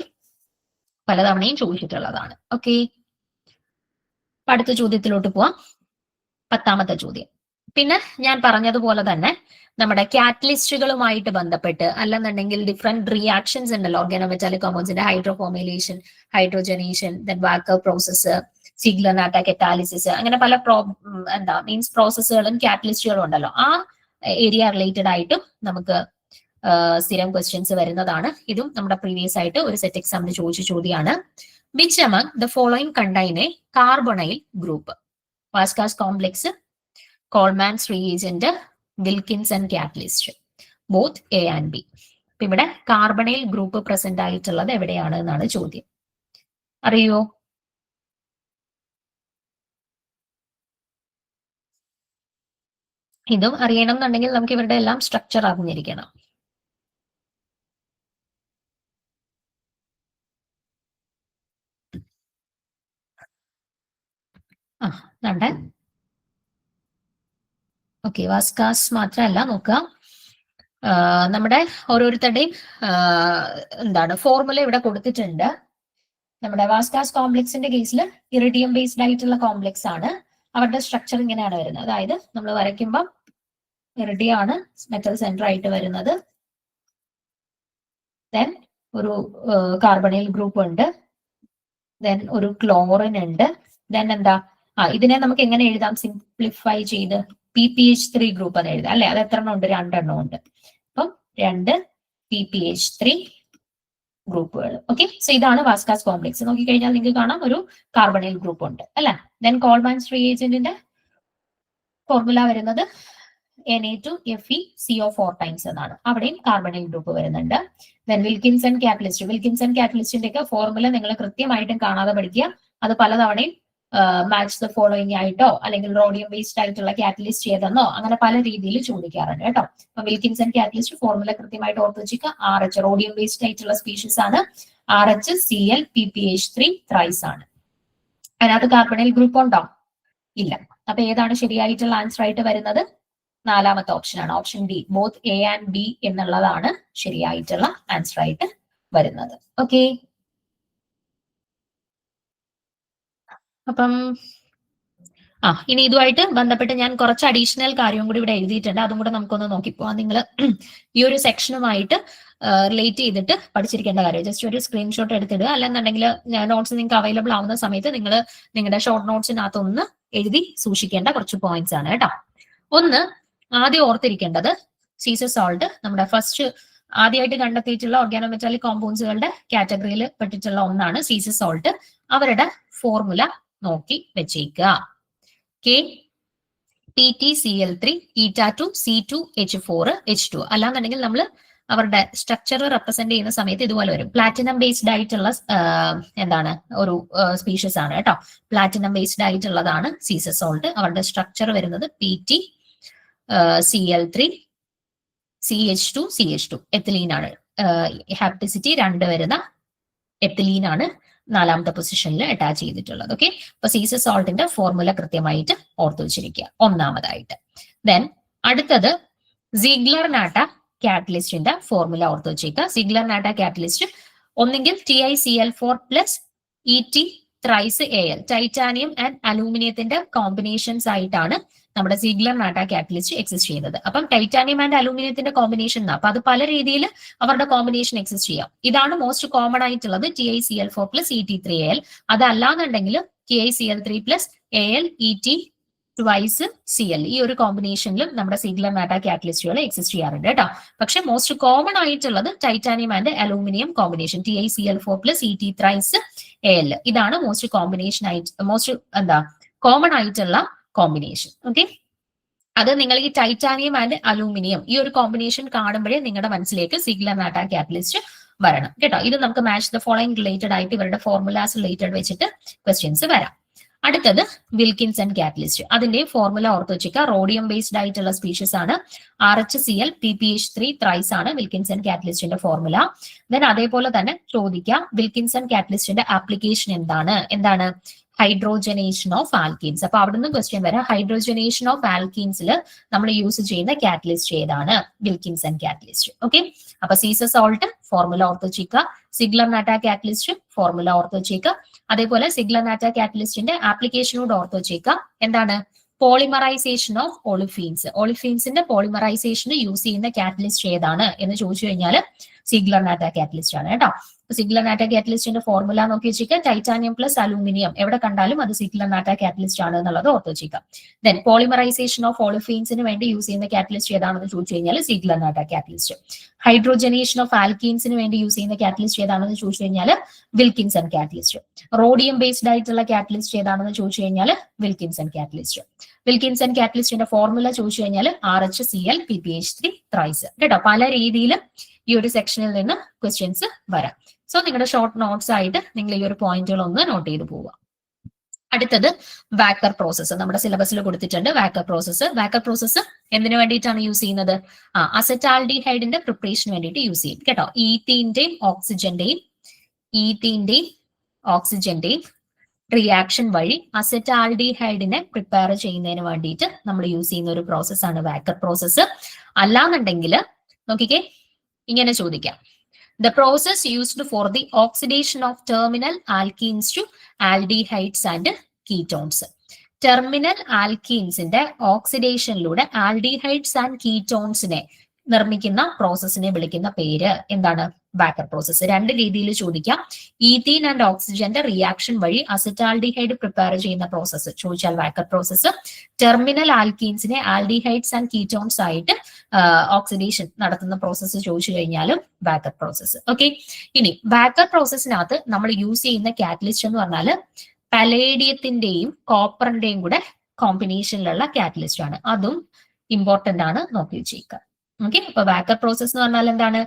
പലതവണയും ചോദിച്ചിട്ടുള്ളതാണ്. ഓക്കെ, അടുത്ത ചോദ്യത്തിലോട്ട് പോവാം. 10ാമത്തെ ചോദ്യം. പിന്നെ ഞാൻ പറഞ്ഞതുപോലെ തന്നെ നമ്മുടെ കാറ്റലിസ്റ്റുകളുമായിട്ട് ബന്ധപ്പെട്ട് അല്ലെന്നുണ്ടെങ്കിൽ ഡിഫറെന്റ് റിയാക്ഷൻസ് ഉണ്ടല്ലോ, ഓർഗാനോമെറ്റാലിക് കോമ്പൗണ്ട്സിന്റെ hydroformylation, hydrogenation, Wacker process, Ziegler Natta, catalysis, അങ്ങനെ പല മീൻസ് പ്രോസസ്സുകളും കാറ്റലിസ്റ്റുകളും ഉണ്ടല്ലോ. ആ ഏരിയ റിലേറ്റഡ് ആയിട്ടും നമുക്ക് സ്ഥിരം ക്വസ്റ്റ്യൻസ് വരുന്നതാണ്. ഇതും നമ്മുടെ പ്രീവിയസ് ആയിട്ട് ഒരു സെറ്റ് എക്സാമിന് ചോദിച്ച ചോദ്യമാണ്. Which among the following contain a carbonyl ഗ്രൂപ്പ്? Vaska's complex, Collman's reagent, Wilkinson catalyst, both A and B. അപ്പൊ ഇവിടെ കാർബണൈൽ ഗ്രൂപ്പ് പ്രസന്റ് ആയിട്ടുള്ളത് എവിടെയാണ് എന്നാണ് ചോദ്യം. അറിയോ? ഇതും അറിയണം എന്നുണ്ടെങ്കിൽ നമുക്ക് ഇവരുടെ എല്ലാം സ്ട്രക്ചർ അറിഞ്ഞിരിക്കണം. നമ്മുടെ ഓക്കെ വാസ്കാസ് മാത്രമല്ല നോക്കുക, നമ്മുടെ ഓരോരുത്തരുടെയും എന്താണ് ഫോർമുല ഇവിടെ കൊടുത്തിട്ടുണ്ട്. നമ്മുടെ വാസ്കാസ് കോംപ്ലക്സിന്റെ കേസിൽ ഇറിഡിയം ബേസ്ഡ് ആയിട്ടുള്ള കോംപ്ലക്സ് ആണ്. അവരുടെ സ്ട്രക്ചർ ഇങ്ങനെയാണ് വരുന്നത്. അതായത് നമ്മൾ വരയ്ക്കുമ്പോൾ ഇറിഡിയം ആണ് മെറ്റൽ സെന്റർ ആയിട്ട് വരുന്നത്. ദെൻ ഒരു കാർബണിൽ ഗ്രൂപ്പ് ഉണ്ട്, ദെൻ ഒരു ക്ലോറിൻ ഉണ്ട്, ദെൻ എന്താ ഇതിനെ നമുക്ക് എങ്ങനെ എഴുതാം? സിംപ്ലിഫൈ ചെയ്ത് PPH3 ഗ്രൂപ്പ് എന്ന് എഴുതാം അല്ലെ? അത് എത്ര എണ്ണം ഉണ്ട്? 2 എണ്ണം ഉണ്ട്. അപ്പം 2 PPH3 ഗ്രൂപ്പുകൾ. ഓക്കെ, സോ ഇതാണ് വാസ്കാസ് കോംപ്ലക്സ്. നോക്കിക്കഴിഞ്ഞാൽ നിങ്ങൾക്ക് കാണാം ഒരു കാർബണിൽ ഗ്രൂപ്പ് ഉണ്ട് അല്ലെ? ദെൻ കോൾമാൻസ് റിയേജന്റിന്റെ ഫോർമുല വരുന്നത് Na2FeCO4 ടൈംസ് എന്നാണ്. അവിടെയും കാർബണിൽ ഗ്രൂപ്പ് വരുന്നുണ്ട്. ദെൻ വിൽക്കിൻസൺ കാറ്റലിസ്റ്റിന്റെ ഒക്കെ ഫോർമുല നിങ്ങൾ കൃത്യമായിട്ടും കാണാതെ പഠിക്കുക. അത് പലതവണയും മാച്ച് ദ ഫോളോയിങ് ആയിട്ടോ അല്ലെങ്കിൽ റോഡിയം ബേസ്ഡ് ആയിട്ടുള്ള കാറ്റലിസ്റ്റ് ഏതെന്നോ അങ്ങനെ പല രീതിയിൽ ചോദിക്കാറുണ്ട് കേട്ടോ. അപ്പൊ വിൽക്കിൻസൺ കാറ്റലിസ്റ്റ് ഫോർമുല കൃത്യമായിട്ട് ഓർത്ത് വെച്ചിട്ട് RH റോഡിയം ബേസ്ഡ് ആയിട്ടുള്ള സ്പീഷീസ് ആണ്. RHCl PPH3 ത്രൈസ് ആണ്. അതിനകത്ത് കാർബണിൽ ഗ്രൂപ്പ് ഉണ്ടോ? ഇല്ല. അപ്പൊ ഏതാണ് ശരിയായിട്ടുള്ള ആൻസർ ആയിട്ട് വരുന്നത്? 4ാമത്തെ ഓപ്ഷൻ ആണ്. Option D, both A and B എന്നുള്ളതാണ് ശരിയായിട്ടുള്ള ആൻസർ ആയിട്ട് വരുന്നത്. ഓക്കെ, അപ്പം ഇനി ഇതുമായിട്ട് ബന്ധപ്പെട്ട് ഞാൻ കുറച്ച് അഡീഷണൽ കാര്യവും കൂടി ഇവിടെ എഴുതിയിട്ടുണ്ട്. അതും കൂടെ നമുക്കൊന്ന് നോക്കിപ്പോവാം. നിങ്ങൾ ഈ ഒരു സെക്ഷനുമായിട്ട് റിലേറ്റ് ചെയ്തിട്ട് പഠിച്ചിരിക്കേണ്ട കാര്യം ജസ്റ്റ് ഒരു സ്ക്രീൻഷോട്ട് എടുത്തിടുക. അല്ലെന്നുണ്ടെങ്കിൽ നോട്ട്സ് നിങ്ങൾക്ക് അവൈലബിൾ ആവുന്ന സമയത്ത് നിങ്ങൾ നിങ്ങളുടെ ഷോർട്ട് നോട്ട്സിനകത്ത് ഒന്ന് എഴുതി സൂക്ഷിക്കേണ്ട കുറച്ച് പോയിന്റ്സ് ആണ് കേട്ടോ. ഒന്ന്, ആദ്യം ഓർത്തിരിക്കേണ്ടത് സീസർ സോൾട്ട് നമ്മുടെ ഫസ്റ്റ് ആദ്യമായിട്ട് കണ്ടെത്തിയിട്ടുള്ള ഓർഗാനോമെറ്റാലിക് കോമ്പൗണ്ട്സുകളുടെ കാറ്റഗറിയിൽ പെട്ടിട്ടുള്ള ഒന്നാണ് സീസർ സോൾട്ട്. അവരുടെ ഫോർമുല നോക്കി വെച്ചേക്കുക. KPtCl3 eta2 C2H4 H2. അല്ലാന്നുണ്ടെങ്കിൽ നമ്മൾ അവരുടെ സ്ട്രക്ചർ റെപ്രസെന്റ് ചെയ്യുന്ന സമയത്ത് ഇതുപോലെ വരും. പ്ലാറ്റിനം ബേസ്ഡ് ആയിട്ടുള്ള എന്താണ് ഒരു സ്പീഷീസ് ആണ് കേട്ടോ. പ്ലാറ്റിനം ബേസ്ഡ് ആയിട്ടുള്ളതാണ് സീസർ സോൾട്ട്. അവരുടെ സ്ട്രക്ചർ വരുന്നത് PtCl3 CH2 CH2 എത്തിലീൻ ആണ്. ഹാപ്റ്റിസിറ്റി 2 വരുന്ന എത്തിലീൻ ആണ് 4ാമത്തെ പൊസിഷനിൽ അറ്റാച്ച് ചെയ്തിട്ടുള്ളത്. ഓക്കെ, അപ്പൊ സീസർ സോൾട്ടിന്റെ ഫോർമുല കൃത്യമായിട്ട് ഓർത്തു വെച്ചിരിക്കുക ഒന്നാമതായിട്ട്. ദെൻ അടുത്തത് സിഗ്ലർ നാട്ട കാറ്റലിസ്റ്റിന്റെ ഫോർമുല ഓർത്തു വെച്ചേക്കുക. സിഗ്ലർ നാട്ട കാറ്റലിസ്റ്റ് ഒന്നെങ്കിൽ TiCl4 plus ET thrice AL titanium and അലൂമിനിയത്തിന്റെ കോമ്പിനേഷൻസ് ആയിട്ടാണ് നമ്മുടെ സിഗ്ലർ നാട്ട കാറ്റലിസ്റ്റ് എക്സിസ്റ്റ് ചെയ്യുന്നത്. അപ്പം ടൈറ്റാനിയം ആൻഡ് അലൂമിനിയത്തിന്റെ കോമ്പിനേഷൻ അപ്പൊ അത് പല രീതിയിൽ അവരുടെ കോമ്പിനേഷൻ എക്സിസ്റ്റ് ചെയ്യാം. ഇതാണ് മോസ്റ്റ് കോമൺ ആയിട്ടുള്ളത് TiCl4 പ്ലസ് ET3AL. അതല്ലാന്നുണ്ടെങ്കിൽ TiCl3 plus AL ET twice CL ഈ ഒരു കോമ്പിനേഷനിലും നമ്മുടെ സിഗ്ലർ നാട്ട കാറ്റലിസ്റ്റുകൾ എക്സിസ്റ്റ് ചെയ്യാറുണ്ട് കേട്ടോ. പക്ഷെ മോസ്റ്റ് കോമൺ ആയിട്ടുള്ളത് titanium and aluminium combination TiCl4 plus ET thrice AL. ഇതാണ് മോസ്റ്റ് കോമ്പിനേഷൻ ആയിട്ട് കോമൺ ആയിട്ടുള്ള കോമ്പിനേഷൻ. ഓക്കെ, അത് നിങ്ങൾ ഈ ടൈറ്റാനിയം ആൻഡ് അലൂമിനിയം ഈ ഒരു കോമ്പിനേഷൻ കാണുമ്പോഴേ നിങ്ങളുടെ മനസ്സിലേക്ക് സിഗ്ലർ നാട്ട കാറ്റലിസ്റ്റ് വരണം കേട്ടോ. ഇത് നമുക്ക് മാച്ച് ദ ഫോളോയിങ് റിലേറ്റഡ് ആയിട്ട് ഇവരുടെ ഫോർമുലാസ് റിലേറ്റഡ് വെച്ചിട്ട് ക്വസ്റ്റ്യൻസ് വരാം. അടുത്തത് വിൽക്കിൻസൺ കാറ്റലിസ്റ്റ്. അതിന്റെ ഫോർമുല ഓർത്ത് വെച്ചിരിക്കുക. റോഡിയം ബേസ്ഡ് ആയിട്ടുള്ള സ്പീഷീസ് ആണ്. RHCl PPH3 ത്രൈസ് ആണ് വിൽക്കിൻസൺ കാറ്റലിസ്റ്റിന്റെ ഫോർമുല. ദെൻ അതേപോലെ തന്നെ ചോദിക്കാം വിൽക്കിൻസൺ കാറ്റലിസ്റ്റിന്റെ ആപ്ലിക്കേഷൻ എന്താണ് ഹൈഡ്രോജനേഷൻ ഓഫ് ആൽക്കീൻസ്. അപ്പൊ അവിടുന്ന് ക്വസ്റ്റ്യൻ വരാം, ഹൈഡ്രോജനേഷൻ ഓഫ് ആൽക്കീൻസിൽ നമ്മൾ യൂസ് ചെയ്യുന്ന കാറ്റലിസ്റ്റ് ഏതാണ്? Wilkinson catalyst. ഓക്കെ, അപ്പൊ സീസർ സോൾട്ട് ഫോർമുല ഓർത്ത് വെച്ചേക്കുക. സിഗ്ലർ നാട്ട കാറ്റലിസ്റ്റ് ഫോർമുല ഓർത്ത് വെച്ചേക്കുക. അതേപോലെ സിഗ്ലർ നാട്ട കാറ്റലിസ്റ്റിന്റെ ആപ്ലിക്കേഷനോട് ഓർത്ത് വെച്ചേക്കുക. എന്താണ്? Polymerisation of olefins. ഒളിഫീൻസിന്റെ പോളിമറൈസേഷന് യൂസ് ചെയ്യുന്ന കാറ്റലിസ്റ്റ് ഏതാണ് എന്ന് ചോദിച്ചു കഴിഞ്ഞാൽ സിഗ്ലർ നാട്ട കാറ്റലിസ്റ്റ് ആണ് കേട്ടോ. സിഗ്ലർ നാട്ട കാറ്റലിസ്റ്റിന്റെ ഫോർമുല നോക്കി വെച്ചിരിക്കുക. ടൈറ്റാനിയം പ്ലസ് അലൂമിനിയം എവിടെ കണ്ടാലും അത് സിഗ്ലർ നാട്ട കാറ്റലിസ്റ്റ് ആണ് എന്നുള്ളത് ഓർത്ത് വെച്ചിരിക്കുക. ദെൻ പോളിമറൈസേഷൻ ഓഫ് ഒളിഫീൻസിന് വേണ്ടി യൂസ് ചെയ്യുന്ന കാറ്റലിസ്റ്റ് ഏതാണെന്ന് ചോദിച്ചു കഴിഞ്ഞാൽ സിഗ്ലർ നാട്ട കാറ്റലിസ്റ്റ്. ഹൈഡ്രോജനേഷൻ ഓഫ് ആൽക്കീൻസിന് വേണ്ടി യൂസ് ചെയ്യുന്ന കാറ്റലിസ്റ്റ് ഏതാണെന്ന് ചോദിച്ചു കഴിഞ്ഞാൽ വിൽക്കിൻസൺ കാറ്റലിസ്റ്റ്. റോഡിയം ബേസ്ഡ് ആയിട്ടുള്ള കാറ്റലിസ്റ്റ് ഏതാണെന്ന് ചോദിച്ചു കഴിഞ്ഞാൽ വിൽക്കിൻസൺ കാറ്റലിസ്റ്റ്. വിൽക്കിൻസൺ കാറ്റലിസ്റ്റിന്റെ ഫോർമുല ചോദിച്ചു കഴിഞ്ഞാൽ RHCl PPH3 ത്രൈസ് കേട്ടോ. പല രീതിയിലും ഈ ഒരു സെക്ഷനിൽ നിന്ന് ക്വസ്റ്റ്യൻസ് വരാം. സോ നിങ്ങളുടെ ഷോർട്ട് നോട്ട്സ് ആയിട്ട് നിങ്ങൾ ഈ ഒരു പോയിന്റുകൾ ഒന്ന് നോട്ട് ചെയ്ത് പോവുക. അടുത്തത് വാക്കർ പ്രോസസ്സ് നമ്മുടെ സിലബസിൽ കൊടുത്തിട്ടുണ്ട്. വാക്കർ പ്രോസസ്സ് എന്തിനു വേണ്ടിയിട്ടാണ് യൂസ് ചെയ്യുന്നത്? അസറ്റാൽഡിഹൈഡിന്റെ പ്രിപ്പറേഷന് വേണ്ടിയിട്ട് യൂസ് ചെയ്യും കേട്ടോ. ഈത്തീന്റെയും ഓക്സിജന്റെയും റിയാക്ഷൻ വഴി അസറ്റാൽഡിഹൈഡിനെ പ്രിപ്പയർ ചെയ്യുന്നതിന് വേണ്ടിയിട്ട് നമ്മൾ യൂസ് ചെയ്യുന്ന ഒരു പ്രോസസ്സാണ് വാക്കർ പ്രോസസ്സ്. അല്ലാന്നുണ്ടെങ്കിൽ നോക്കിക്കേ, ഇങ്ങനെ ചോദിക്കാം, the process used for the oxidation of terminal alkenes to aldehydes and ketones. Terminal ആൽക്കീൻസിന്റെ ഓക്സിഡേഷനിലൂടെ ആൽഡിഹൈഡ്സ് ആൻഡ് കീറ്റോൺസിനെ നിർമ്മിക്കുന്ന പ്രോസസ്സിനെ വിളിക്കുന്ന പേര് എന്താണ്? Wacker process. രണ്ട് രീതിയിൽ ചോദിക്കാം. ഈത്തീൻ ആൻഡ് ഓക്സിജന്റെ റിയാക്ഷൻ വഴി അസറ്റാൽഡിഹൈഡ് പ്രിപ്പയർ ചെയ്യുന്ന പ്രോസസ്സ് ചോദിച്ചാൽ വാക്കർ പ്രോസസ്സ്. ടെർമിനൽ ആൽക്കീൻസിനെ ആൽഡിഹൈഡ്സ് ആൻഡ് കീറ്റോൺസ് ആയിട്ട് ഓക്സിഡേഷൻ നടത്തുന്ന പ്രോസസ്സ് ചോദിച്ചു കഴിഞ്ഞാലും വാക്കർ പ്രോസസ്സ്. ഓക്കെ, ഇനി വാക്കർ പ്രോസസ്സിനകത്ത് നമ്മൾ യൂസ് ചെയ്യുന്ന കാറ്റലിസ്റ്റ് എന്ന് പറഞ്ഞാൽ പലേഡിയത്തിന്റെയും കോപ്പറിന്റെയും കൂടെ കോമ്പിനേഷനിലുള്ള കാറ്റലിസ്റ്റ് ആണ്. അതും ഇമ്പോർട്ടന്റ് ആണ്, നോക്കി വെച്ചേക്കുക. ഓക്കെ, അപ്പൊ വാക്കർ പ്രോസസ് എന്ന് പറഞ്ഞാൽ എന്താണ്?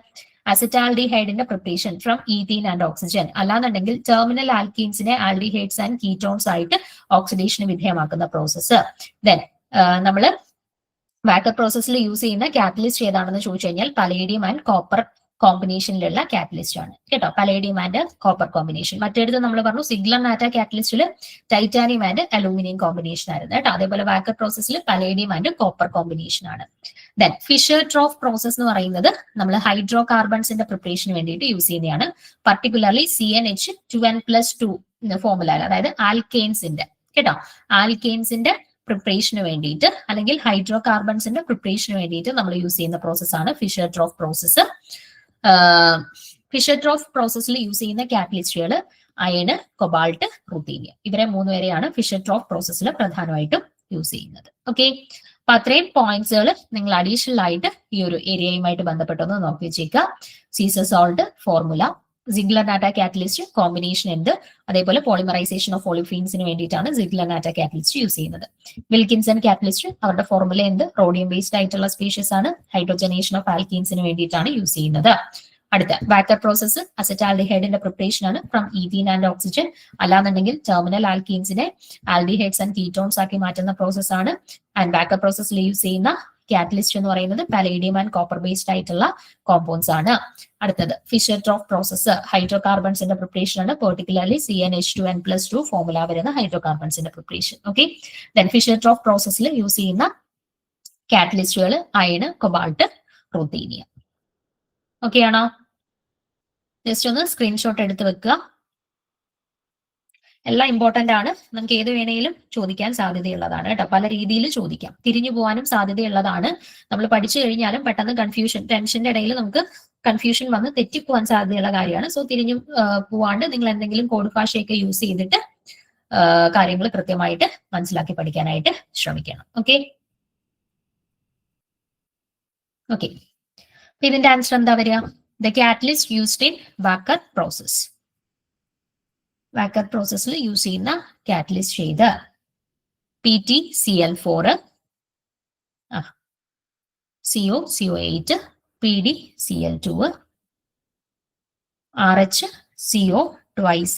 അസറ്റാൽഡിഹൈഡിന്റെ preparation from ethene and oxygen, അല്ലാന്നുണ്ടെങ്കിൽ ടെർമിനൽ ആൽക്കീൻസിനെ ആൽഡിഹൈഡ്സ് ആൻഡ് കീറ്റോൺസ് ആയിട്ട് ഓക്സിഡേഷന് വിധേയമാക്കുന്ന പ്രോസസ്സ്. ദെൻ നമ്മൾ വാക്കർ പ്രോസസ്സിൽ യൂസ് ചെയ്യുന്ന കാറ്റലിസ്റ്റ് ഏതാണെന്ന് ചോദിച്ചു കഴിഞ്ഞാൽ പലേഡിയം ആൻഡ് കോപ്പർ കോമ്പിനേഷനിലുള്ള കാറ്റലിസ്റ്റ് ആണ് കേട്ടോ. Palladium and copper combination. മറ്റേടത്ത് നമ്മൾ പറഞ്ഞു സിഗ്ലർ നാറ്റ കാറ്റലിസ്റ്റിൽ ടൈറ്റാനിയം ആൻഡ് അലൂമിനിയം കോമ്പിനേഷൻ ആയിരുന്നു കേട്ടോ. അതേപോലെ വാക്കർ പ്രോസസ്സിൽ പലേഡിയം ആൻഡ് കോപ്പർ കോമ്പിനേഷൻ ആണ്. ദെൻ ഫിഷർ ട്രോഫ് പ്രോസസ് എന്ന് പറയുന്നത് നമ്മൾ ഹൈഡ്രോ കാർബൺസിന്റെ പ്രിപ്പറേഷന് വേണ്ടിയിട്ട് യൂസ് ചെയ്യുന്നതാണ്. പർട്ടിക്കുലർലി CnH2n+2 ഫോർമുല, അതായത് ആൽക്കെയിൻസിന്റെ കേട്ടോ, ആൽക്കെയിൻസിന്റെ പ്രിപ്പറേഷന് വേണ്ടിയിട്ട് അല്ലെങ്കിൽ ഹൈഡ്രോ കാർബൺസിന്റെ പ്രിപ്പറേഷന് വേണ്ടിയിട്ട് നമ്മൾ യൂസ് ചെയ്യുന്ന പ്രോസസ്സാണ് Fisher Tropsch process. Fisher Tropsch പ്രോസസ്സിൽ യൂസ് ചെയ്യുന്ന കാറ്റലിസ്റ്റുകൾ അയണ്, കൊബാൾട്ട്, റുത്തീനിയം, ഇവരെ മൂന്നുപേരെയാണ് ഫിഷർ ട്രോഫ് പ്രോസസ്സിൽ പ്രധാനമായിട്ടും യൂസ് ചെയ്യുന്നത്. ഓക്കെ, അപ്പൊ അത്രയും പോയിന്റ്സുകൾ നിങ്ങൾ അഡീഷണൽ ആയിട്ട് ഈ ഒരു ഏരിയയുമായിട്ട് ബന്ധപ്പെട്ടൊന്ന് നോക്കി വെച്ചേക്കുക. Zeise's salt formula, Ziegler Natta catalyst combination എന്ത്, അതേപോലെ പോളിമറൈസേഷൻ ഓഫ് ഒളിഫീൻസിന് വേണ്ടിയിട്ടാണ് സിഗ്ലർ നാറ്റ കാറ്റലിസ്റ്റ് യൂസ് ചെയ്യുന്നത്. വിൽക്കിൻസൺ കാറ്റലിസ്റ്റ് അവരുടെ ഫോർമുല എന്ത്? റോഡിയം ബേസ്ഡ് ആയിട്ടുള്ള സ്പീഷീസ് ആണ്. ഹൈഡ്രോജനേഷൻ ഓഫ് ആൽക്കീൻസിന് വേണ്ടിയിട്ടാണ് യൂസ് ചെയ്യുന്നത്. അടുത്ത വാക്കർ പ്രോസസ്സ് അസറ്റാൽഡിഹൈഡിന്റെ പ്രിപ്പറേഷൻ ആണ് ഫ്രം ഈത്തീൻ ആൻഡ് ഓക്സിജൻ, അല്ലാന്നുണ്ടെങ്കിൽ ടെർമിനൽ ആൽക്കീൻസിനെ ആൽഡിഹൈഡ്സ് ആൻഡ് കീറ്റോൺസ് ആക്കി മാറ്റുന്ന പ്രോസസ് ആണ്. ആൻഡ് വാക്കർ പ്രോസസ്സിൽ യൂസ് ചെയ്യുന്ന കാറ്റലിസ്റ്റ് എന്ന് പറയുന്നത് പലേഡിയം ആൻഡ് കോപ്പർ ബേസ്ഡ് ആയിട്ടുള്ള കോമ്പൗണ്ട്സ് ആണ്. അടുത്തത് ഫിഷർ ട്രോഫ് പ്രോസസ്സ് ഹൈഡ്രോ കാർബൺസിന്റെ പ്രിപ്പറേഷൻ ആണ്. പെർട്ടിക്കുലർലി CnH2n+2 ഫോർമുല വരുന്ന ഹൈഡ്രോ കാർബൺസിന്റെ preparation. Okay, then Fischer Tropsch പ്രോസസ്സിൽ യൂസ് ചെയ്യുന്ന കാറ്റലിസ്റ്റുകൾ അയണ്, കൊബാൾട്ട്, റുത്തീനിയം. ഓക്കെ ആണോ? ജസ്റ്റ് ഒന്ന് സ്ക്രീൻഷോട്ട് എടുത്ത് വെക്കുക. എല്ലാം ഇമ്പോർട്ടന്റ് ആണ്. നമുക്ക് ഏത് വേണേലും ചോദിക്കാൻ സാധ്യതയുള്ളതാണ് കേട്ടോ. പല രീതിയിൽ ചോദിക്കാം, തിരിഞ്ഞു പോകാനും സാധ്യതയുള്ളതാണ്. നമ്മൾ പഠിച്ചു കഴിഞ്ഞാലും പെട്ടെന്ന് ടെൻഷന്റെ ഇടയിൽ നമുക്ക് കൺഫ്യൂഷൻ വന്ന് തെറ്റിപ്പോവാൻ സാധ്യതയുള്ള കാര്യമാണ്. സോ തിരിഞ്ഞു പോവാണ്ട് നിങ്ങൾ എന്തെങ്കിലും കോഡ് ഭാഷയൊക്കെ യൂസ് ചെയ്തിട്ട് കാര്യങ്ങൾ കൃത്യമായിട്ട് മനസ്സിലാക്കി പഠിക്കാനായിട്ട് ശ്രമിക്കണം. ഓക്കെ ഓക്കെ, ഇതിന്റെ ആൻസർ എന്താ വരിക? The catalyst used in walker process. Walker പ്രോസസ്സിൽ യൂസ് ചെയ്യുന്ന കാറ്റലിസ്റ്റ് ചെയ്ത് PtCl4, CO CO8, PdCl2, RHCO twice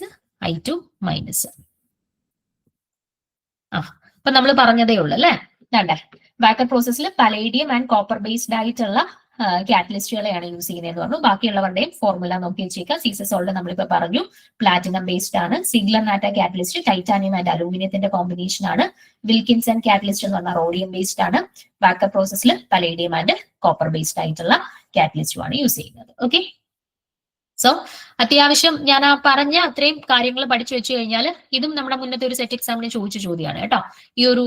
I2 minus. അപ്പൊ നമ്മൾ പറഞ്ഞതേ ഉള്ളൂ അല്ലെ. വാക്കർ പ്രോസസ്സിൽ പലേഡിയം ആൻഡ് കോപ്പർ ബേസ്ഡ് ആയിട്ടുള്ള കാറ്റലിസ്റ്റുകളെയാണ് യൂസ് ചെയ്യുന്നതെന്ന് പറഞ്ഞു. ബാക്കിയുള്ളവരുടെയും ഫോർമുല നോക്കി വെച്ചേക്കാം. സീസർ സോൾട്ട് നമ്മളിപ്പോ പറഞ്ഞു പ്ലാറ്റിനം ബേസ്ഡ് ആണ്. Ziegler Natta catalyst titanium and അലൂമിനിയത്തിന്റെ കോമ്പിനേഷൻ ആണ്. വിൽക്കിൻസൺ കാറ്റലിസ്റ്റ് എന്ന് പറഞ്ഞാൽ റോഡിയം ബേസ്ഡ് ആണ്. വാക്കർ പ്രോസസ്സിൽ പലേഡിയം ആൻഡ് കോപ്പർ ബേസ്ഡ് ആയിട്ടുള്ള കാറ്റലിസ്റ്റുമാണ് യൂസ് ചെയ്യുന്നത്. ഓക്കെ, സോ അത്യാവശ്യം ഞാൻ ആ പറഞ്ഞ അത്രയും കാര്യങ്ങൾ പഠിച്ചു വെച്ച് കഴിഞ്ഞാൽ ഇതും നമ്മുടെ മുന്നത്തെ ഒരു സെറ്റ് എക്സാമിന് ചോദിച്ച ചോദ്യമാണ് കേട്ടോ. ഈ ഒരു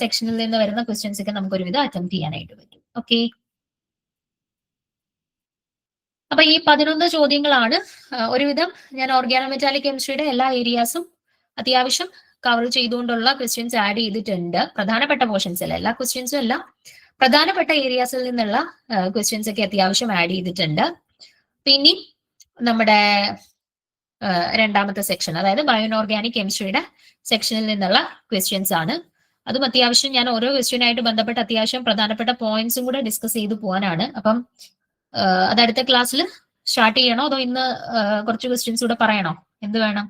സെക്ഷനിൽ നിന്ന് വരുന്ന ക്വസ്റ്റ്യൻസ് ഒക്കെ നമുക്ക് ഒരുവിധം അറ്റംപ്റ്റ് ചെയ്യാനായിട്ട് പറ്റും. ഓക്കെ, അപ്പൊ ഈ 11 ചോദ്യങ്ങളാണ് ഒരുവിധം ഞാൻ ഓർഗാനോമെറ്റാലിക് കെമിസ്ട്രിയുടെ എല്ലാ ഏരിയാസും അത്യാവശ്യം കവർ ചെയ്തുകൊണ്ടുള്ള ക്വസ്റ്റ്യൻസ് ആഡ് ചെയ്തിട്ടുണ്ട്. പ്രധാനപ്പെട്ട പോർഷൻസ് അല്ല, എല്ലാ ക്വസ്റ്റ്യൻസും അല്ല, പ്രധാനപ്പെട്ട ഏരിയാസിൽ നിന്നുള്ള ക്വസ്റ്റ്യൻസ് ഒക്കെ അത്യാവശ്യം ആഡ് ചെയ്തിട്ടുണ്ട്. പിന്നെ നമ്മുടെ രണ്ടാമത്തെ സെക്ഷൻ, അതായത് ബയോനോർഗാനിക് കെമിസ്ട്രിയുടെ സെക്ഷനിൽ നിന്നുള്ള ക്വസ്റ്റ്യൻസ് ആണ്. അതും അത്യാവശ്യം ഞാൻ ഓരോ ക്വസ്റ്റ്യനായിട്ട് ബന്ധപ്പെട്ട് അത്യാവശ്യം പ്രധാനപ്പെട്ട പോയിന്റ്സും കൂടെ ഡിസ്കസ് ചെയ്തു പോകാനാണ്. അപ്പം അത് അടുത്ത ക്ലാസ്സിൽ സ്റ്റാർട്ട് ചെയ്യണോ അതോ ഇന്ന് കുറച്ച് ക്വസ്റ്റ്യൻസ് കൂടെ പറയണോ? എന്ത് വേണം?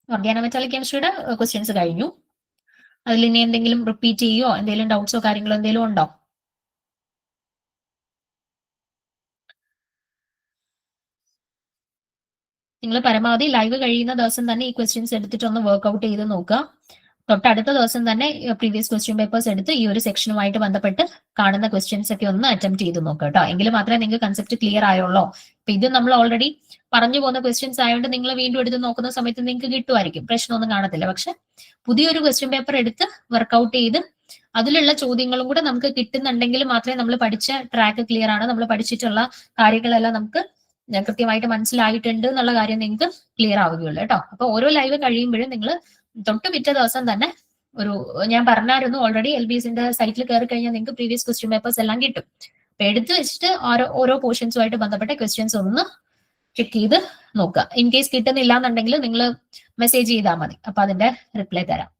ഓർഗാനോമെറ്റാലിക് കെമിസ്ട്രിയുടെ ക്വസ്റ്റ്യൻസ് കഴിഞ്ഞു. അതിൽ ഇനി എന്തെങ്കിലും റിപ്പീറ്റ് ചെയ്യോ, എന്തെങ്കിലും ഡൗട്ട്സോ കാര്യങ്ങളോ എന്തെങ്കിലും ഉണ്ടോ? നിങ്ങൾ പരമാവധി ലൈവ് കഴിയുന്ന ദിവസം തന്നെ ഈ ക്വസ്റ്റ്യൻസ് എടുത്തിട്ട് ഒന്ന് വർക്ക്ഔട്ട് ചെയ്ത് നോക്കുക. തൊട്ടടുത്ത ദിവസം തന്നെ പ്രീവിയസ് ക്വസ്റ്റ്യൻ പേപ്പേഴ്സ് എടുത്ത് ഈ ഒരു സെക്ഷനുമായിട്ട് ബന്ധപ്പെട്ട് കാണുന്ന ക്വസ്റ്റ്യൻസ് ഒക്കെ ഒന്ന് അറ്റംപ്റ്റ് ചെയ്ത് നോക്കുക കേട്ടോ. എങ്കിൽ മാത്രമേ നിങ്ങൾക്ക് കൺസെപ്റ്റ് ക്ലിയർ ആയുള്ളൂ. അപ്പൊ ഇത് നമ്മൾ ഓൾറെഡി പറഞ്ഞു പോകുന്ന ക്വസ്റ്റ്യൻസ് ആയതുകൊണ്ട് നിങ്ങൾ വീണ്ടും എടുത്ത് നോക്കുന്ന സമയത്ത് നിങ്ങൾക്ക് കിട്ടുമായിരിക്കും, പ്രശ്നമൊന്നും കാണത്തില്ല. പക്ഷെ പുതിയൊരു ക്വസ്റ്റ്യൻ പേപ്പർ എടുത്ത് വർക്ക്ഔട്ട് ചെയ്ത് അതിലുള്ള ചോദ്യങ്ങളും കൂടെ നമുക്ക് കിട്ടുന്നുണ്ടെങ്കിൽ മാത്രമേ നമ്മൾ പഠിച്ച ട്രാക്ക് ക്ലിയർ ആണ്, നമ്മൾ പഠിച്ചിട്ടുള്ള കാര്യങ്ങളെല്ലാം നമുക്ക് കൃത്യമായിട്ട് മനസ്സിലായിട്ടുണ്ട് എന്നുള്ള കാര്യം നിങ്ങൾക്ക് ക്ലിയർ ആവുകയുള്ളൂ കേട്ടോ. അപ്പൊ ഓരോ ലൈവ് കഴിയുമ്പോഴും നിങ്ങൾ തൊട്ട് പിറ്റേ ദിവസം തന്നെ ഒരു, ഞാൻ പറഞ്ഞായിരുന്നു ഓൾറെഡി LBSന്റെ സൈറ്റിൽ കയറി കഴിഞ്ഞാൽ നിങ്ങൾക്ക് പ്രീവിയസ് ക്വസ്റ്റ്യൻ പേപ്പേഴ്സ് എല്ലാം കിട്ടും. അപ്പൊ എടുത്ത് വെച്ചിട്ട് ഓരോ പോർഷൻസുമായിട്ട് ബന്ധപ്പെട്ട ക്വസ്റ്റ്യൻസ് ഒന്ന് ചെക്ക് ചെയ്ത് നോക്കുക. ഇൻ കേസ് കിട്ടുന്നില്ല എന്നുണ്ടെങ്കിൽ നിങ്ങൾ മെസ്സേജ് ചെയ്താൽ മതി, അപ്പൊ അതിന്റെ റിപ്ലൈ തരാം.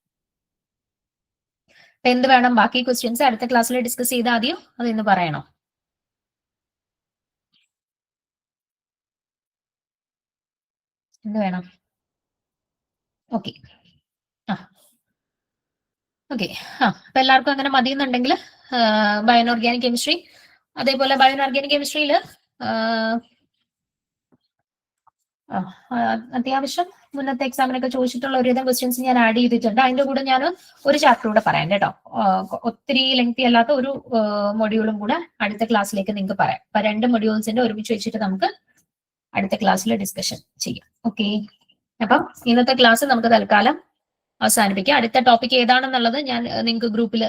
അപ്പൊ എന്ത് വേണം, ബാക്കി ക്വസ്റ്റ്യൻസ് അടുത്ത ക്ലാസ്സിൽ ഡിസ്കസ് ചെയ്താൽ മതിയോ അത് ഇന്ന് പറയണോ? എന്ത് വേണം? ഓക്കെ ഓക്കെ അപ്പൊ എല്ലാവർക്കും അങ്ങനെ മതിയെന്നുണ്ടെങ്കിൽ ബയോഓർഗാനിക് കെമിസ്ട്രി, അതേപോലെ ബയോഓർഗാനിക് കെമിസ്ട്രിയിൽ അത്യാവശ്യം മുന്നത്തെ എക്സാമിനൊക്കെ ചോദിച്ചിട്ടുള്ള ഒരുവിധം ക്വസ്റ്റ്യൻസ് ഞാൻ ആഡ് ചെയ്തിട്ടുണ്ട്. അതിന്റെ കൂടെ ഞാൻ ഒരു ചാപ്റ്റർ കൂടെ പറയാം കേട്ടോ. ഒത്തിരി ലെങ്തി അല്ലാത്ത ഒരു മൊഡ്യൂളും കൂടെ അടുത്ത ക്ലാസ്സിലേക്ക് നിങ്ങൾക്ക് പറയാം. അപ്പൊ 2 മൊഡ്യൂൾസിന്റെ ഒരുമിച്ച് വെച്ചിട്ട് നമുക്ക് അടുത്ത ക്ലാസ്സിൽ ഡിസ്കഷൻ ചെയ്യാം. ഓക്കെ, അപ്പം ഇന്നത്തെ ക്ലാസ് നമുക്ക് തൽക്കാലം അവസാനിപ്പിക്കാം. അടുത്ത ടോപ്പിക് ഏതാണെന്നുള്ളത് ഞാൻ നിങ്ങൾക്ക് ഗ്രൂപ്പിൽ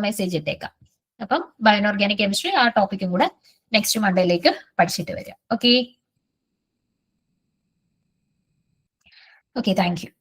മെസ്സേജ് ഇട്ടേക്കാം. അപ്പം ബയോഓർഗാനിക് കെമിസ്ട്രി ആ ടോപ്പിക്കും കൂടെ നെക്സ്റ്റ് മൺഡേയിലേക്ക് പഠിച്ചിട്ട് വരാം. Okay, thank you.